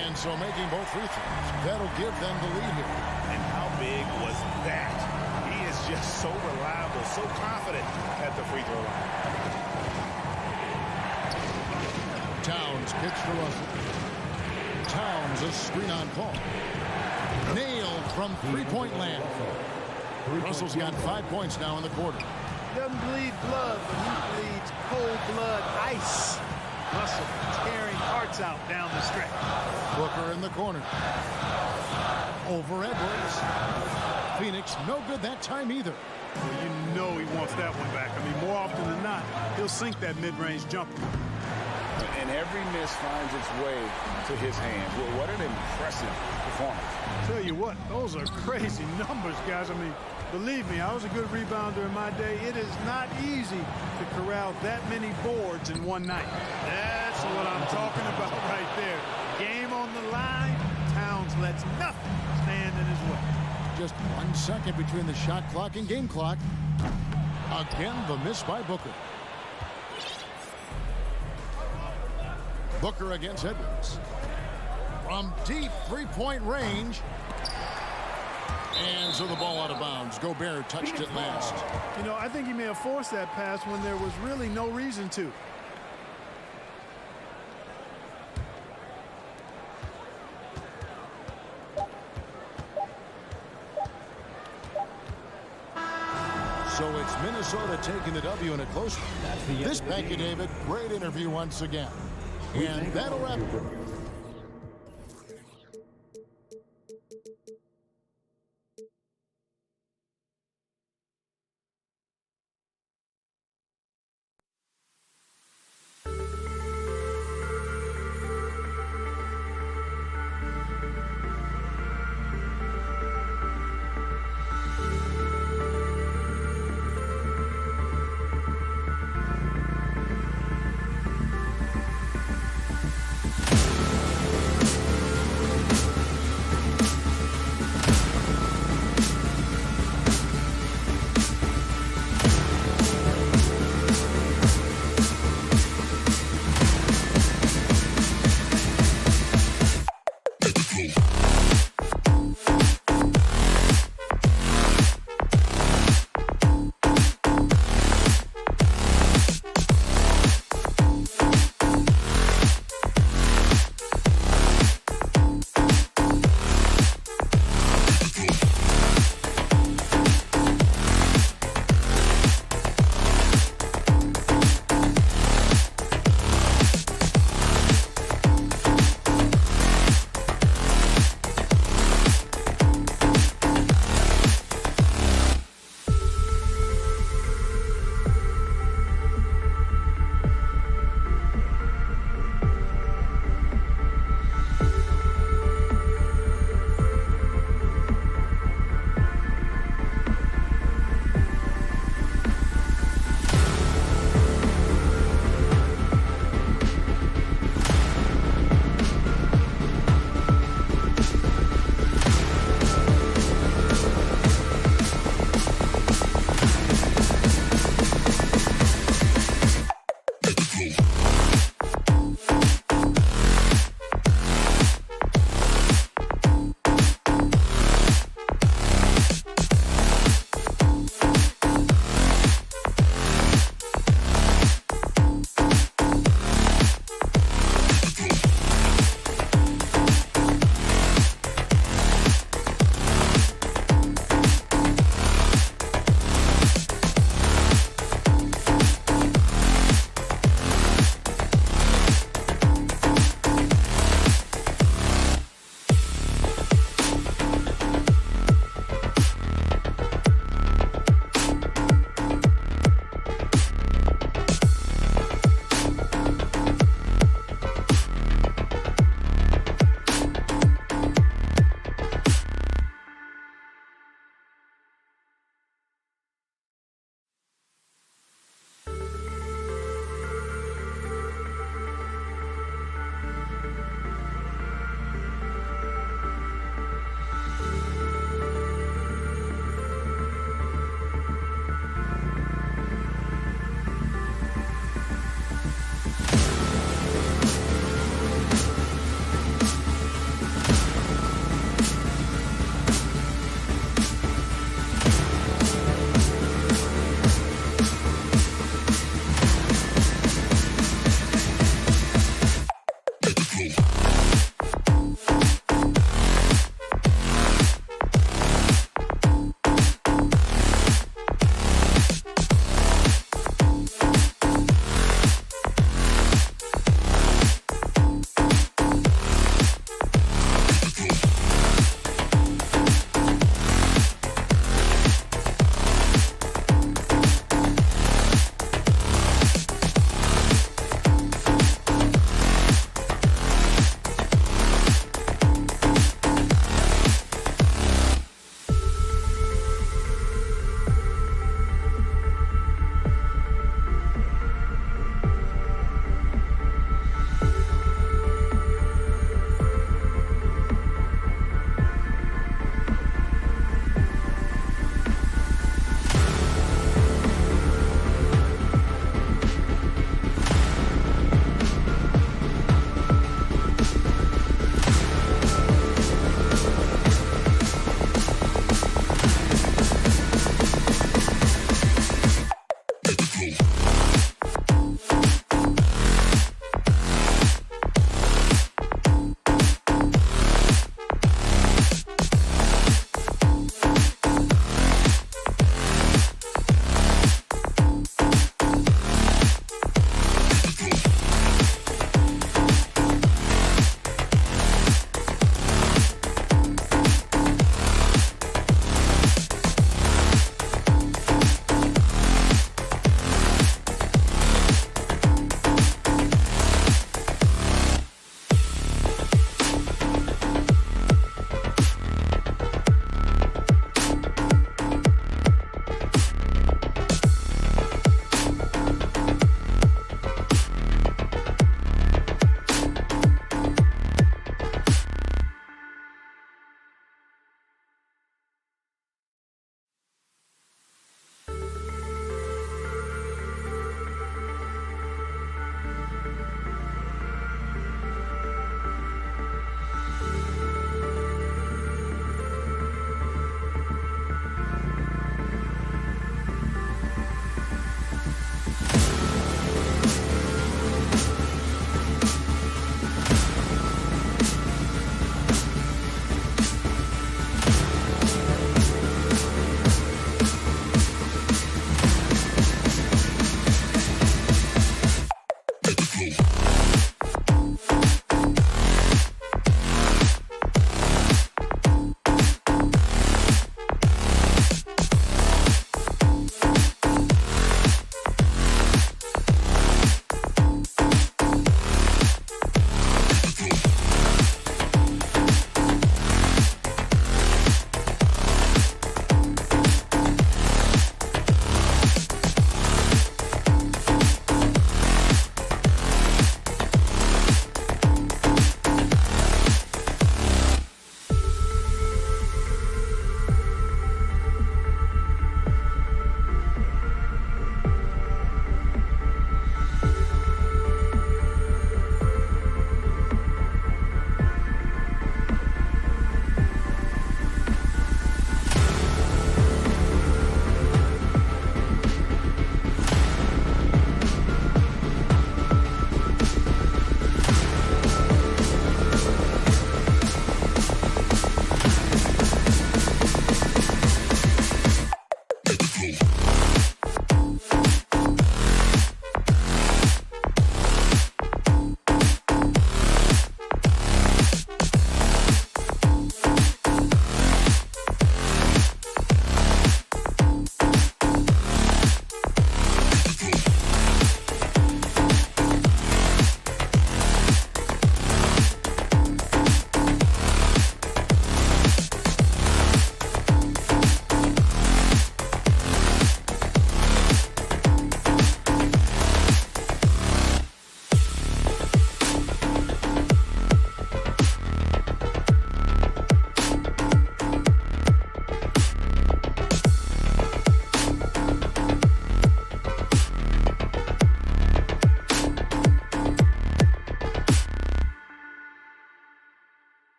And so making both free throws. That'll give them the lead here. And how big was that? He is just so reliable, so confident at the free throw line. Towns kicks to Russell. Towns a screen on Paul. Nailed from three-point land. Russell's got 5 points now in the quarter. Doesn't bleed blood, but he bleeds cold blood ice. Russell tearing hearts out down the stretch. Booker in the corner. Over Edwards. Phoenix no good that time either. Well, you know he wants that one back. I mean, more often than not, he'll sink that mid-range jumper. And every miss finds its way to his hands. Well, what an impressive performance. Tell you what, those are crazy numbers, guys. I mean, believe me, I was a good rebounder in my day. It is not easy to corral that many boards in one night. That's what I'm talking about right there. Game on the line, Towns lets nothing stand in his way. Just 1 second between the shot clock and game clock. Again, the miss by Booker. Booker against Edwards. From deep three-point range. And so the ball out of bounds. Gobert touched it last. You know, I think he may have forced that pass when there was really no reason to. So it's Minnesota taking the W in a close one. This, thank you, David. Great interview once again. And that'll wrap it.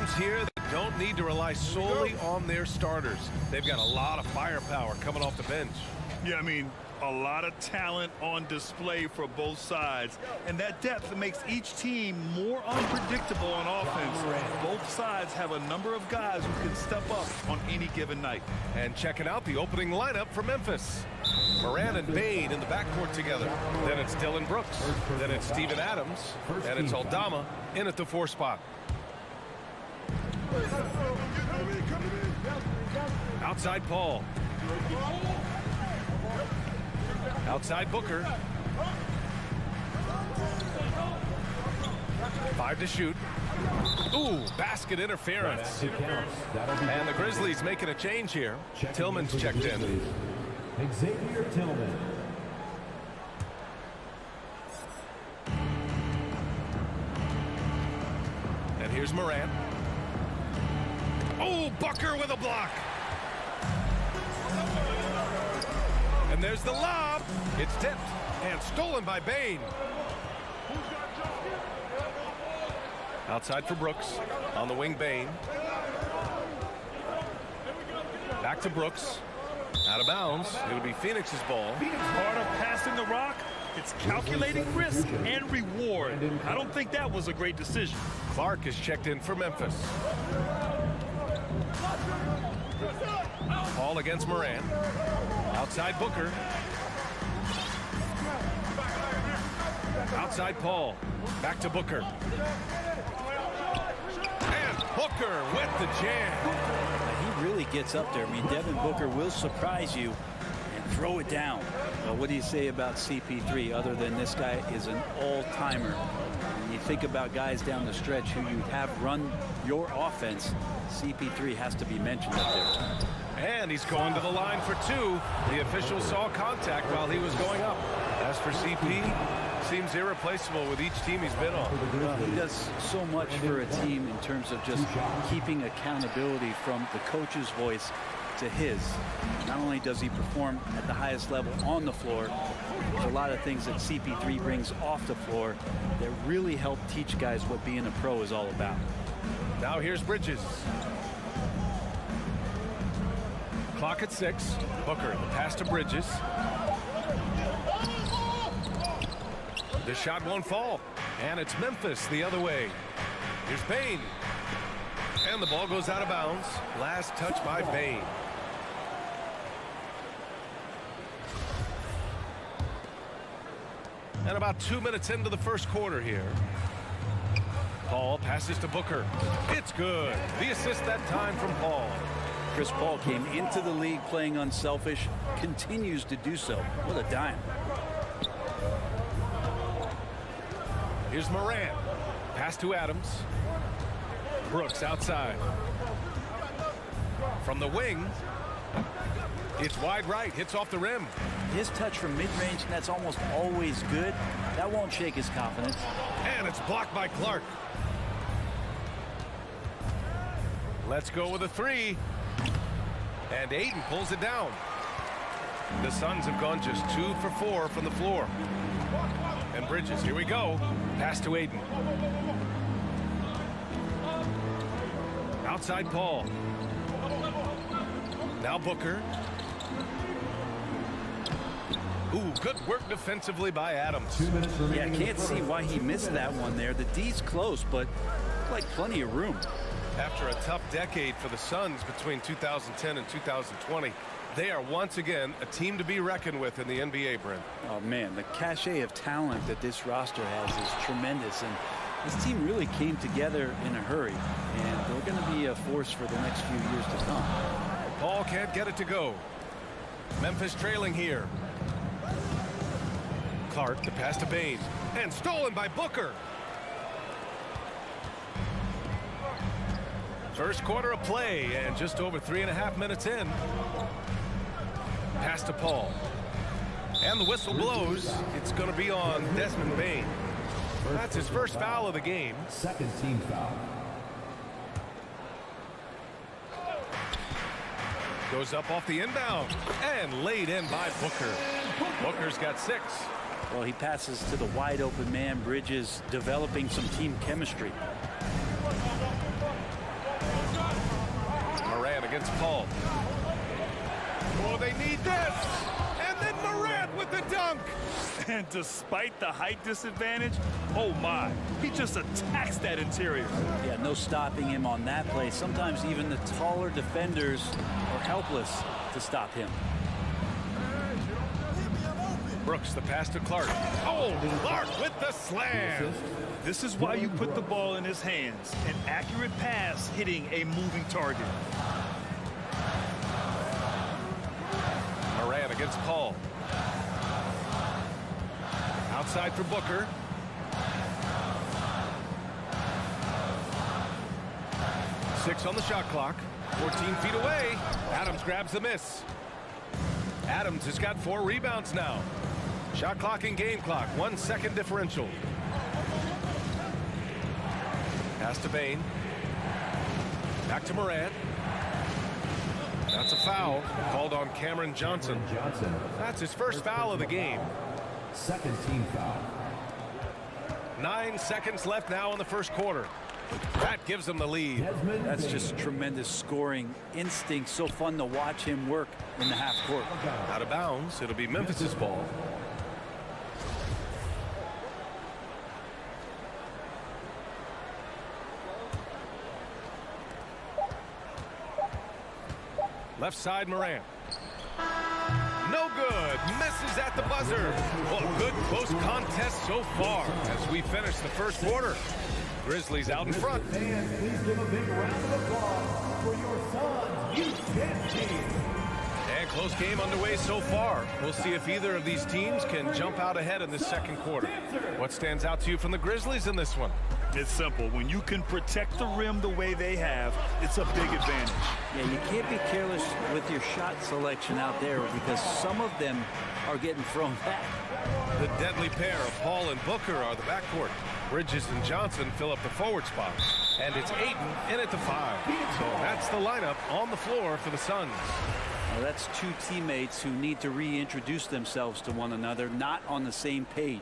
teams here that don't need to rely solely on their starters. They've got a lot of firepower coming off the bench. Yeah, I mean, a lot of talent on display for both sides, and that depth makes each team more unpredictable on offense. Both sides have a number of guys who can step up on any given night. And checking out the opening lineup for Memphis. Moran and Bane in the backcourt together. Then it's Dylan Brooks. Then it's Steven Adams. And it's Aldama in at the 4 spot. Outside Paul. Outside Booker. 5 to shoot. Ooh, basket interference. And the Grizzlies making a change here. Tillman's checked in. Xavier Tillman. And here's Moran. Oh, Booker with a block. And there's the lob. It's tipped and stolen by Bane. Outside for Brooks. On the wing, Bane. Back to Brooks. Out of bounds. It'll be Phoenix's ball. Part of passing the rock, it's calculating risk and reward. I don't think that was a great decision. Clark is checked in for Memphis. Ball against Moran. Outside Booker. Outside Paul. Back to Booker. And Booker with the jam. He really gets up there. I mean, Devin Booker will surprise you and throw it down. Well, what do you say about CP3 other than this guy is an all-timer? When you think about guys down the stretch who you have run your offense, CP3 has to be mentioned up there. And he's going to the line for 2. The official saw contact while he was going up. As for CP, seems irreplaceable with each team he's been on. Well, he does so much for a team in terms of just keeping accountability from the coach's voice to his. Not only does he perform at the highest level on the floor, there's a lot of things that CP3 brings off the floor that really help teach guys what being a pro is all about. Now here's Bridges. Clock at 6. Booker, the pass to Bridges. This shot won't fall. And it's Memphis the other way. Here's Bane. And the ball goes out of bounds. Last touch by Bane. And about 2 minutes into the first quarter here. Paul passes to Booker. It's good. The assist that time from Paul. Chris Paul came into the league playing unselfish, continues to do so. What a dime. Here's Moran. Pass to Adams. Brooks outside. From the wing. It's wide right. Hits off the rim. His touch from mid-range, that's almost always good. That won't shake his confidence. And it's blocked by Clark. Let's go with a 3. And Ayton pulls it down. The Suns have gone just 2 for 4 from the floor. And Bridges, here we go. Pass to Ayton. Outside Paul. Now Booker. Ooh, good work defensively by Adams. Yeah, I can't see why he missed that one there. The D's close, but like plenty of room. After a tough decade for the Suns between 2010 and 2020, they are once again a team to be reckoned with in the NBA, Brent. Oh, man, the cachet of talent that this roster has is tremendous, and this team really came together in a hurry, and they're going to be a force for the next few years to come. Paul can't get it to go. Memphis trailing here. Clark, the pass to Bane, and stolen by Booker. First quarter of play, and just over 3.5 minutes in. Pass to Paul. And the whistle blows. It's going to be on Desmond Bane. That's his first foul of the game. Second team foul. Goes up off the inbound and laid in by Booker. Booker's got 6. Well, he passes to the wide open man. Bridges developing some team chemistry. against Paul. Oh, they need this. And then Morant with the dunk. And despite the height disadvantage, oh my, he just attacks that interior. Yeah, no stopping him on that play. Sometimes even the taller defenders are helpless to stop him. Brooks, the pass to Clark. Oh, Clark with the slam. This is why you put the ball in his hands. An accurate pass hitting a moving target. Morant against Paul. Outside for Booker. Six on the shot clock. 14 feet away. Adams grabs the miss. Adams has got 4 rebounds now. Shot clock and game clock. 1 second differential. Pass to Bain. Back to Morant. That's a foul called on Cameron Johnson. That's his first foul of the game. Second team foul. 9 seconds left now in the first quarter. That gives them the lead. That's just tremendous scoring instinct. So fun to watch him work in the half court. Out of bounds. It'll be Memphis's ball. Left side, Morant. No good. Misses at the buzzer. Well, a good close contest so far as we finish the first quarter. Grizzlies out in front. Fans, please give a big round of applause for your Suns youth team. And close game underway so far. We'll see if either of these teams can jump out ahead in this second quarter. What stands out to you from the Grizzlies in this one? It's simple. When you can protect the rim the way they have, it's a big advantage. Yeah, you can't be careless with your shot selection out there because some of them are getting thrown back. The deadly pair of Paul and Booker are the backcourt. Bridges and Johnson fill up the forward spot. And it's Ayton in at the 5. So that's the lineup on the floor for the Suns. Now that's 2 teammates who need to reintroduce themselves to one another, not on the same page.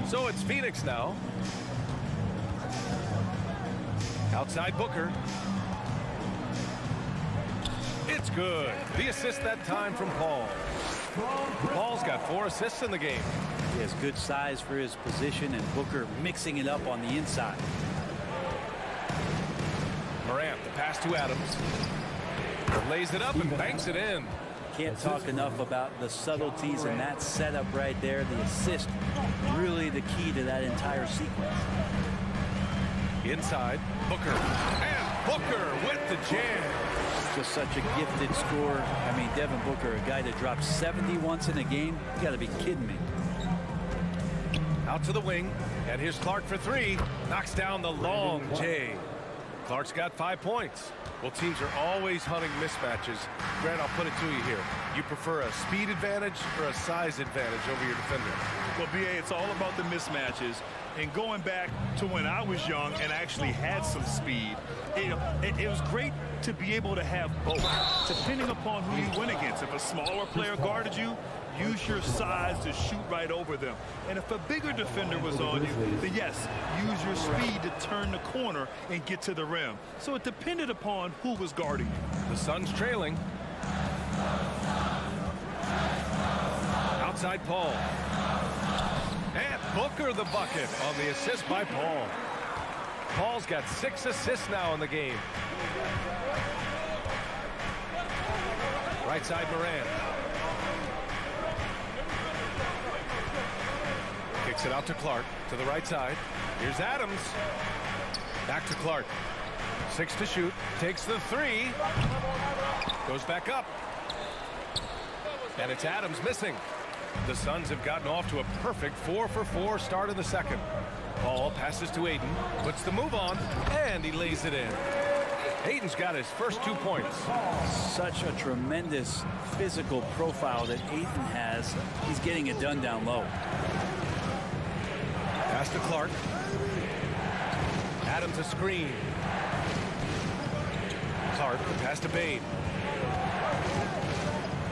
So it's Phoenix now. Outside Booker. It's good. The assist that time from Paul. Paul's got 4 assists in the game. He has good size for his position, and Booker mixing it up on the inside. Morant, the pass to Adams. Lays it up and banks it in. Can't talk enough about the subtleties in that setup right there. The assist, really the key to that entire sequence. Inside, Booker. And Booker with the jam. Just such a gifted scorer. I mean, Devin Booker, a guy that dropped 70 once in a game. You got to be kidding me. Out to the wing. And here's Clark for 3. Knocks down the long J. Clark's got 5 points. Well, teams are always hunting mismatches. Grant, I'll put it to you here. You prefer a speed advantage or a size advantage over your defender? Well, BA, it's all about the mismatches. And going back to when I was young and actually had some speed, it was great to be able to have both, depending upon who you went against. If a smaller player guarded you, use your size to shoot right over them. And if a bigger defender was on you, then yes, use your speed to turn the corner and get to the rim. So it depended upon who was guarding you. The Suns trailing. Outside Paul. And Booker the bucket on the assist by Paul. Paul's got 6 assists now in the game. Right side Morant. Kicks it out to Clark to the right side. Here's Adams. Back to Clark. 6 to shoot. Takes the 3. Goes back up. And it's Adams missing. The Suns have gotten off to a perfect 4-for-4 start in the second. Paul passes to Ayton. Puts the move on. And he lays it in. Ayton's got his first 2 points. Such a tremendous physical profile that Ayton has. He's getting it done down low. Pass to Clark. Adams a screen. Clark, pass to Bain.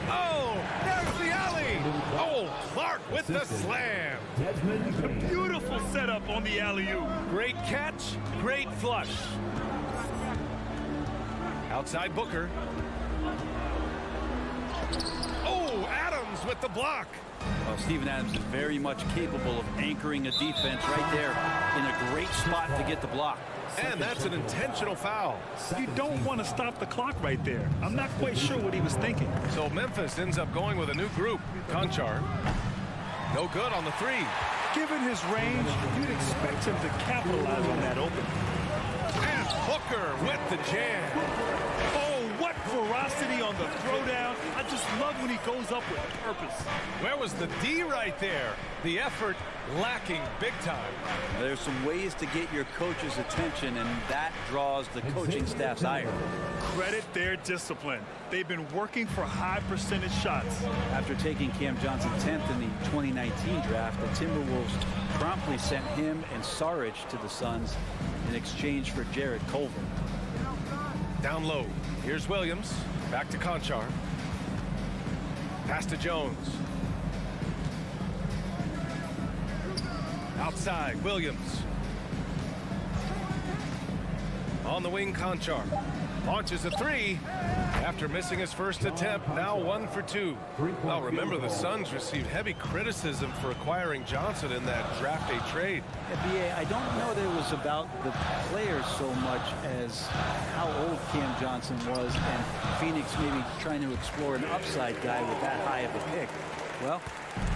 Oh, there's the alley. Oh, Clark with the slam. A beautiful setup on the alley-oop. Great catch, great flush. Outside Booker. Oh, Adams with the block. Well, Steven Adams is very much capable of anchoring a defense right there in a great spot to get the block. And that's an intentional foul. You don't want to stop the clock right there. I'm not quite sure what he was thinking. So Memphis ends up going with a new group. Conchar. No good on the three. Given his range, you'd expect him to capitalize on that open. And Booker with the jam. Oh, what ferocity on the throwdown. I just love when he goes up with purpose. Where was the D right there? The effort lacking big time. There's some ways to get your coach's attention, and that draws the coaching staff's ire. Credit their discipline. They've been working for high percentage shots. After taking Cam Johnson 10th in the 2019 draft, the Timberwolves promptly sent him and Saric to the Suns in exchange for Jarrett Culver. Down low. Here's Williams. Back to Conchar. Pass to Jones. Outside, Williams. On the wing, Conchar. Launches a three. After missing his first attempt, now 1 for 2. Well, remember, the Suns received heavy criticism for acquiring Johnson in that draft day trade. Yeah, B.A., I don't know that it was about the players so much as how old Cam Johnson was, and Phoenix maybe trying to explore an upside guy with that high of a pick. Well,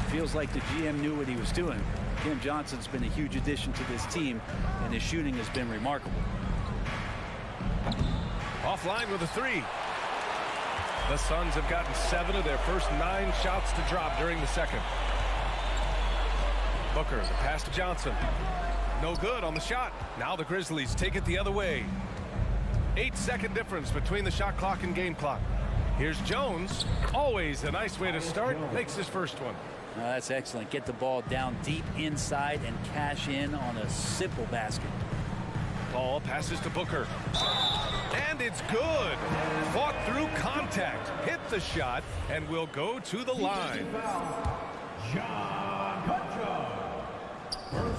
feels like the GM knew what he was doing. Cam Johnson's been a huge addition to this team, and his shooting has been remarkable. Offline with a three. The Suns have gotten 7 of their first 9 shots to drop during the second. Booker, the pass to Johnson. No good on the shot. Now the Grizzlies take it the other way. 8-second difference between the shot clock and game clock. Here's Jones. Always a nice way to start. Makes his first one. That's excellent. Get the ball down deep inside and cash in on a simple basket. Ball passes to Booker. And it's good. Fought through contact. Hit the shot and will go to the line.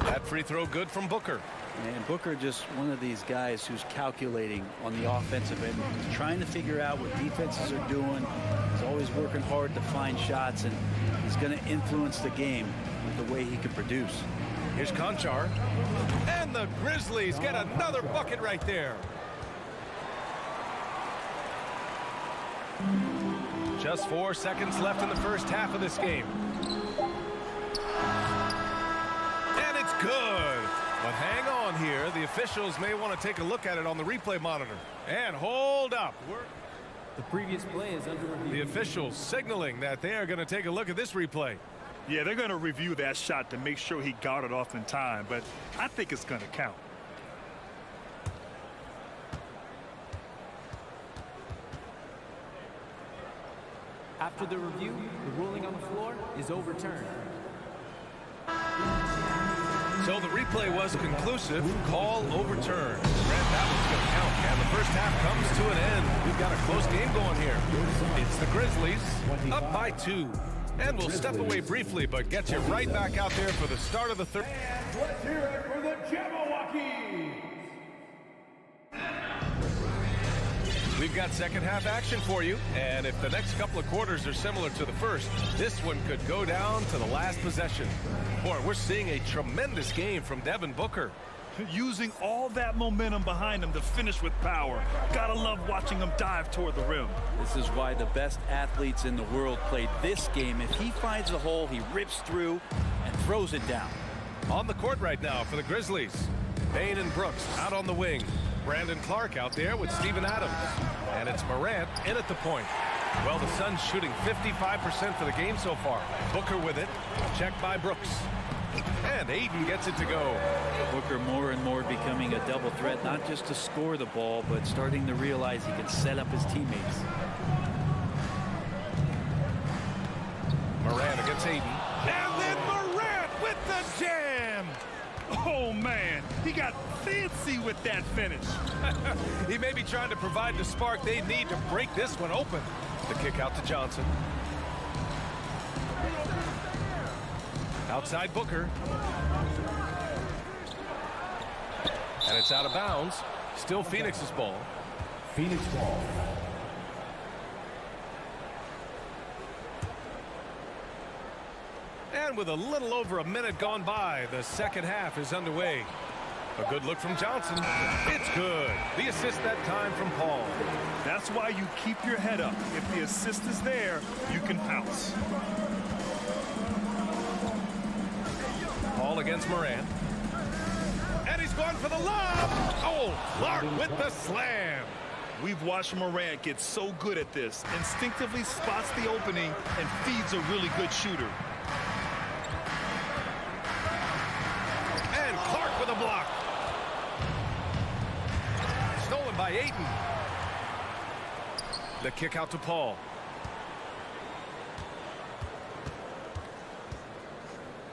That free throw good from Booker. And Booker just one of these guys who's calculating on the offensive end. He's trying to figure out what defenses are doing. He's always working hard to find shots, and he's going to influence the game with the way he can produce. Here's Conchar. And the Grizzlies get another bucket right there. Just 4 seconds left in the first half of this game. And it's good. But hang on here. The officials may want to take a look at it on the replay monitor. And hold up. The previous play is under review. The officials signaling that they are going to take a look at this replay. Yeah, they're going to review that shot to make sure he got it off in time, but I think it's going to count. After the review, the ruling on the floor is overturned. So the replay was conclusive. Call overturned. Grant, that one's going to count. And the first half comes to an end. We've got a close game going here. It's the Grizzlies up by 2. And we'll step away briefly, but get you right back out there for the start of the third. Let's hear it for the Jabberwockies. We've got second half action for you, and if the next couple of quarters are similar to the first, this one could go down to the last possession. Boy, we're seeing a tremendous game from Devin Booker. Using all that momentum behind him to finish with power. Gotta love watching him dive toward the rim. This is why the best athletes in the world play this game. If he finds a hole, he rips through and throws it down. On the court right now for the Grizzlies. Payne and Brooks out on the wing. Brandon Clark out there with Steven Adams. And it's Morant in at the point. Well, the Suns shooting 55% for the game so far. Booker with it. Checked by Brooks. And Aiden gets it to go. Booker more and more becoming a double threat, not just to score the ball, but starting to realize he can set up his teammates. Morant against Aiden. And then Morant with the jam. Oh, man. He got fancy with that finish. He may be trying to provide the spark they need to break this one open. The kick out to Johnson. Outside Booker. And it's out of bounds. Still Phoenix's ball. Phoenix ball. And with a little over a minute gone by, the second half is underway. A good look from Johnson. It's good. The assist that time from Paul. That's why you keep your head up. If the assist is there, you can pounce. Paul against Moran. And he's going for the lob. Oh, Clark with the slam. We've watched Morant get so good at this. Instinctively spots the opening and feeds a really good shooter. And Clark with a block. Stolen by Ayton. The kick out to Paul.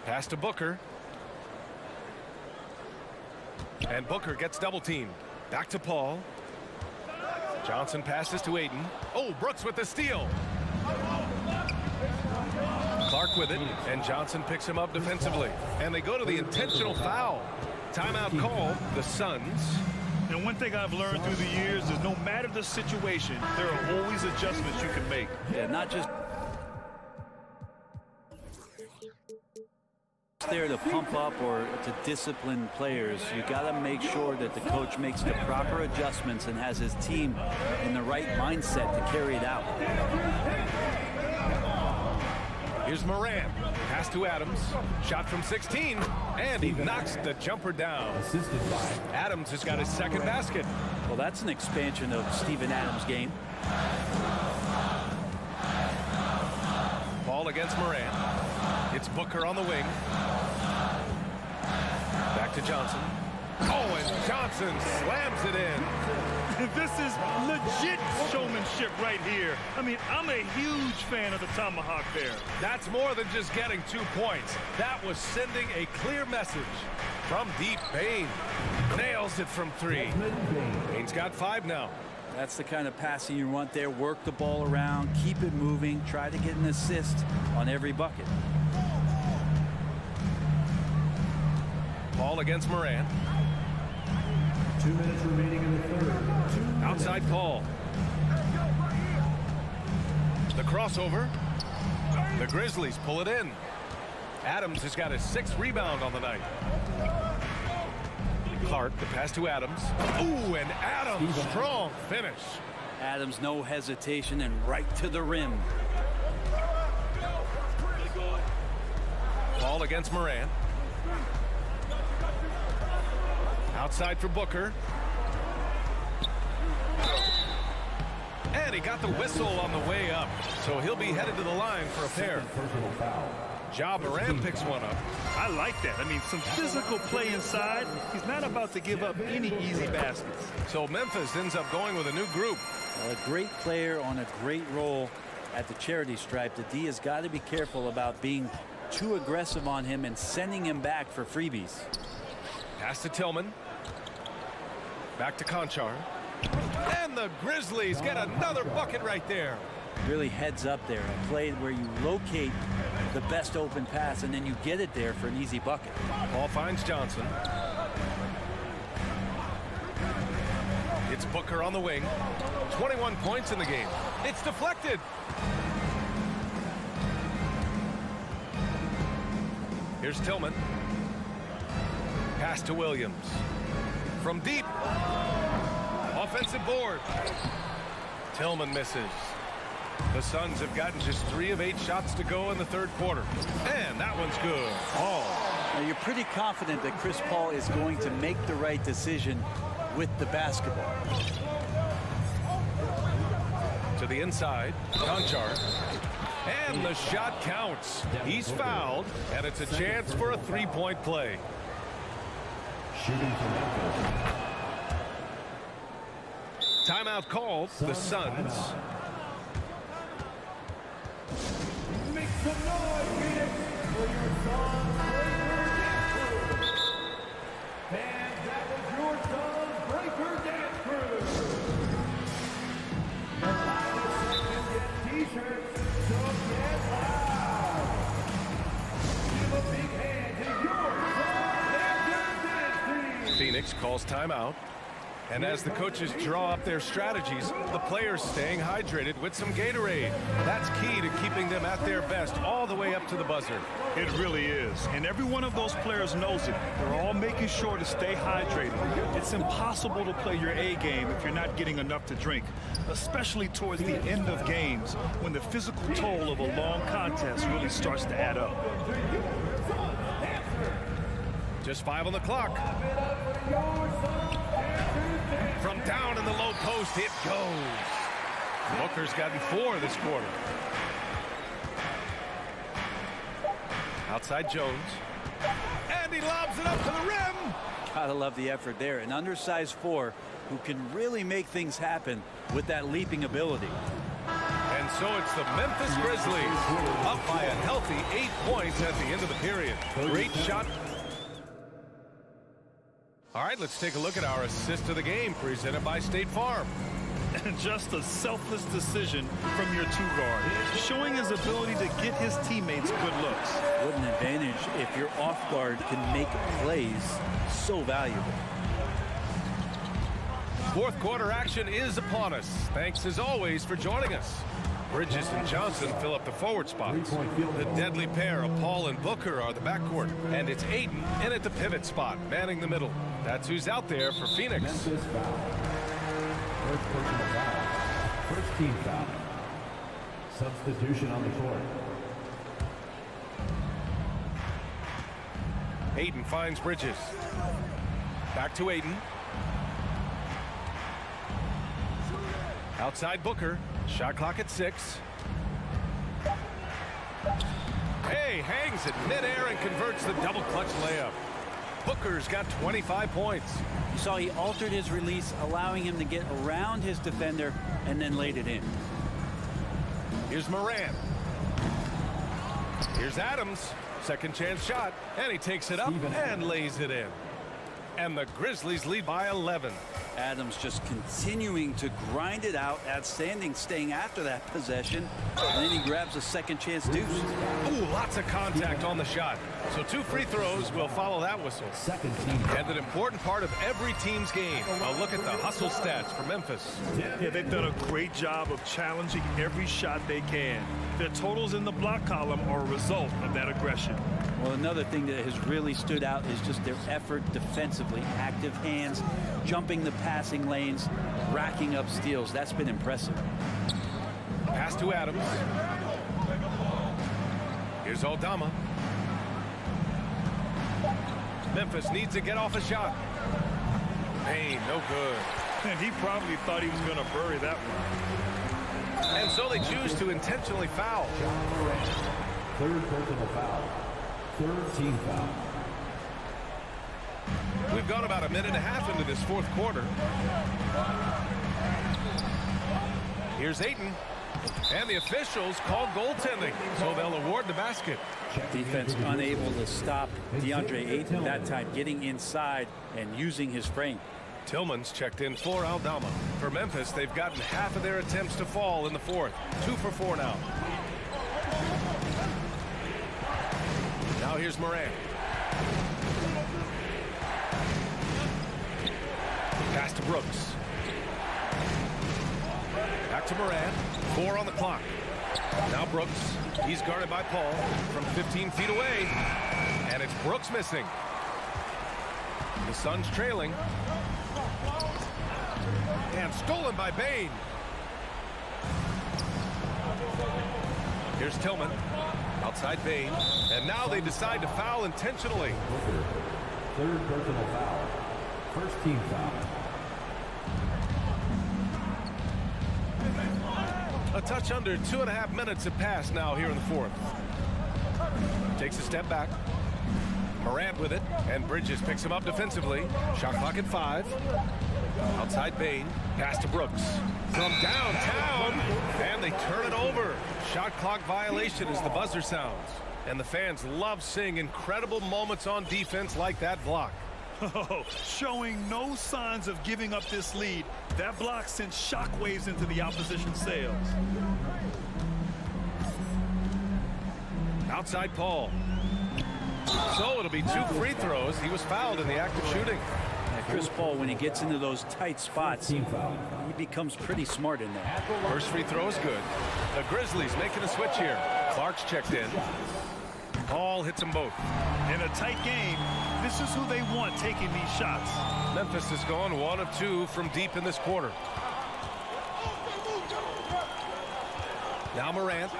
Pass to Booker. And Booker gets double teamed. Back to Paul. Johnson passes to Ayton. Oh, Brooks with the steal. Clark with it, and Johnson picks him up defensively. And they go to the intentional foul. Timeout call, the Suns. And one thing I've learned through the years is no matter the situation, there are always adjustments you can make. Yeah, not just there to pump up or to discipline players. You got to make sure that the coach makes the proper adjustments and has his team in the right mindset to carry it out. Here's Moran. Pass to Adams. Shot from 16. And he knocks the jumper down. Adams has got his second basket. Well, that's an expansion of Steven Adams' game. Ball against Moran. It's Booker on the wing. Back to Johnson. Oh, and Johnson slams it in. This is legit showmanship right here. I mean, I'm a huge fan of the tomahawk there. That's more than just getting 2 points. That was sending a clear message. From deep, Bain nails it from 3. Bain's got 5 now. That's the kind of passing you want there. Work the ball around, keep it moving, try to get an assist on every bucket. Ball against Moran. 2 minutes remaining in the third. Outside Paul. The crossover. The Grizzlies pull it in. Adams has got his 6th rebound on the night. Clark, the pass to Adams. Ooh, and Adams, strong finish. Adams, no hesitation, and right to the rim. Ball against Moran. Outside for Booker. And he got the whistle on the way up, so he'll be headed to the line for a pair. Ja Moran picks one up. I like that. I mean, some physical play inside. He's not about to give up any easy baskets. So Memphis ends up going with a new group. Well, a great player on a great role at the charity stripe. The D has got to be careful about being too aggressive on him and sending him back for freebies. Pass to Tillman. Back to Conchar. And the Grizzlies get another bucket right there. Really heads up there. A play where you locate the best open pass and then you get it there for an easy bucket. Ball finds Johnson. It's Booker on the wing. 21 points in the game. It's deflected. Here's Tillman. Pass to Williams. From deep. Offensive board. Tillman misses. The Suns have gotten just 3 of 8 shots to go in the third quarter. And that one's good. Paul. Now you're pretty confident that Chris Paul is going to make the right decision with the basketball. To the inside. Conchar. And the shot counts. He's fouled, and it's a chance for a 3-point play. Shooting for Memphis. Timeout called. The Suns. Make some noise, Phoenix, for your Suns Breaker Dance Crew. And that was your Suns Breaker Dance Crew. The loudest and t-shirts, so get loud. Give a big hand to your Suns Breaker Dance Team. Phoenix calls timeout. And as the coaches draw up their strategies, the players staying hydrated with some Gatorade. That's key to keeping them at their best all the way up to the buzzer. It really is. And every one of those players knows it. They're all making sure to stay hydrated. It's impossible to play your A game if you're not getting enough to drink, especially towards the end of games when the physical toll of a long contest really starts to add up. Just 5 on the clock. From down in the low post, it goes. Booker's gotten 4 this quarter. Outside Jones. And he lobs it up to the rim. Gotta love the effort there. An undersized 4 who can really make things happen with that leaping ability. And so it's the Memphis Grizzlies up by a healthy 8 points at the end of the period. Great shot. All right, let's take a look at our assist of the game presented by State Farm. And just a selfless decision from your 2-guard, showing his ability to get his teammates good looks. What an advantage if your off guard can make plays so valuable. Fourth quarter action is upon us. Thanks as always for joining us. Bridges and Johnson fill up the forward spots. The deadly pair of Paul and Booker are the backcourt. And it's Ayton in at the pivot spot, manning the middle. That's who's out there for Phoenix. Memphis foul. First personal foul. First team foul. Substitution on the court. Ayton finds Bridges. Back to Ayton. Outside Booker. Shot clock at 6. Hey, hangs it midair and converts the double clutch layup. Booker's got 25 points. You saw he altered his release, allowing him to get around his defender and then laid it in. Here's Moran. Here's Adams. Second chance shot. And he takes it up and lays it in. And the Grizzlies lead by 11. Adams just continuing to grind it out. Outstanding staying after that possession. And then he grabs a second chance deuce. Ooh, lots of contact on the shot. So 2 free throws will follow that whistle. Second team. And an important part of every team's game. A look at the hustle stats for Memphis. Yeah, they've done a great job of challenging every shot they can. Their totals in the block column are a result of that aggression. Well, another thing that has really stood out is just their effort defensively. Active hands, jumping the passing lanes, racking up steals. That's been impressive. Pass to Adams. Here's Aldama. Memphis needs to get off a shot. Payne, no good. And he probably thought he was going to bury that one. And so they choose to intentionally foul. Third personal foul. Third team foul. We've gone about a minute and a half into this fourth quarter. Here's Ayton. And the officials call goaltending, so they'll award the basket. Defense unable to stop DeAndre Ayton that time, getting inside and using his frame. Tillman's checked in for Aldama. For Memphis, they've gotten half of their attempts to fall in the fourth. 2 for 4 now. Now here's Moran. Pass to Brooks. Back to Moran. 4 on the clock. Now Brooks. He's guarded by Paul from 15 feet away. And it's Brooks missing. The Suns trailing. And stolen by Bane. Here's Tillman. Outside Bane. And now they decide to foul intentionally. Third personal foul. First team foul. A touch under 2.5 minutes have passed now here in the fourth. Takes a step back. Morant with it, and Bridges picks him up defensively. Shot clock at 5. Outside Bane, pass to Brooks. From downtown, and they turn it over. Shot clock violation as the buzzer sounds. And the fans love seeing incredible moments on defense like that block. Oh, showing no signs of giving up this lead. That block sent shockwaves into the opposition sails. Outside Paul. So it'll be 2 free throws. He was fouled in the act of shooting. I Chris Paul, when he gets into those tight spots, he becomes pretty smart in there. First free throw is good. The Grizzlies making a switch here. Clark's checked in. Paul hits them both. In a tight game, this is who they want taking these shots. Memphis is gone 1 of 2 from deep in this quarter. Now Morant.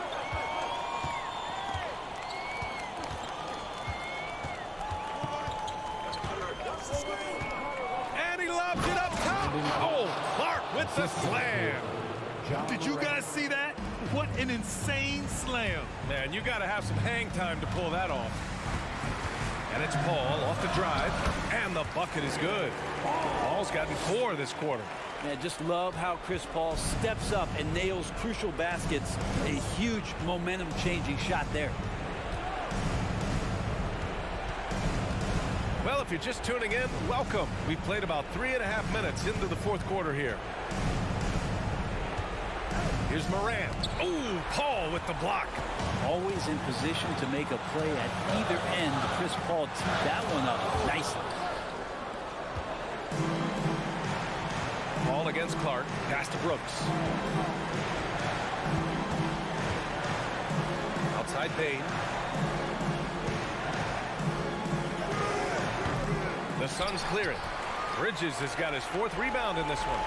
And he lobs it up top. Oh, Clark with the slam. Did you guys see that? What an insane slam. Man, you got to have some hang time to pull that off. And it's Paul off the drive, and the bucket is good. Paul's gotten 4 this quarter. Man, just love how Chris Paul steps up and nails crucial baskets. A huge momentum-changing shot there. Well, if you're just tuning in, welcome. We've played about 3.5 minutes into the fourth quarter here. Here's Morant. Oh, Paul with the block. Always in position to make a play at either end. Chris Paul teed that one up nicely. Paul against Clark. Pass to Brooks. Outside Payne. The Suns clear it. Bridges has got his 4th rebound in this one.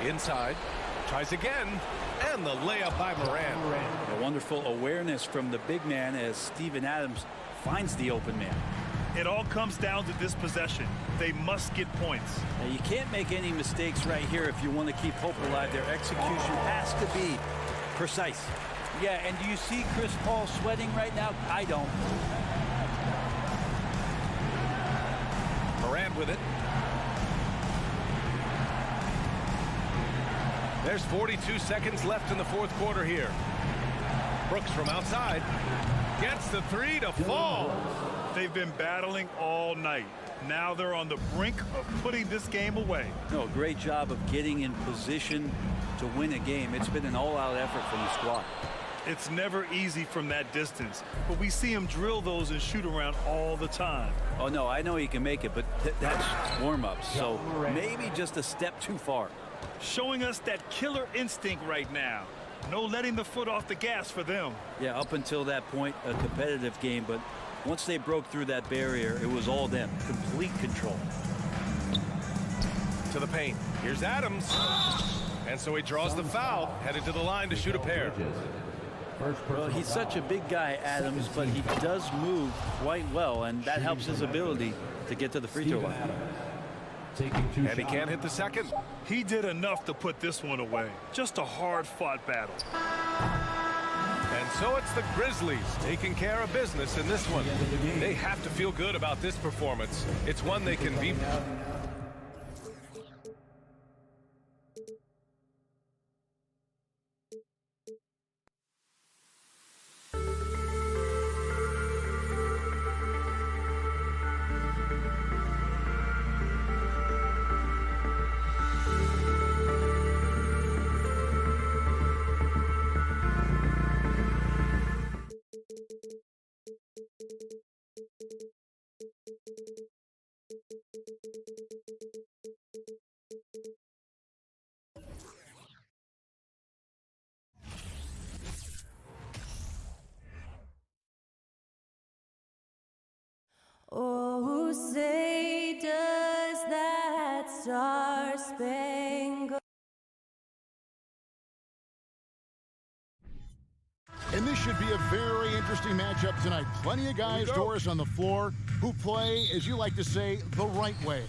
Inside. Tries again. And the layup by Morant. A wonderful awareness from the big man as Steven Adams finds the open man. It all comes down to this possession. They must get points. Now, you can't make any mistakes right here if you want to keep hope alive. Their execution has to be precise. Yeah, and do you see Chris Paul sweating right now? I don't. Morant with it. There's 42 seconds left in the fourth quarter here. Brooks from outside gets the 3 to fall. They've been battling all night. Now they're on the brink of putting this game away. No, great job of getting in position to win a game. It's been an all-out effort from the squad. It's never easy from that distance, but we see him drill those and shoot around all the time. Oh, no, I know he can make it, but that's warm-ups, so maybe just a step too far. Showing us that killer instinct right now. No letting the foot off the gas for them. Yeah, up until that point, a competitive game, but once they broke through that barrier, it was all them. Complete control. To the paint. Here's Adams. And so he draws the foul, headed to the line to shoot a pair. Well, he's such a big guy, Adams, but he does move quite well, and that helps his ability to get to the free throw line. And he can't hit the second. He did enough to put this one away. Just a hard-fought battle. And so it's the Grizzlies taking care of business in this one. They have to feel good about this performance. It's one they can be. Oh, say does that star-spangled. And this should be a very interesting matchup tonight. Plenty of guys, Doris, on the floor who play, as you like to say, the right way.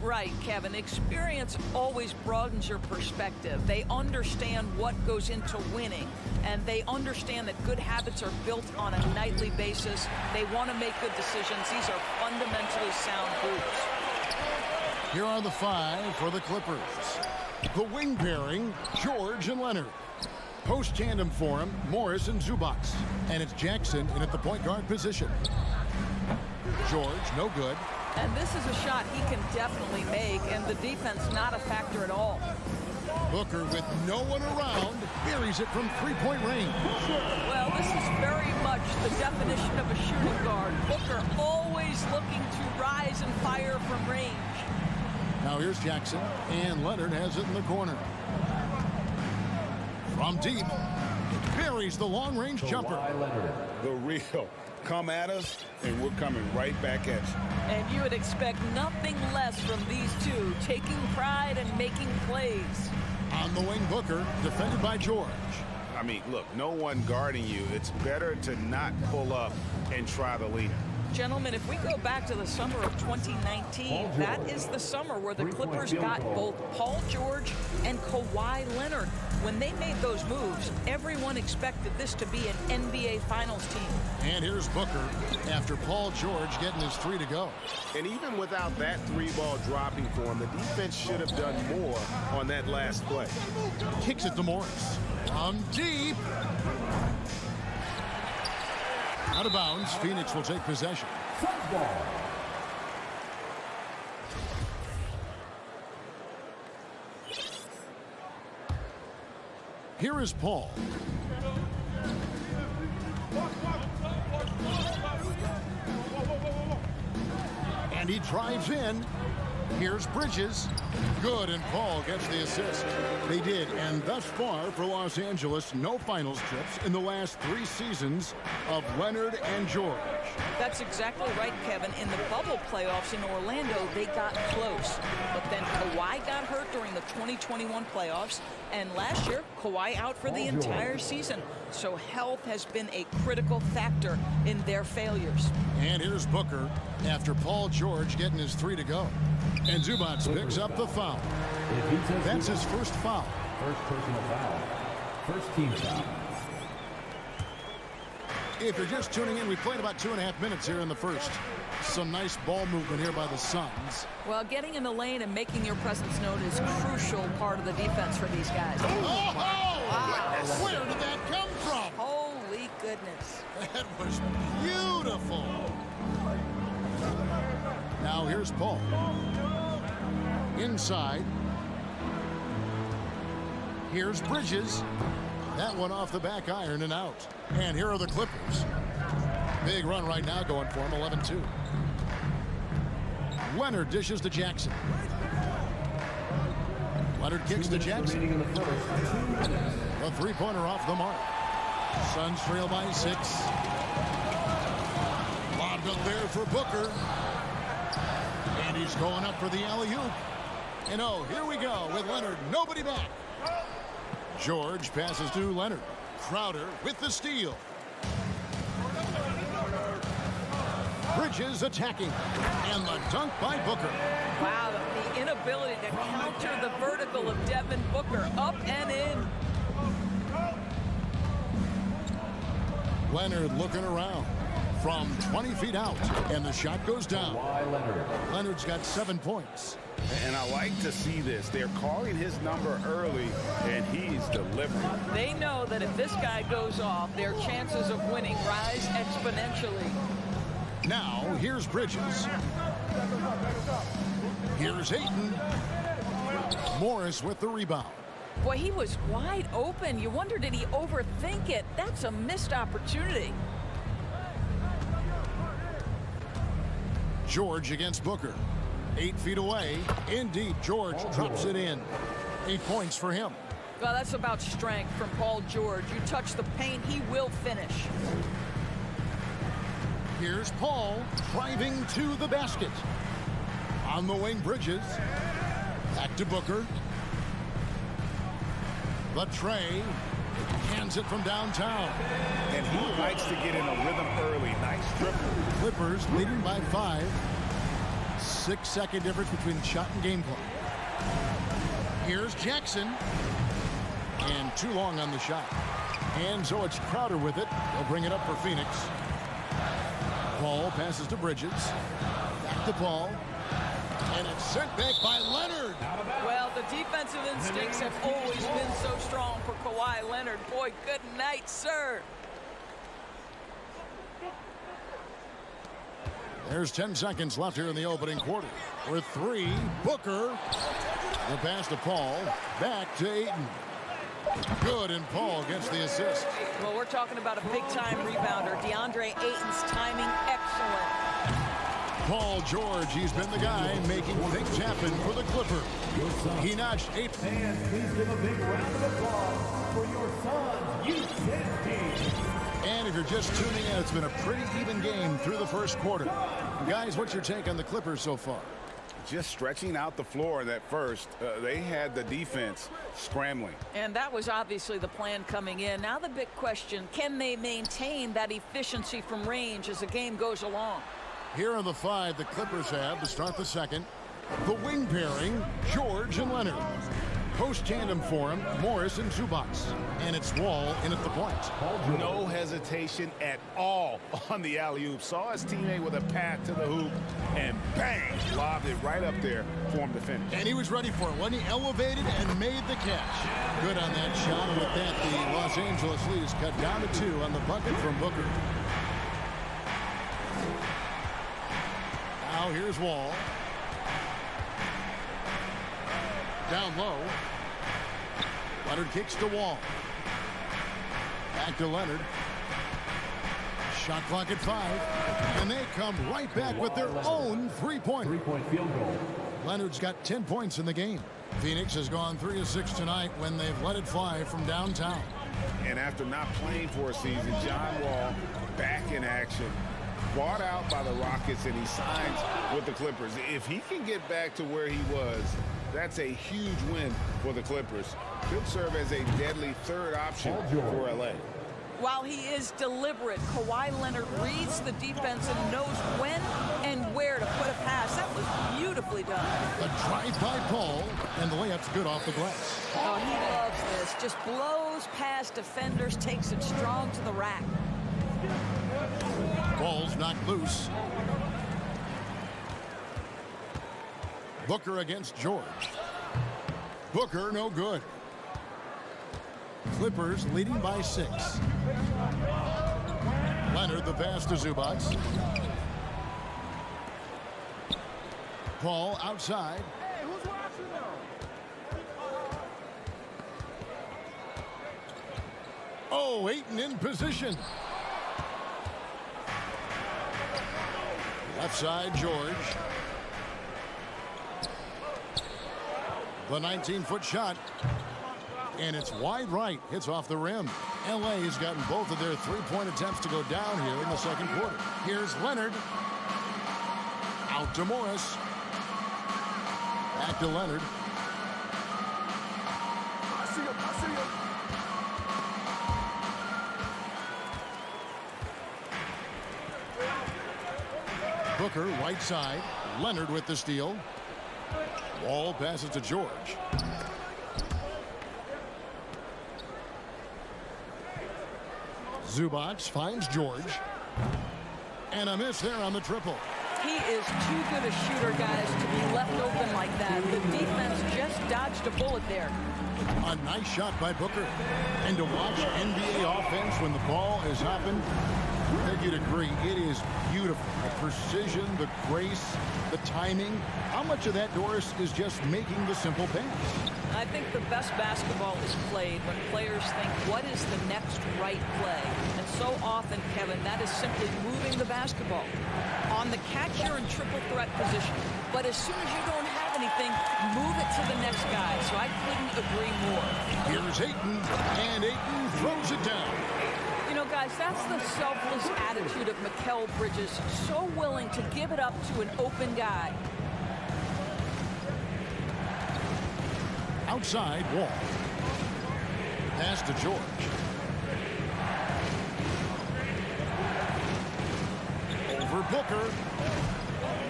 Right, Kevin. Experience always broadens your perspective. They understand what goes into winning, and they understand that good habits are built on a nightly basis. They want to make good decisions. These are fundamentally sound groups. Here are the 5 for the Clippers. The wing pairing, George and Leonard. Post tandem for him, Morris and Zubac. And it's Jackson in at the point guard position. George, no good. And this is a shot he can definitely make, and the defense not a factor at all. Booker with no one around buries it from three-point range. Well, this is very much the definition of a shooting guard. Booker always looking to rise and fire from range. Now here's Jackson, and Leonard has it in the corner. From deep, buries the long-range jumper. The real. Come at us, and we're coming right back at you. And you would expect nothing less from these two, taking pride and making plays. On the wing, Booker, defended by George. I mean, look, no one guarding you. It's better to not pull up and try the leaner. Gentlemen, if we go back to the summer of 2019, that is the summer where the Clippers got both Paul George and Kawhi Leonard. When they made those moves, everyone expected this to be an NBA Finals team. And here's Booker after Paul George getting his three to go. And even without that three-ball dropping for him, the defense should have done more on that last play. Kicks it to Morris. Deep. Out of bounds, Phoenix will take possession. Here is Paul. And he drives in. Here's Bridges. Good, and Paul gets the assist. They did, and thus far for Los Angeles, no finals trips in the last 3 seasons of Leonard and George. That's exactly right, Kevin. In the bubble playoffs in Orlando, they got close. But then Kawhi got hurt during the 2021 playoffs, and last year, Kawhi out for the entire season. So health has been a critical factor in their failures. And here's Booker after Paul George getting his 3 to go. And Zubats picks up the foul. That's his first foul. First personal foul. First team foul. If you're just tuning in, we played about 2.5 minutes here in the first. Some nice ball movement here by the Suns. Well, getting in the lane and making your presence known is a crucial part of the defense for these guys. Oh! Wow. Where did that come from? Holy goodness. That was beautiful. Now here's Paul. Inside. Here's Bridges. That one off the back iron and out. And here are the Clippers. Big run right now going for him, 11-2. Leonard dishes to Jackson. Leonard kicks to Jackson. A three-pointer off the mark. Suns trail by 6. Lobbed up there for Booker. And he's going up for the alley-oop. And oh, here we go with Leonard. Nobody back. George passes to Leonard. Crowder with the steal. Bridges attacking. And the dunk by Booker. Wow, the inability to counter the vertical of Devin Booker. Up and in. Leonard looking around from 20 feet out. And the shot goes down. Leonard's got 7 points. And I like to see this. They're calling his number early, and he's delivering. They know that if this guy goes off, their chances of winning rise exponentially. Now, here's Bridges. Here's Ayton. Morris with the rebound. Boy, he was wide open. You wonder, did he overthink it? That's a missed opportunity. George against Booker. 8 feet away. In deep. George drops it in. 8 points for him. Well, that's about strength from Paul George. You touch the paint, he will finish. Here's Paul driving to the basket. On the wing, Bridges. Back to Booker. The tray. Hands it from downtown. And he likes to get in a rhythm early. Nice triple. Clippers leading by 5. 6-second difference between shot and game clock. Here's Jackson. And too long on the shot. And so it's Crowder with it. They'll bring it up for Phoenix. Paul passes to Bridges. Back to Paul. And it's sent back by Leonard. Well, the defensive instincts have always been so strong for Kawhi Leonard. Boy, good night, sir. There's 10 seconds left here in the opening quarter. For 3, Booker The pass to Paul. Back to Ayton. Good, and Paul gets the assist. Well, we're talking about a big-time rebounder. DeAndre Ayton's timing excellent. Paul George, he's been the guy making things happen for the Clippers. He notched 8. And please give a big round of applause for your Suns youth team. And if you're just tuning in, it's been a pretty even game through the first quarter. Guys, what's your take on the Clippers so far? Just stretching out the floor that first. They had the defense scrambling. And that was obviously the plan coming in. Now the big question, can they maintain that efficiency from range as the game goes along? Here are the 5 the Clippers have to start the second. The wing pairing, George and Leonard. Post tandem for him, Morris and Zubac. And it's Wall in at the point. No hesitation at all on the alley-oop. Saw his teammate with a path to the hoop, and bang, lobbed it right up there for him to finish. And he was ready for it when he elevated and made the catch. Good on that shot. With that, the Los Angeles lead is cut down to 2 on the bucket from Booker. Now here's Wall. Down low. Leonard kicks to Wall. Back to Leonard. Shot clock at 5. And they come right back with their own three-pointer. Three-point field goal. Leonard's got 10 points in the game. Phoenix has gone 3 of 6 tonight when they've let it fly from downtown. And after not playing for a season, John Wall back in action. Bought out by the Rockets, and he signs with the Clippers. If he can get back to where he was, that's a huge win for the Clippers. Could serve as a deadly third option for LA. While he is deliberate, Kawhi Leonard reads the defense and knows when and where to put a pass. That was beautifully done. The drive by Paul, and the layup's good off the glass. Oh, he loves this. Just blows past defenders, takes it strong to the rack. Ball's knocked loose. Booker against George. Booker no good. Clippers leading by 6. Leonard the pass to Zubac. Paul outside. Hey, who's watching now? Oh, Ayton in position. Left side, George. The 19-foot shot. And it's wide right. Hits off the rim. LA has gotten both of their three-point attempts to go down here in the second quarter. Here's Leonard. Out to Morris. Back to Leonard. I see him. I see him. Booker, right side. Leonard with the steal. Wall passes to George. Zubac finds George. And a miss there on the triple. He is too good a shooter, guys, to be left open like that. The defense just dodged a bullet there. A nice shot by Booker. And to watch NBA offense when the ball is hopping, I think you'd agree, it is beautiful. The precision, the grace, the timing. How much of that, Doris, is just making the simple pass? I think the best basketball is played when players think, what is the next right play? And so often, Kevin, that is simply moving the basketball on the catch. You're in triple threat position. But as soon as you don't have anything, move it to the next guy. So I couldn't agree more. Here's Ayton, and Ayton throws it down. You know, guys, that's the selfless attitude of Mikal Bridges. So willing to give it up to an open guy. Outside, Wall. Pass to George. Over Booker.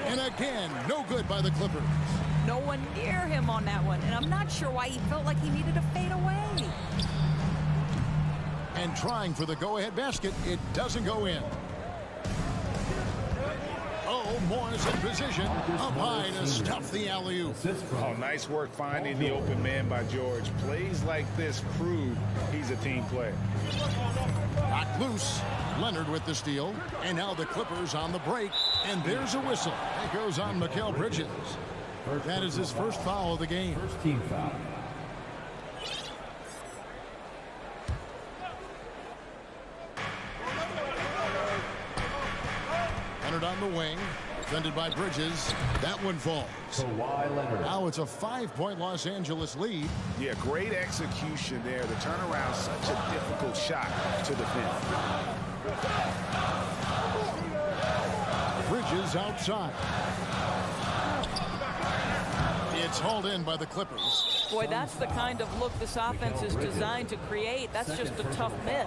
And again, no good by the Clippers. No one near him on that one. And I'm not sure why he felt like he needed to fade away. And trying for the go-ahead basket, it doesn't go in. Oh, Morris in position, up high to stuff the alley-oop. Oh, nice work finding the open man by George. Plays like this prove he's a team player. Knocked loose. Leonard with the steal. And now the Clippers on the break. And there's a whistle. That goes on Mikal Bridges. That is his first foul of the game. First team foul. Leonard on the wing. Defended by Bridges. That one falls. Now it's a 5-point Los Angeles lead. Yeah, great execution there. The turnaround, such a difficult shot to defend. Bridges outside. It's hauled in by the Clippers. Boy, that's the kind of look this offense is designed to create. That's just a tough miss.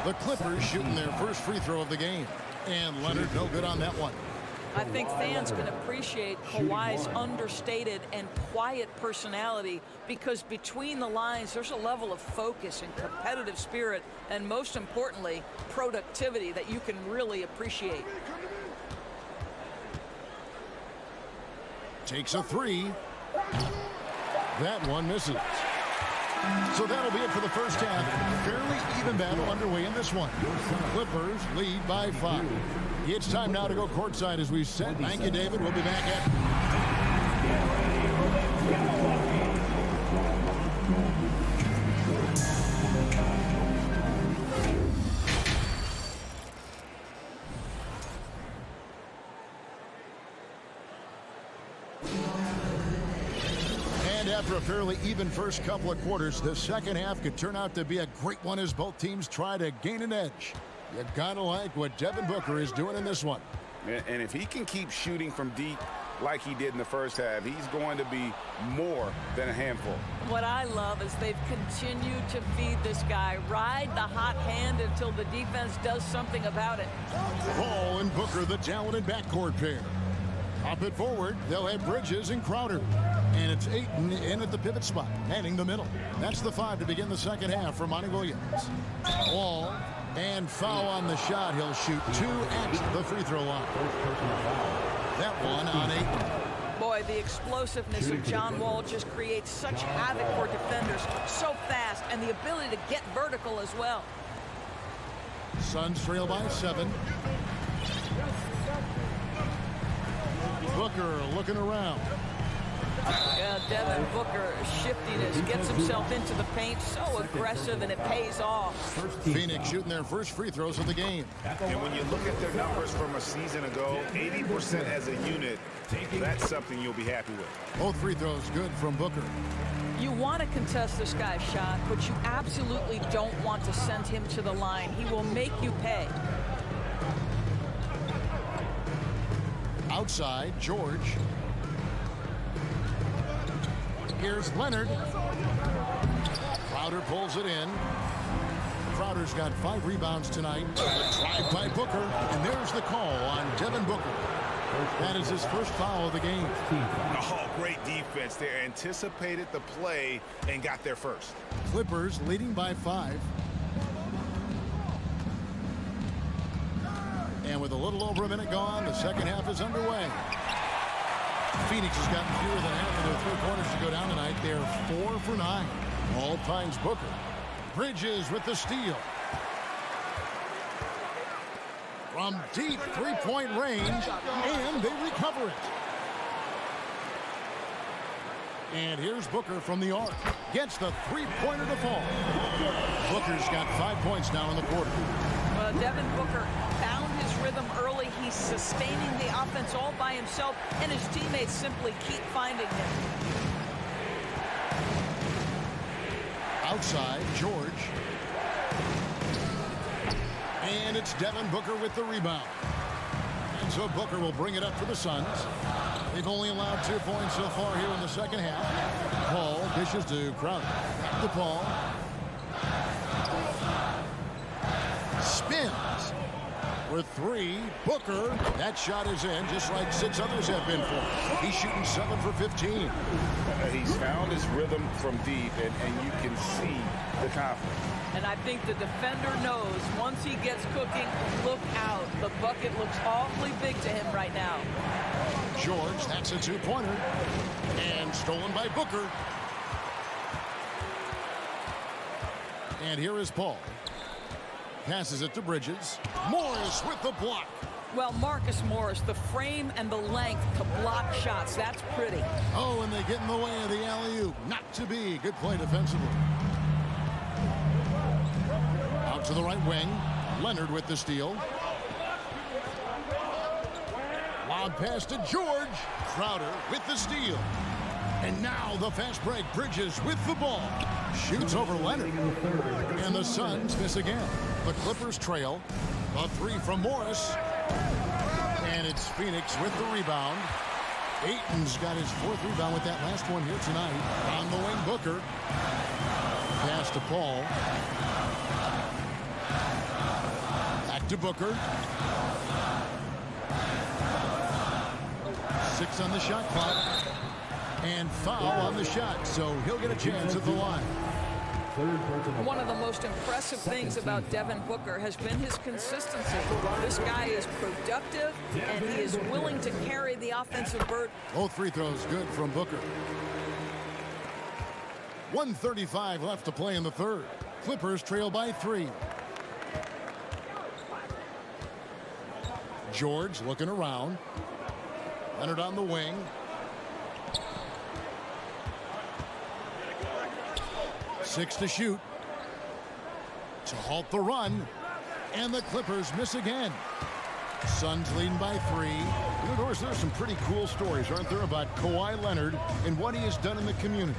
The Clippers shooting their first free throw of the game. And Leonard no good on that one. I think fans can appreciate Kawhi's understated and quiet personality because between the lines, there's a level of focus and competitive spirit, and most importantly, productivity that you can really appreciate. Takes a three. That one misses. So that'll be it for the first half. Fairly even battle underway in this one. Clippers lead by 5. It's time now to go courtside as we set. Thank you, David. We'll be back And after a fairly even first couple of quarters, the second half could turn out to be a great one as both teams try to gain an edge. You gotta like what Devin Booker is doing in this one. And if he can keep shooting from deep like he did in the first half, he's going to be more than a handful. What I love is they've continued to feed this guy, ride the hot hand until the defense does something about it. Ball and Booker, the talented backcourt pair. Up it forward, they'll have Bridges and Crowder. And it's Ayton in at the pivot spot, manning the middle. That's the 5 to begin the second half for Monty Williams. Wall. And foul on the shot. He'll shoot 2 at the free throw line. That one on Ayton. Boy, the explosiveness of John Wall just creates such havoc for defenders. So fast, and the ability to get vertical as well. Suns trail by 7. Booker looking around. Yeah, Devin Booker, shiftiness, gets himself into the paint, so aggressive, and it pays off. Phoenix shooting their first free throws of the game. And when you look at their numbers from a season ago, 80% as a unit, that's something you'll be happy with. Both free throws good from Booker. You want to contest this guy's shot, but you absolutely don't want to send him to the line. He will make you pay. Outside, George. Here's Leonard. Crowder pulls it in. Crowder's got 5 rebounds tonight. Drive by Booker, and there's the call on Devin Booker. That is his first foul of the game. Oh, great defense there. Anticipated the play and got there first. Clippers leading by 5. And with a little over a minute gone, the second half is underway. Phoenix has gotten fewer than half of their 3 quarters to go down tonight. They're 4 for 9. All finds Booker. Bridges with the steal. From deep 3-point range, and they recover it. And here's Booker from the arc. Gets the 3-pointer to fall. Booker's got 5 points now in the quarter. Devin Booker found his rhythm early. He's sustaining the offense all by himself, and his teammates simply keep finding him. Outside, George. And it's Devin Booker with the rebound. And so Booker will bring it up for the Suns. They've only allowed 2 points so far here in the second half. Paul dishes to Crowder. The Paul. Spins for 3. Booker. That shot is in, just like 6 others have been for. He's shooting 7 for 15. He's found his rhythm from deep, and you can see the confidence. And I think the defender knows once he gets cooking, look out. The bucket looks awfully big to him right now. George, that's a 2-pointer. And stolen by Booker. And here is Paul. Passes it to Bridges. Morris with the block. Well, Marcus Morris, the frame and the length to block shots. That's pretty. Oh, and they get in the way of the alley-oop. Not to be. Good play defensively. Out to the right wing. Leonard with the steal. Lob pass to George. Crowder with the steal. And now the fast break. Bridges with the ball. Shoots over Leonard. And the Suns miss again. The Clippers trail. A three from Morris. And it's Phoenix with the rebound. Ayton's got his 4th rebound with that last one here tonight. On the wing, Booker. Pass to Paul. Back to Booker. 6 on the shot clock. And foul on the shot, so he'll get a chance at the line. One of the most impressive things about Devin Booker has been his consistency. This guy is productive, and he is willing to carry the offensive burden. Both free throws good from Booker. 1:35 left to play in the third. Clippers trail by 3. George looking around. Leonard on the wing. Six to shoot. To halt the run. And the Clippers miss again. Suns leading by 3. Of course, there's some pretty cool stories, aren't there, about Kawhi Leonard and what he has done in the community.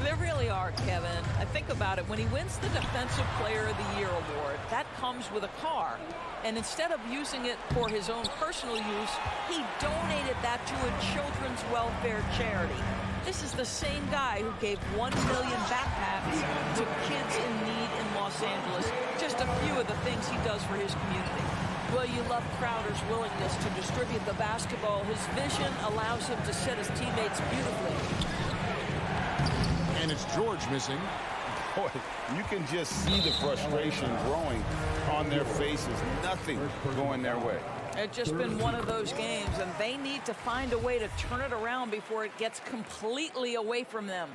There really are, Kevin. I think about it. When he wins the Defensive Player of the Year award, that comes with a car. And instead of using it for his own personal use, he donated that to a children's welfare charity. This is the same guy who gave 1 million backpacks to kids in need in Los Angeles. Just a few of the things he does for his community. Well, you love Crowder's willingness to distribute the basketball. His vision allows him to set his teammates beautifully. And it's George missing. Boy, you can just see the frustration growing on their faces. Nothing going their way. It's just been one of those games, and they need to find a way to turn it around before it gets completely away from them.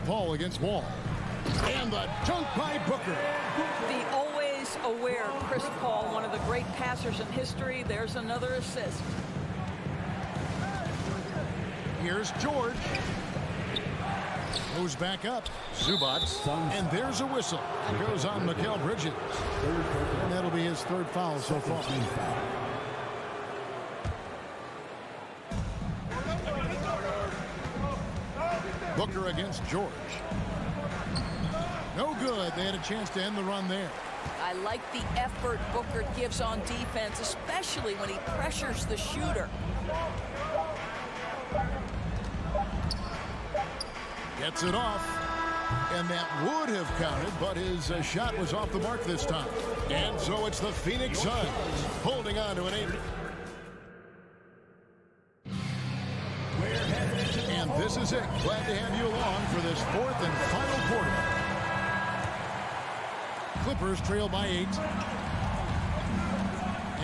Paul against Wall. And the dunk by Booker. The always aware Chris Paul, one of the great passers in history. There's another assist. Here's George. Goes back up. Zubac. And there's a whistle. It goes on Mikal Bridges. And that'll be his 3rd foul so far. Booker against George. No good. They had a chance to end the run there. I like the effort Booker gives on defense, especially when he pressures the shooter. Gets it off. And that would have counted, but his shot was off the mark this time. And so it's the Phoenix Suns holding on to an 8. And this is it. Glad to have you along for this 4th and final quarter. Clippers trail by 8.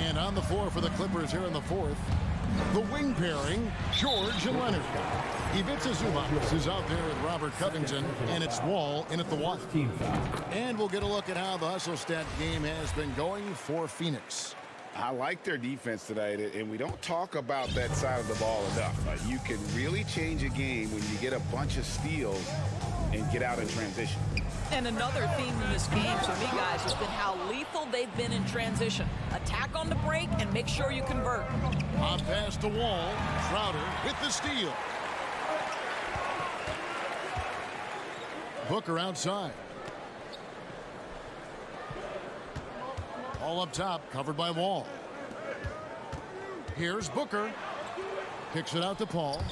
And on the floor for the Clippers here in the 4th, the wing pairing, George and Leonard. Ivica Zubac is out there with Robert Covington, and it's Wall in at the 1. And we'll get a look at how the hustle stat game has been going for Phoenix. I like their defense tonight, and we don't talk about that side of the ball enough. You can really change a game when you get a bunch of steals and get out in transition. And another theme in this game to me, guys, has been how lethal they've been in transition. Attack on the break and make sure you convert. On pass to Wall. Crowder with the steal. Booker outside. All up top, covered by Wall. Here's Booker. Kicks it out to Paul.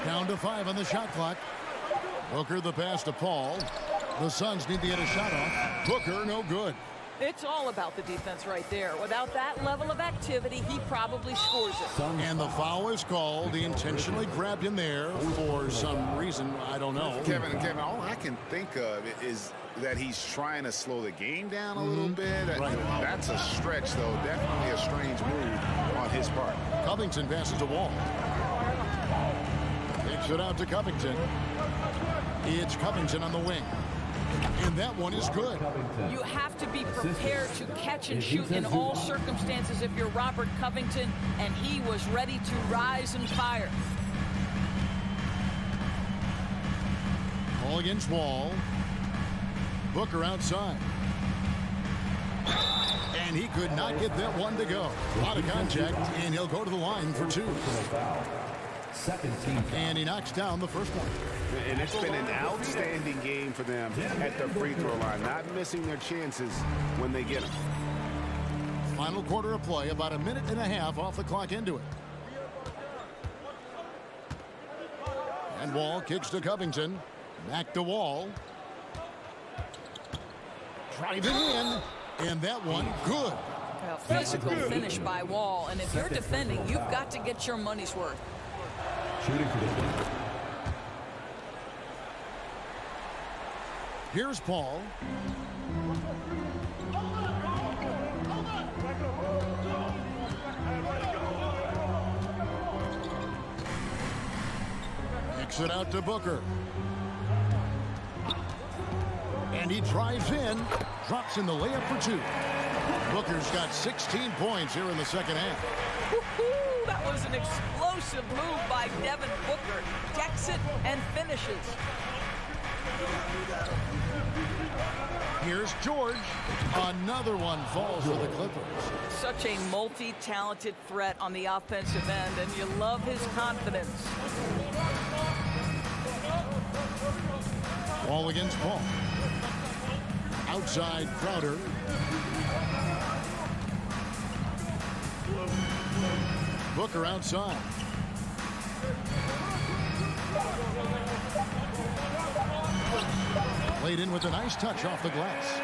Down to 5 on the shot clock. Booker the pass to Paul. The Suns need to get a shot off. Booker no good. It's all about the defense right there. Without that level of activity, he probably scores it. And the foul is called. He intentionally grabbed him there for some reason. I don't know. Kevin, all I can think of is that he's trying to slow the game down a little bit. Right. That's a stretch, though. Definitely a strange move on his part. Covington passes to Wall. Takes it out to Covington. It's Covington on the wing. And that one is good. You have to be prepared to catch and shoot in all circumstances if you're Robert Covington, and he was ready to rise and fire. Ball against Wall. Booker outside. And he could not get that one to go. Out of contact, and he'll go to the line for two. And he knocks down the first one. And it's been an outstanding game for them at the free throw line, not missing their chances when they get them. Final quarter of play, about a minute and a half off the clock into it. And Wall kicks to Covington. Back to Wall. Driving in. And that one, good. A physical finish by Wall. And if you're defending, you've got to get your money's worth. Shooting for the win. Here's Paul. Kicks it out to Booker. And he drives in, drops in the layup for two. Booker's got 16 points here in the second half. Woo-hoo, that was an explosive move by Devin Booker. Decks it and finishes. Here's George. Another one falls for the Clippers. Such a multi-talented threat on the offensive end, and you love his confidence. Ball against Paul. Outside Crowder. Booker outside. Played in with a nice touch off the glass.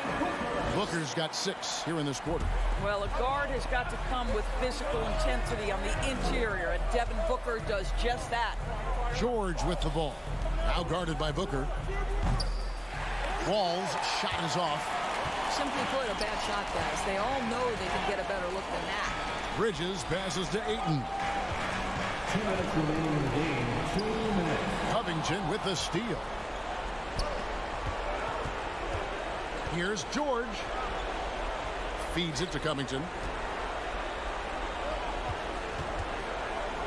Booker's got 6 here in this quarter. Well, a guard has got to come with physical intensity on the interior, and Devin Booker does just that. George with the ball. Now guarded by Booker. Wall's shot is off. Simply put, a bad shot, guys. They all know they can get a better look than that. Bridges passes to Ayton. 2 minutes remaining in the game. 2 minutes. Covington with the steal. Here's George. Feeds it to Covington.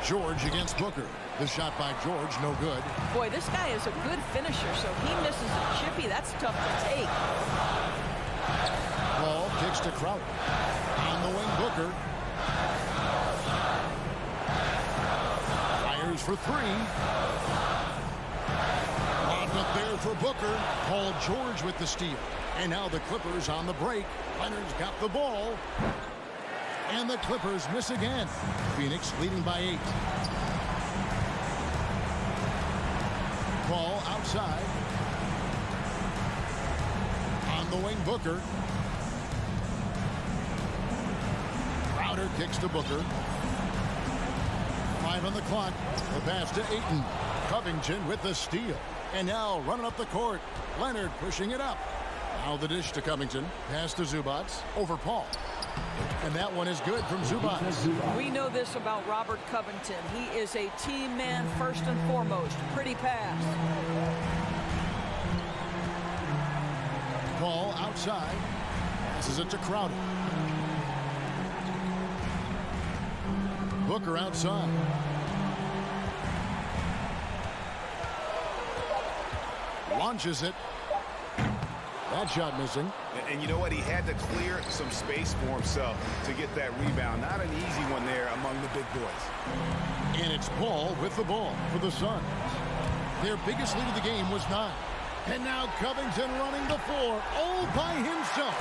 George against Booker. The shot by George, no good. Boy, this guy is a good finisher, so he misses a chippy. That's tough to take. Ball kicks to Crowder. On the wing, Booker. Fires for 3. Lobbed up there for Booker. Paul George with the steal. And now the Clippers on the break. Leonard's got the ball. And the Clippers miss again. Phoenix leading by 8. Ball outside. On the wing, Booker. Crowder kicks to Booker. 5 on the clock. The pass to Ayton. Covington with the steal. And now running up the court. Leonard pushing it up. Now the dish to Covington. Pass to Zubac. Over Paul. And that one is good from Zubac. We know this about Robert Covington. He is a team man first and foremost. Pretty pass. Paul outside. Passes it to Crowder. Booker outside. Launches it. That shot missing. And you know what? He had to clear some space for himself to get that rebound. Not an easy one there among the big boys. And it's Paul with the ball for the Suns. Their biggest lead of the game was 9. And now Covington running the floor all by himself.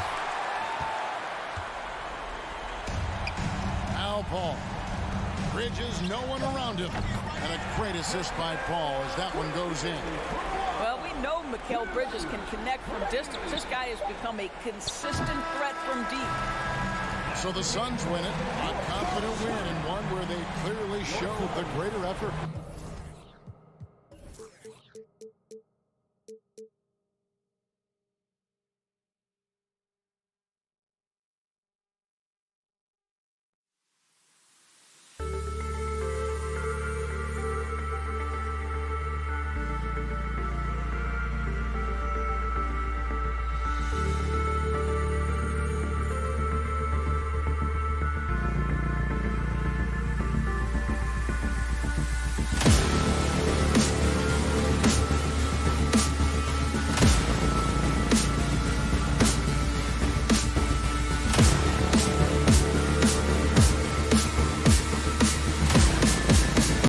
Now Paul. Bridges, no one around him. And a great assist by Paul as that one goes in. Well, we know Mikal Bridges can connect from distance. This guy has become a consistent threat from deep. So the Suns win it. A confident win and one where they clearly showed the greater effort.